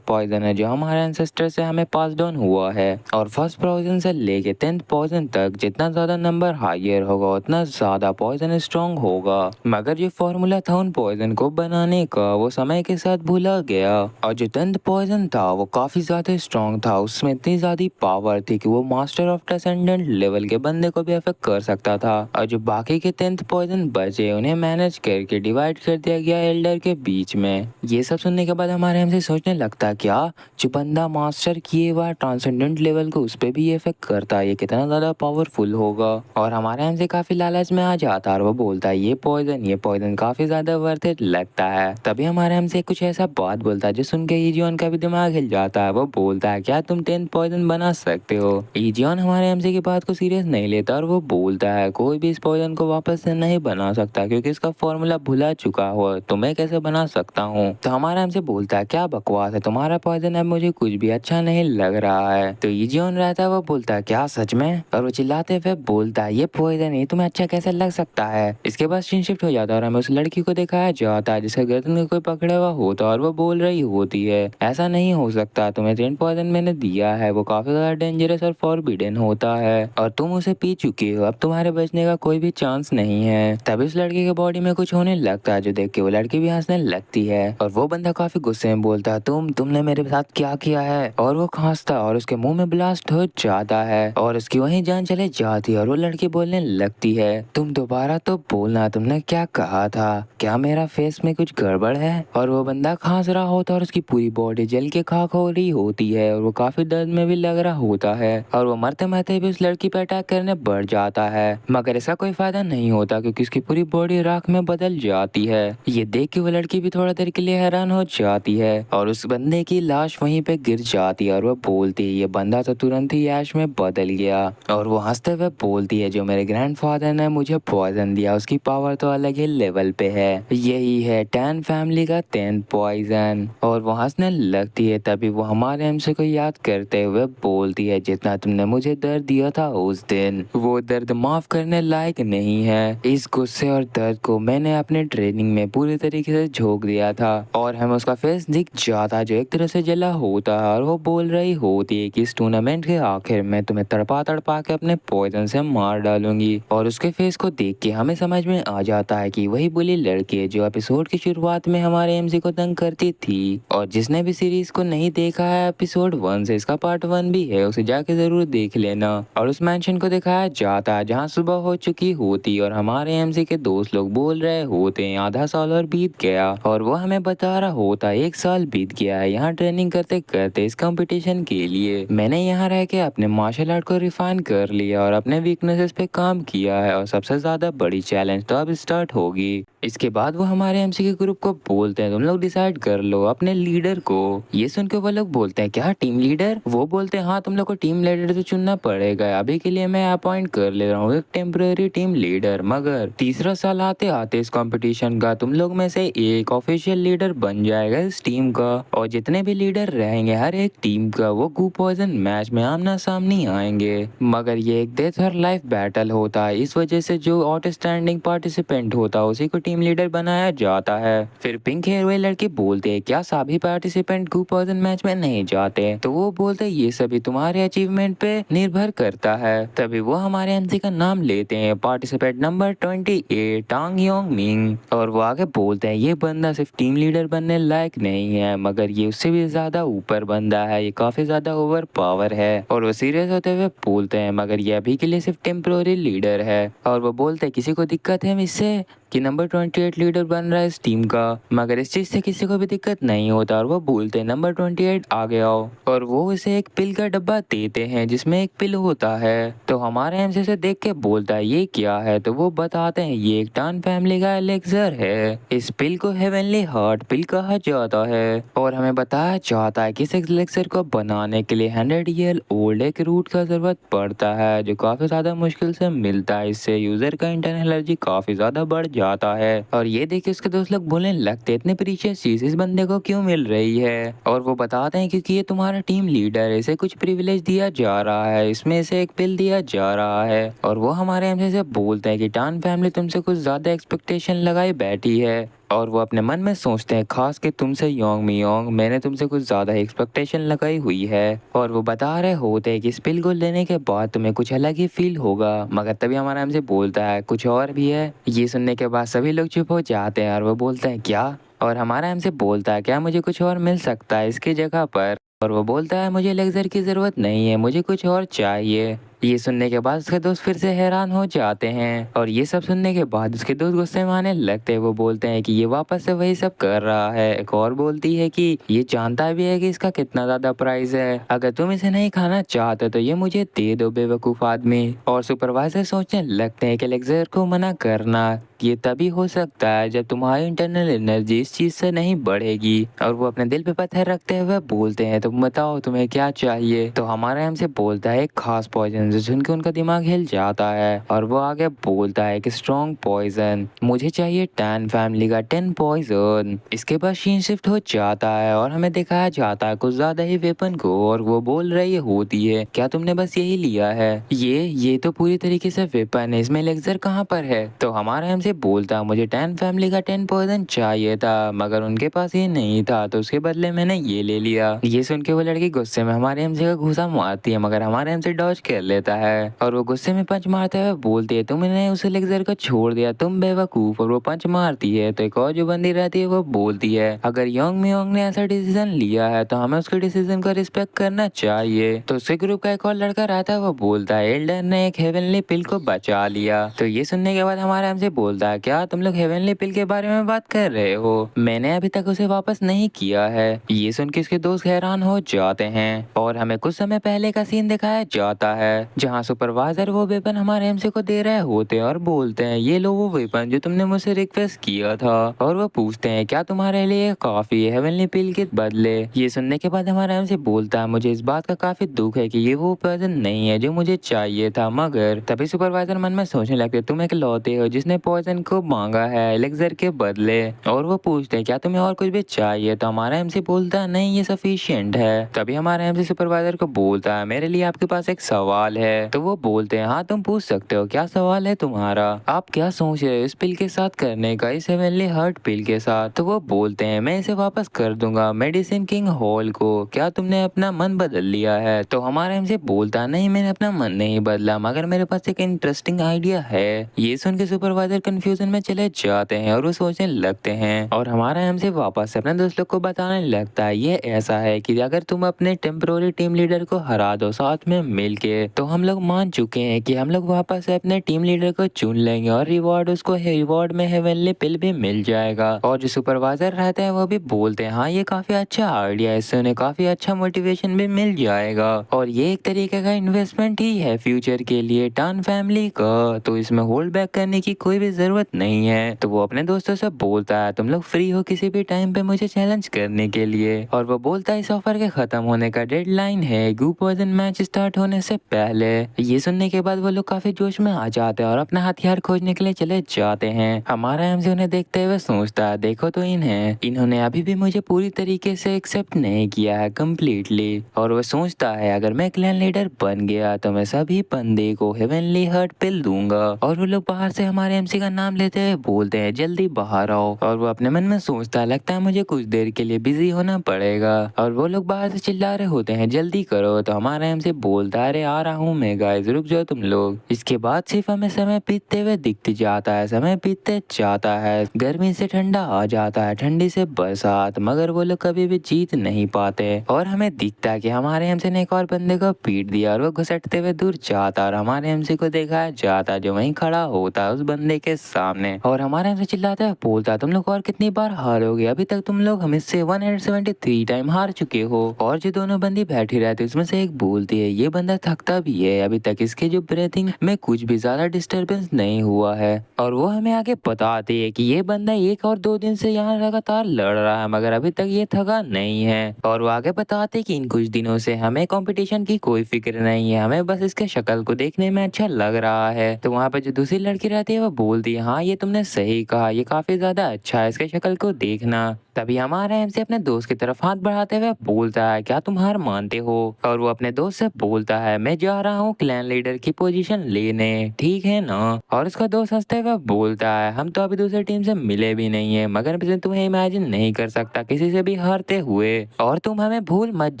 पॉइजन है जो हमारे एंसेस्टर से हमें पास डाउन हुआ है। और फर्स्ट पॉइजन से लेके 10th पॉइजन तक जितना ज्यादा नंबर हायर होगा उतना ज्यादा पॉइजन स्ट्रॉन्ग होगा। मगर जो फॉर्मूला था उन पॉइजन को बनाने का वो समय के साथ भूला गया। और जो 10th पॉइजन था वो काफी ज्यादा स्ट्रॉन्ग था, उसमें इतनी ज्यादा पावर थी कि वो मास्टर ऑफ ट्रांसेंडेंट लेवल के बंदे को भी अफेक्ट कर सकता था। और जो बाकी के 10th पॉइजन बचे उन्हें मैनेज करके डिवाइड कर दिया गया एल्डर के बीच में। ये सब सुनने के बाद हमारे हमसे सोचने लगता, क्या जो बंदा मास्टर किए हुआ ट्रांसेंडेंट लेवल को उस पर भी ये इफेक्ट करता है, ये कितना ज्यादा पावरफुल होगा। और हमारे हमसे काफी लालच में आ जाता है और वो बोलता है, ये पॉइजन काफी ज्यादा वर्थ इट लगता है। तभी हमारे हमसे कुछ ऐसा बात बोलता है जो सुन के ईजियोन का भी दिमाग हिल जाता है। वो बोलता है, क्या तुम 10th पॉइजन बना सकते हो? ईजियोन हमारे हमसे की बात को सीरियस नहीं लेता और वो बोलता है, कोई भी इस पॉइजन को वापस से नहीं बना सकता क्योंकि इसका फॉर्मूला भुला चुका हो, तो मैं कैसे बना सकता हूँ? तो हमारा हमसे बोलता है, क्या बकवास है, तुम्हारा पॉइजन अब मुझे कुछ भी अच्छा नहीं लग रहा है। तो ईजियोन रहता है वो बोलता है, क्या सच में? और वो चिल्लाते हुए बोलता है, ये पॉइजन ही तुम्हें अच्छा कैसे लग सकता है? इसके बाद सीन शिफ्ट हो जाता है और हमें उस लड़की को दिखाया जाता है जिसका गर्दन में कोई पकड़ा हुआ होता है और वो बोल रही होती है, ऐसा नहीं हो सकता, तुम्हें 10 पॉइजन मैंने दिया है, वो काफी ज्यादा डेंजरस और फॉरबिडन होता है और तुम उसे पी चुकी हो, अब तुम्हारे बचने का कोई भी चांस नहीं है। तभी उस लड़की के बॉडी में कुछ होने लगता है जो देख के वो लड़की भी हंसने लगती है और वो बंदा काफी गुस्से में बोलता है, तुमने मेरे साथ क्या किया है? और वो खांसता और उसके मुंह में ब्लास्ट हो जाता है और उसकी वहीं जान चले जाती है और वो लड़की बोलने लगती है, तुम दोबारा तो बोलना, तुमने क्या कहा था? क्या मेरा फेस में कुछ गड़बड़ है? और वो बंदा खांस रहा होता है और उसकी पूरी बॉडी जल के खाक हो रही होती है और वो काफी दर्द में भी लग रहा होता है और वो मरते मरते भी उस लड़की पे अटैक करने बढ़ जाता है, मगर इसका कोई फायदा नहीं होता क्योंकि उसकी पूरी बॉडी राख में बदल जाती है। ये देख के वो लड़की भी थोड़ा देर के लिए हैरान हो जाती है और उस बंदे की लाश वहीं पे गिर जाती है और वो बोलती है ये बंदा तो तुरंत ही ऐश में बदल गया। और वो हंसते हुए बोलती है जो मेरे ग्रैंडफादर ने मुझे पॉइजन दिया उसकी पावर तो अलग ही लेवल पे है, यही है टैन फैमिली का 10th पॉइजन। और वो हंसने लगती है। तभी वो हमारे एमसी को याद करते हुए बोलती है जितना तुमने मुझे दर्द दिया था उस दिन वो दर्द माफ करने लायक नहीं है। इस गुस्से और दर्द को मैंने अपने ट्रेनिंग में पूरी तरीके से झोंक दिया था। और हमें उसका फेस दिख जाता जो एक तरह से जला होता है और वो बोल रही होती है कि इस टूर्नामेंट के आखिर में तुम्हें तड़पा तड़पा के अपने पॉइजन से मार डालूंगी। और उसके फेस को देख के हमें समझ में आ जाता है कि वही बुली लड़की है जो एपिसोड की शुरुआत में हमारे एमसी को तंग करती थी। और जिसने भी सीरीज को नहीं देखा है एपिसोड 1 से इसका पार्ट 1 भी है उसे जाके जरूर देख लेना। और उस मैंशन को दिखाया जाता है जहाँ सुबह हो चुकी होती और हमारे एमसी के दोस्त लोग बोल रहे होते हैं आधा साल और बीत गया। और वो हमें बता रहा होता 1 साल बीत गया है यहाँ ट्रेनिंग करते करते इस कंपटीशन के लिए। मैंने यहाँ रह के अपने मार्शल आर्ट को रिफाइन कर लिया और अपने वीकनेसेस पे काम किया है और सबसे ज्यादा बड़ी चैलेंज तो अब स्टार्ट होगी। इसके बाद वो हमारे एमसी के ग्रुप को बोलते हैं तुम लोग डिसाइड कर लो अपने लीडर को। ये सुन के वो लोग बोलते हैं क्या टीम लीडर? वो बोलते हैं हाँ तुम लोग को टीम लीडर तो चुनना पड़ेगा, अभी के लिए मैं अपॉइंट कर ले रहा हूँ एक टेम्पररी टीम लीडर, मगर तीसरा साल आते आते इस कंपटीशन का तुम लोग में से एक ऑफिशियल लीडर बन जाएगा इस टीम का। और जितने भी लीडर रहेंगे हर एक टीम का वो गू पॉइजन मैच में आमना सामने आएंगे। मगर ये एक डेथ और लाइफ बैटल होता है, इस वजह से जो आउटस्टैंडिंग पार्टिसिपेंट होता है उसी को टीम लीडर बनाया जाता है। फिर पिंक हेयर वाले लड़के बोलते हैं क्या सभी पार्टिसिपेंट गू पॉइजन मैच में नहीं जाते? तो वो बोलते हैं ये सभी तुम्हारे अचीवमेंट पे निर्भर करता है। तभी वो हमारे एमसी का नाम लेते हैं पार्टिसिपेंट नंबर 28 टांग योंग मिंग। और वो आगे बोलते हैं ये बंदा सिर्फ टीम लीडर बनने लायक नहीं है मगर ये उससे भी ज्यादा ऊपर बंदा है, ये काफी ज्यादा ओवर पावर है। और वो सीरियस होते हुए बोलते हैं मगर ये अभी के लिए सिर्फ टेम्पोररी लीडर है। और वो बोलते हैं किसी को दिक्कत है इससे कि नंबर 28 लीडर बन रहा है इस टीम का, मगर इस चीज से किसी को भी दिक्कत नहीं होता। और वो बोलते हैं नंबर 28 आगे आओ। और वो इसे एक पिल का डब्बा देते हैं जिसमें एक पिल होता है। तो हमारे एमसी से देख के बोलता है ये क्या है? तो वो बताते हैं ये एक टान फैमिली का एलेक्सर है, इस पिल को हेवनली हार्ट पिल कहा जाता है। और हमें बताया जाता है कि इस एलेक्सर को बनाने के लिए 100 ईयर ओल्ड एक रूट का जरूरत पड़ता है जो काफी ज्यादा मुश्किल से मिलता है, इससे यूजर का इंटरनल एनर्जी काफी ज्यादा बढ़ जाता है। और ये देख उसके दोस्त लोग बोलने लगते इतने प्रीशियस चीज इस बंदे को क्यों मिल रही है? और वो बताते हैं क्योंकि ये तुम्हारा टीम लीडर है, इसे कुछ प्रिविलेज दिया जा रहा है, इसमें से एक पिल दिया जा रहा है। और वो हमारे एमसी से बोलते हैं कि टान फैमिली तुमसे कुछ ज्यादा एक्सपेक्टेशन लगाई बैठी है। और वो अपने मन में सोचते हैं खास के तुमसे योंग मी योंग मैंने तुमसे कुछ ज्यादा एक्सपेक्टेशन लगाई हुई है। और वो बता रहे होते हैं कि इस पिल को लेने के बाद तुम्हें कुछ अलग ही फील होगा, मगर तभी हमारा हमसे बोलता है कुछ और भी है। ये सुनने के बाद सभी लोग चुप हो जाते हैं और वो बोलते हैं क्या? और हमारा हमसे बोलता है क्या मुझे कुछ और मिल सकता है इसकी जगह पर? और वो बोलता है मुझे लेक्चर की जरूरत नहीं है, मुझे कुछ और चाहिए। ये सुनने के बाद उसके दोस्त फिर से हैरान हो जाते हैं। और ये सब सुनने के बाद उसके दोस्त गुस्से में आने लगते हैं। वो बोलते हैं कि ये वापस से वही सब कर रहा है। एक और बोलती है कि ये जानता भी है कि इसका कितना ज्यादा प्राइस है, अगर तुम इसे नहीं खाना चाहते तो ये मुझे दे दो बेवकूफ आदमी। और सुपरवाइजर सोचने लगते हैं कि लेक्चर को मना करना ये तभी हो सकता है जब तुम्हारी इंटरनल एनर्जी इस चीज से नहीं बढ़ेगी। और वो अपने दिल पे पत्थर रखते हुए बोलते हैं तुम बताओ तुम्हें क्या चाहिए? तो हमारा हमसे बोलता है एक खास पॉइजन जो सुन के उनका दिमाग हिल जाता है। और वो आगे बोलता है कि स्ट्रॉन्ग पॉइजन मुझे चाहिए टैन फैमिली का 10 पॉइजन। इसके बाद सीन शिफ्ट हो जाता है और हमें दिखाया जाता है कुछ ज्यादा ही वेपन को। और वो बोल रही होती है क्या तुमने बस यही लिया है? ये तो पूरी तरीके से वेपन है, इसमें लेक्चर कहाँ पर है? तो हमारा हमसे बोलता मुझे टैन फैमिली का 10 पॉइजन चाहिए था मगर उनके पास ये नहीं था तो उसके बदले मैंने ये ले लिया। ये सुन के वो लड़की गुस्से में हमारे एमसी का घूसा मारती है मगर हमारे एमसी डॉज कर लेता है। और वो गुस्से में पंच मारते हुए बोलती है तुमने उस लेक्चर को छोड़ दिया तुम बेवकूफ। और वो पंच मारती है तो एक और जो बंदी रहती है वो बोलती है अगर योंग मियोंग ने ऐसा डिसीजन लिया है तो हमें उसके डिसीजन का रिस्पेक्ट करना चाहिए। तो उसके ग्रुप का एक और लड़का रहता है वो बोलता है एल्डर ने एक हेवनली पिल को बचा लिया। तो ये सुनने के बाद हमारा हमसे बोलता है क्या तुम लोग हेवनली पिल के बारे में बात कर रहे हो? मैंने अभी तक उसे वापस नहीं किया है। ये सुन के इसके दोस्त हैरान हो जाते हैं। और हमें कुछ समय पहले का सीन दिखाया जाता है जहाँ सुपरवाइजर वो वेपन हमारे एमसी को दे रहे होते हैं और बोलते हैं ये लो वो वेपन जो तुमने मुझसे रिक्वेस्ट किया था। और वो पूछते हैं क्या तुम्हारे लिए काफी है हेवनली पिल के बदले। ये सुनने के बाद हमारा एमसी बोलता है मुझे इस बात का काफी दुख है कि ये वो पॉइजन नहीं है जो मुझे चाहिए था। मगर तभी सुपरवाइजर मन में सोचने लगते तुम एक लौते हो जिसने पॉइजन को मांगा है एलेक्सर के बदले। और वो पूछते हैं क्या तुम्हें और कुछ भी चाहिए, तो हमारा एमसी बोलता है नहीं ये सफिशिएंट है। तभी हमारा एमसी सुपरवाइजर को बोलता है मेरे लिए आपके पास एक सवाल है। तो वो बोलते हैं हाँ तुम पूछ सकते हो, क्या सवाल है तुम्हारा, आप क्या सोच रहे हो इस पिल के साथ करने का, इस हेवनली हर्ट पिल के साथ। तो वो बोलते हैं मैं इसे वापस कर दूंगा मेडिसिन किंग हॉल को, क्या तुमने अपना मन बदल लिया है। तो हमारा एमसी बोलता नहीं मैंने अपना मन नहीं बदला मगर मेरे पास एक इंटरेस्टिंग आइडिया है। ये सुन के सुपरवाइजर कंफ्यूजन में चले जाते हैं और वो सोचने लगते हैं। और हमारा एमसी वापस अपने दोस्त लोग को बताने लगता है ये ऐसा है कि अगर तुम अपने टेम्पोररी टीम लीडर को हरा दो साथ में मिलके तो हम लोग मान चुके हैं कि हम लोग वापस से अपने टीम लीडर को चुन लेंगे और रिवॉर्ड उसको रिवॉर्ड में हेवनली पिल भी मिल जाएगा। और जो सुपरवाइजर रहते हैं वो भी बोलते हैं हाँ ये काफी अच्छा आइडिया है, इससे उन्हें काफी अच्छा मोटिवेशन भी मिल जाएगा और ये एक तरीके का इन्वेस्टमेंट ही है फ्यूचर के लिए टर्न फैमिली का, तो इसमें होल्ड बैक करने की कोई भी जरूरत नहीं है। तो वो अपने दोस्तों से बोलता है तुम लोग फ्री हो किसी भी टाइम पे मुझे चैलेंज करने के लिए। और वो बोलता है इस ऑफर के खत्म होने का डेडलाइन है गू पॉइजन मैच स्टार्ट होने से पहले। ये सुनने के बाद वो लोग काफी जोश में आ जाते हैं और अपना हथियार खोजने के लिए चले जाते हैं। हमारा एमसी उन्हें देखते हुए सोचता है देखो तो इन्होंने अभी भी मुझे पूरी तरीके से एक्सेप्ट नहीं किया है कम्प्लीटली। और वो सोचता है अगर मैं क्लैन लीडर बन गया तो मैं सभी बंदे को हेवनली हर्ट पिल दूंगा। और वो लोग बाहर से हमारे एमसी का नाम लेते हुए बोलते हैं जल्दी बाहर आओ। और वो अपने मन में सोचता है लगता है मुझे कुछ देर के लिए बिजी होना पड़ेगा। और वो लोग बाहर से चिल्ला रहे होते हैं जल्दी करो। तो हमारा एमसी बोलता है अरे आ रहा हूँ मैं गाइस रुक जाओ तुम लोग। इसके बाद सिर्फ हमें समय बीतते हुए दिखते जाता है, समय बीतते जाता है, गर्मी से ठंडा आ जाता है, ठंडी से बरसात, मगर वो लोग कभी भी जीत नहीं पाते। और हमें दिखता है कि हमारे एमसी ने एक और बंदे को पीट दिया और वो घुसटते हुए दूर जाता और हमारे एमसी को दिखाया जाता जो वहीं खड़ा होता है उस बंदे के सामने। और हमारे एमसी चिल्लाता है बोलता तुम लोग और कितनी बार हारोगे, अभी तक तुम लोग हमसे 173 टाइम हार चुके हो। और जो दोनों बंदी बैठी रहती उसमें से एक बोलती है ये बंदा थकता भी है, अभी तक इसके जो ब्रीथिंग में कुछ भी ज्यादा डिस्टरबेंस नहीं हुआ है। और वो हमें आगे बताती है कि ये बंदा 1 और 2 दिन से यहाँ लगातार लड़ रहा है मगर अभी तक ये थका नहीं है। और वो आगे बताते कि इन कुछ दिनों से हमें कंपटीशन की कोई फिक्र नहीं है, हमें बस इसके शक्ल को देखने में अच्छा लग रहा है। तो वहाँ पे जो दूसरी लड़की रहती है वो बोलती है हाँ ये तुमने सही कहा, ये काफी ज्यादा अच्छा है, इसके शक्ल को देखना। तभी हमारा एमसी अपने दोस्त की तरफ हाथ बढ़ाते हुए बोलता है क्या तुम हार मानते हो। और वो अपने दोस्त से बोलता है मैं जा रहा हूँ क्लैन लीडर की पोजीशन लेने, ठीक है ना। और उसका दोस्त हंसते हुए बोलता है हम तो अभी दूसरी टीम से मिले भी नहीं है मगर मैं तुम्हें इमेजिन नहीं कर सकता किसी से भी हारते हुए। और तुम हमें भूल मत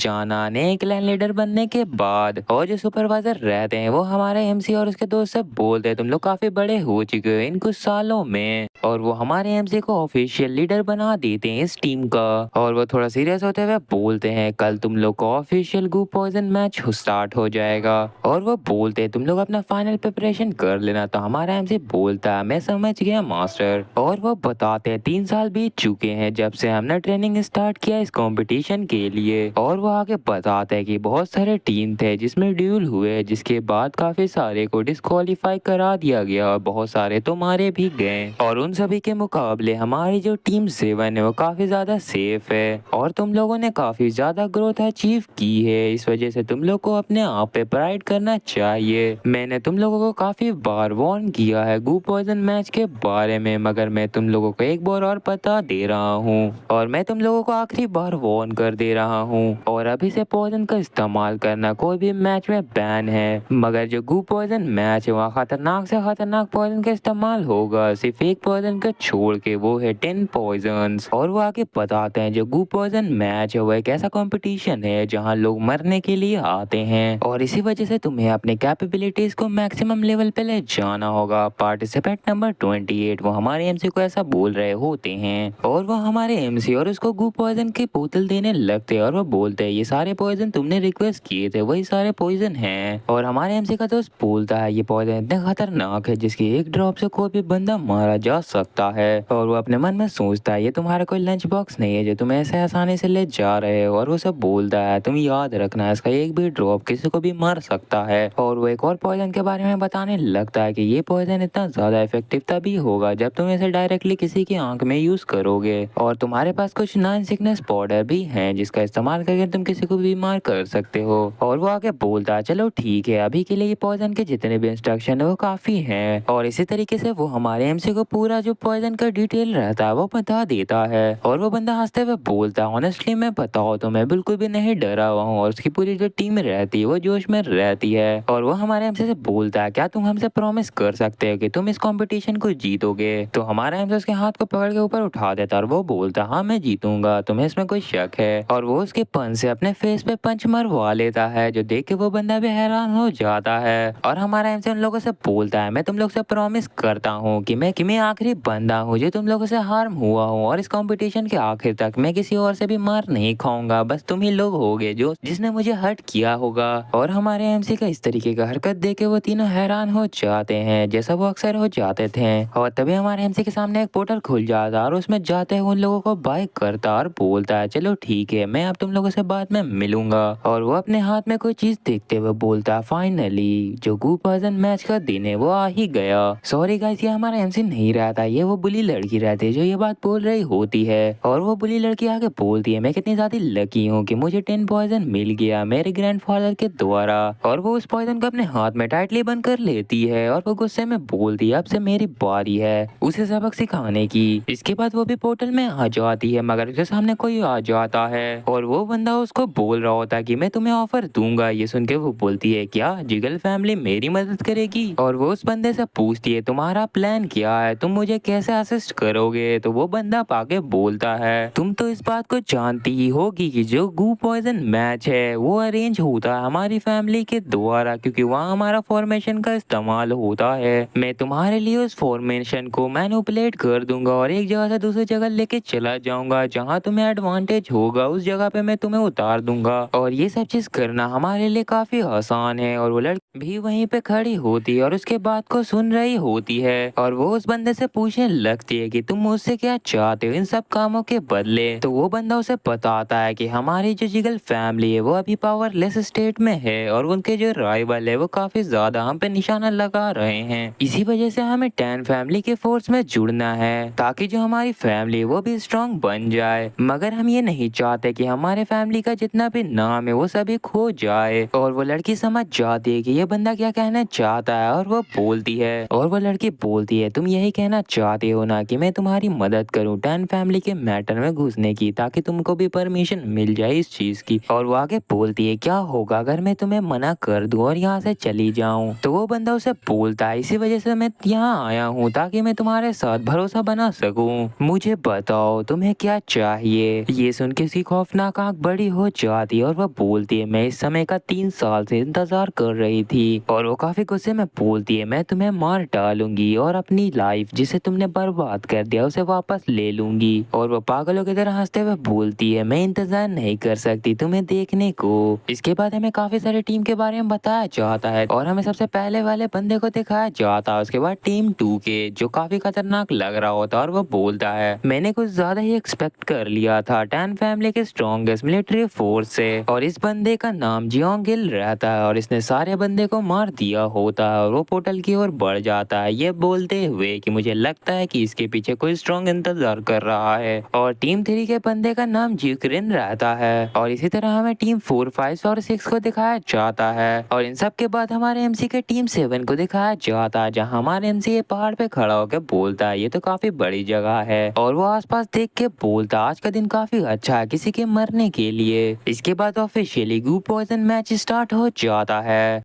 जाना नए क्लैन लीडर बनने के बाद। और जो सुपरवाइजर रहते हैं वो हमारे एमसी और उसके दोस्त से बोलते हैं तुम लोग काफी बड़े हो चुके हो इन कुछ सालों में। और वो हमारे एमसी को ऑफिशियल लीडर बना देते हैं इस टीम का। और वो थोड़ा सीरियस होते हुए बोलते हैं कल तुम लोग का ऑफिशियल गू पॉइजन मैच स्टार्ट हो जाएगा। और वो बोलते हैं तुम लोग अपना फाइनल प्रिपरेशन कर लेना। तो हमारा एमसी बोलता है मैं समझ गया मास्टर। और वो बताते हैं 3 साल बीत चुके हैं जब से हमने ट्रेनिंग स्टार्ट किया इस कंपटीशन के लिए। और वो आगे बताते हैं कि बहुत सारे टीम थे जिसमें ड्यूल हुए जिसके बाद काफी सारे को डिस्क्वालीफाई करा दिया गया और बहुत सारे तो मारे भी गए। और उन सभी के मुकाबले हमारी जो टीम 7 है वो काफी ज्यादा सेफ है और तुम लोगों ने काफी ज्यादा ग्रोथ अचीव की है, इस वजह से तुम लोग को अपने आप पे प्राइड करना चाहिए। मैंने तुम लोगों को काफी बार वार्न किया है गू पॉइजन मैच के बारे में मगर मैं तुम लोगों को एक बार और बता दे रहा हूँ और मैं तुम लोगों को आखिरी बार वार्न कर दे रहा हूँ। और अभी से पॉइजन का इस्तेमाल करना कोई भी मैच में बैन है मगर जो गू पॉइजन मैच है वहाँ खतरनाक से खतरनाक पॉइजन का इस्तेमाल होगा, सिर्फ एक पॉइजन का छोड़ के वो है 10 पॉइजन। और वो आगे बताते हैं जो गू पॉइजन मैच है वो एक ऐसा कंपटीशन है जहाँ लोग मरने के लिए आते हैं और इसी वजह से तुम्हें अपने कैपेबिलिटीज को मैक्सिमम लेवल पे ले जाना होगा। पार्टिसिपेंट नंबर 28 वो हमारे एमसी को ऐसा बोल रहे होते हैं और वो हमारे एमसी और उसको गू पॉइजन की बोतल देने लगते हैं और वो बोलते हैं ये सारे पॉइजन तुमने रिक्वेस्ट किए थे वही सारे पॉइजन हैं। और हमारे एमसी का दोस्त बोलता है ये पॉइजन इतने खतरनाक है जिसकी एक ड्रॉप से कोई भी बंदा मारा जा सकता है। और वो अपने मन में सोचता है ये तुम्हारा कोई लंच बॉक्स नहीं है जो तुम ऐसे आसानी से ले जा रहे हो। और वो सब बोलता है तुम याद रखना इसका एक भी ड्रॉप किसी को भी मार सकता है। और वो एक और पॉइजन के बारे में बताने लगता है कि ये पॉइजन इतना ज्यादा इफेक्टिव तभी होगा जब तुम इसे डायरेक्टली किसी की आंख में यूज करोगे। और तुम्हारे पास कुछ नॉन सिकनेस पाउडर भी है जिसका इस्तेमाल करके तुम किसी को बीमार कर सकते हो। और वो आगे बोलता है चलो ठीक है, अभी के लिए ये पॉइजन के जितने भी इंस्ट्रक्शन है वो काफी हैं। और इसी तरीके से वो हमारे एमसी को पूरा जो पॉइजन का डिटेल रहता है वो बता देता है। और वो बंदा हंसते हुए बोलता है ऑनेस्टली मैं बताओ तो मैं बिल्कुल भी नहीं डरा हुआ हूँ। और उसकी पूरी जो टीम रहती है वो जोश में रहती है। और वो हमारे एमसी से बोलता है क्या तुम हमसे प्रॉमिस कर सकते हो कि तुम इस कंपटीशन को जीतोगे। तो हमारा एमसी उसके हाथ को पकड़ के ऊपर उठा देता है और वो बोलता हाँ मैं जीतूंगा, तुम्हें इसमें कोई शक है। और वो उसके पंच से अपने फेस पे पंच मरवा लेता है जो देख के वो बंदा भी हैरान हो जाता है। और हमारा एमसी उन लोगों से बोलता है मैं तुम लोग से प्रॉमिस करता हूँ कि मैं आखिरी बंदा हूँ जो तुम लोगों से हार्म हुआ हूँ। और इस कंपटीशन के आखिर तक मैं किसी और से भी मार नहीं खाऊंगा, बस तुम ही लोग होगे जो जिसने मुझे हर्ट किया होगा। और हमारे एमसी का इस तरीके का हरकत देख के वो तीनों हैरान हो जाते हैं जैसा वो अक्सर हो जाते थे। और तभी हमारे एमसी के सामने एक पोर्टल खुल जाता और उसमें जाते हुए उन लोगों को बाय करता और बोलता है चलो ठीक है मैं अब तुम लोगों से बाद में मिलूंगा। और वो अपने हाथ में कोई चीज देखते हुए बोलता है फाइनली जो गू पर्सन मैच का दिन है वो आ ही गया। सॉरी गाइस ये हमारा एमसी नहीं रहता, ये वो बुली लड़की रहती है जो ये बात बोल रही होती है। और वो बुली लड़की आगे बोलती है मैं कितनी ज्यादा लकी हूँ कि मुझे 10 पॉइजन मिल गया मेरे ग्रैंडफादर के द्वारा। और वो उस पॉइजन को अपने हाथ में टाइटली बंद कर लेती है और वो गुस्से में बोलती है अब से मेरी बारी है उसे सबक सिखाने की। इसके बाद वो भी पोर्टल में आ जाती है मगर उसके सामने कोई आ जाता है और वो बंदा उसको बोल रहा होता है कि मैं तुम्हें ऑफर दूंगा। ये सुन के वो बोलती है क्या जिगल फैमिली मेरी मदद करेगी। और वो उस बंदे से पूछती है तुम्हारा प्लान क्या है, तुम मुझे कैसे असिस्ट करोगे। तो वो बंदा आगे बोलता है तुम तो इस बात को जानती ही होगी कि जो गू पॉइजन मैच है वो अरेंज होता है हमारी फैमिली के द्वारा क्योंकि वहाँ हमारा फॉर्मेशन का इस्तेमाल होता है। मैं तुम्हारे लिए उस फॉर्मेशन को मैनिपुलेट कर दूंगा और एक जगह से दूसरी जगह लेके चला जाऊंगा, जहाँ तुम्हें एडवांटेज होगा उस जगह पे मैं तुम्हें उतार दूंगा। और ये सब चीज करना हमारे लिए काफी आसान है। और वो लड़की भी वहीं पे खड़ी होती है और उसके बात को सुन रही होती है। और वो उस बंदे से पूछने लगती है कि तुम मुझसे क्या चाहते हो इन सब कामों के बदले। तो वो बंदा उसे बताता है कि हमारी जो जिगल फैमिली है वो अभी पावरलेस स्टेट में है और उनके जो राइवल है वो काफी ज्यादा हम पे निशाना लगा रहे हैं। इसी वजह से हमें 10 फैमिली के फोर्स में जुड़ना है ताकि जो हमारी फैमिली है वो भी स्ट्रांग बन जाए। मगर हम ये नहीं चाहते कि हमारे फैमिली का जितना भी नाम है वो सभी खो जाए। और वो लड़की समझ जाती है कि ये बंदा क्या कहना चाहता है और वो लड़की बोलती है तुम यही कहना चाहते हो ना कि मैं तुम्हारी मदद करूं 10 फैमिली के मैटर में घुसने की ताकि तुमको भी परमिशन मिल जाए इस चीज की। और वो आगे बोलती है क्या होगा अगर मैं तुम्हें मना कर दूं और यहाँ से चली जाऊं। तो वो बंदा उसे बोलता है इसी वजह से मैं यहाँ आया हूँ ताकि मैं तुम्हारे साथ भरोसा बना सकूं, मुझे बताओ तुम्हें क्या चाहिए। ये सुन के उसकी खौफनाक आंख बड़ी हो जाती है और वह बोलती है मैं इस समय का 3 साल से इंतजार कर रही थी। और वो काफी गुस्से में बोलती है मैं तुम्हें मार डालूंगी और अपनी लाइफ जिसे तुमने बर्बाद कर दिया उसे वापस ले लूंगी। और वो पागलों की तरह हंसते हुए बोलती है मैं इंतजार नहीं कर सकती तुम्हें देखने को। इसके बाद हमें काफी सारे टीम के बारे में बताया जाता है और हमें सबसे पहले वाले बंदे को दिखाया जाता है। उसके बाद टीम 2 के जो काफी खतरनाक लग रहा होता है और वो बोलता है मैंने कुछ ज्यादा ही एक्सपेक्ट कर लिया था 10 फैमिली के स्ट्रॉन्गेस्ट मिलिट्री फोर्स से। और इस बंदे का नाम जियोंग गिल रहता है और इसने सारे बंदे को मार दिया होता है। और वो पोर्टल की ओर बढ़ जाता है ये बोलते हुए कि मुझे लगता है कि इसके पीछे कोई स्ट्रॉन्ग इंतजार कर रहा है। और टीम 3 के बंदे का नाम जिक्रिन रहता है। और इसी तरह हमें टीम 4, 5 और 6 को दिखाया जाता है। और इन सब के बाद हमारे एमसी के टीम 7 को दिखाया जाता है जहाँ हमारे एमसी ये पहाड़ पे खड़ा होकर बोलता है ये तो काफी बड़ी जगह है। और वो आसपास देख के बोलता आज का दिन काफी अच्छा है किसी के मरने के लिए। इसके बाद ऑफिशियली गू पॉइजन मैच स्टार्ट हो जाता है।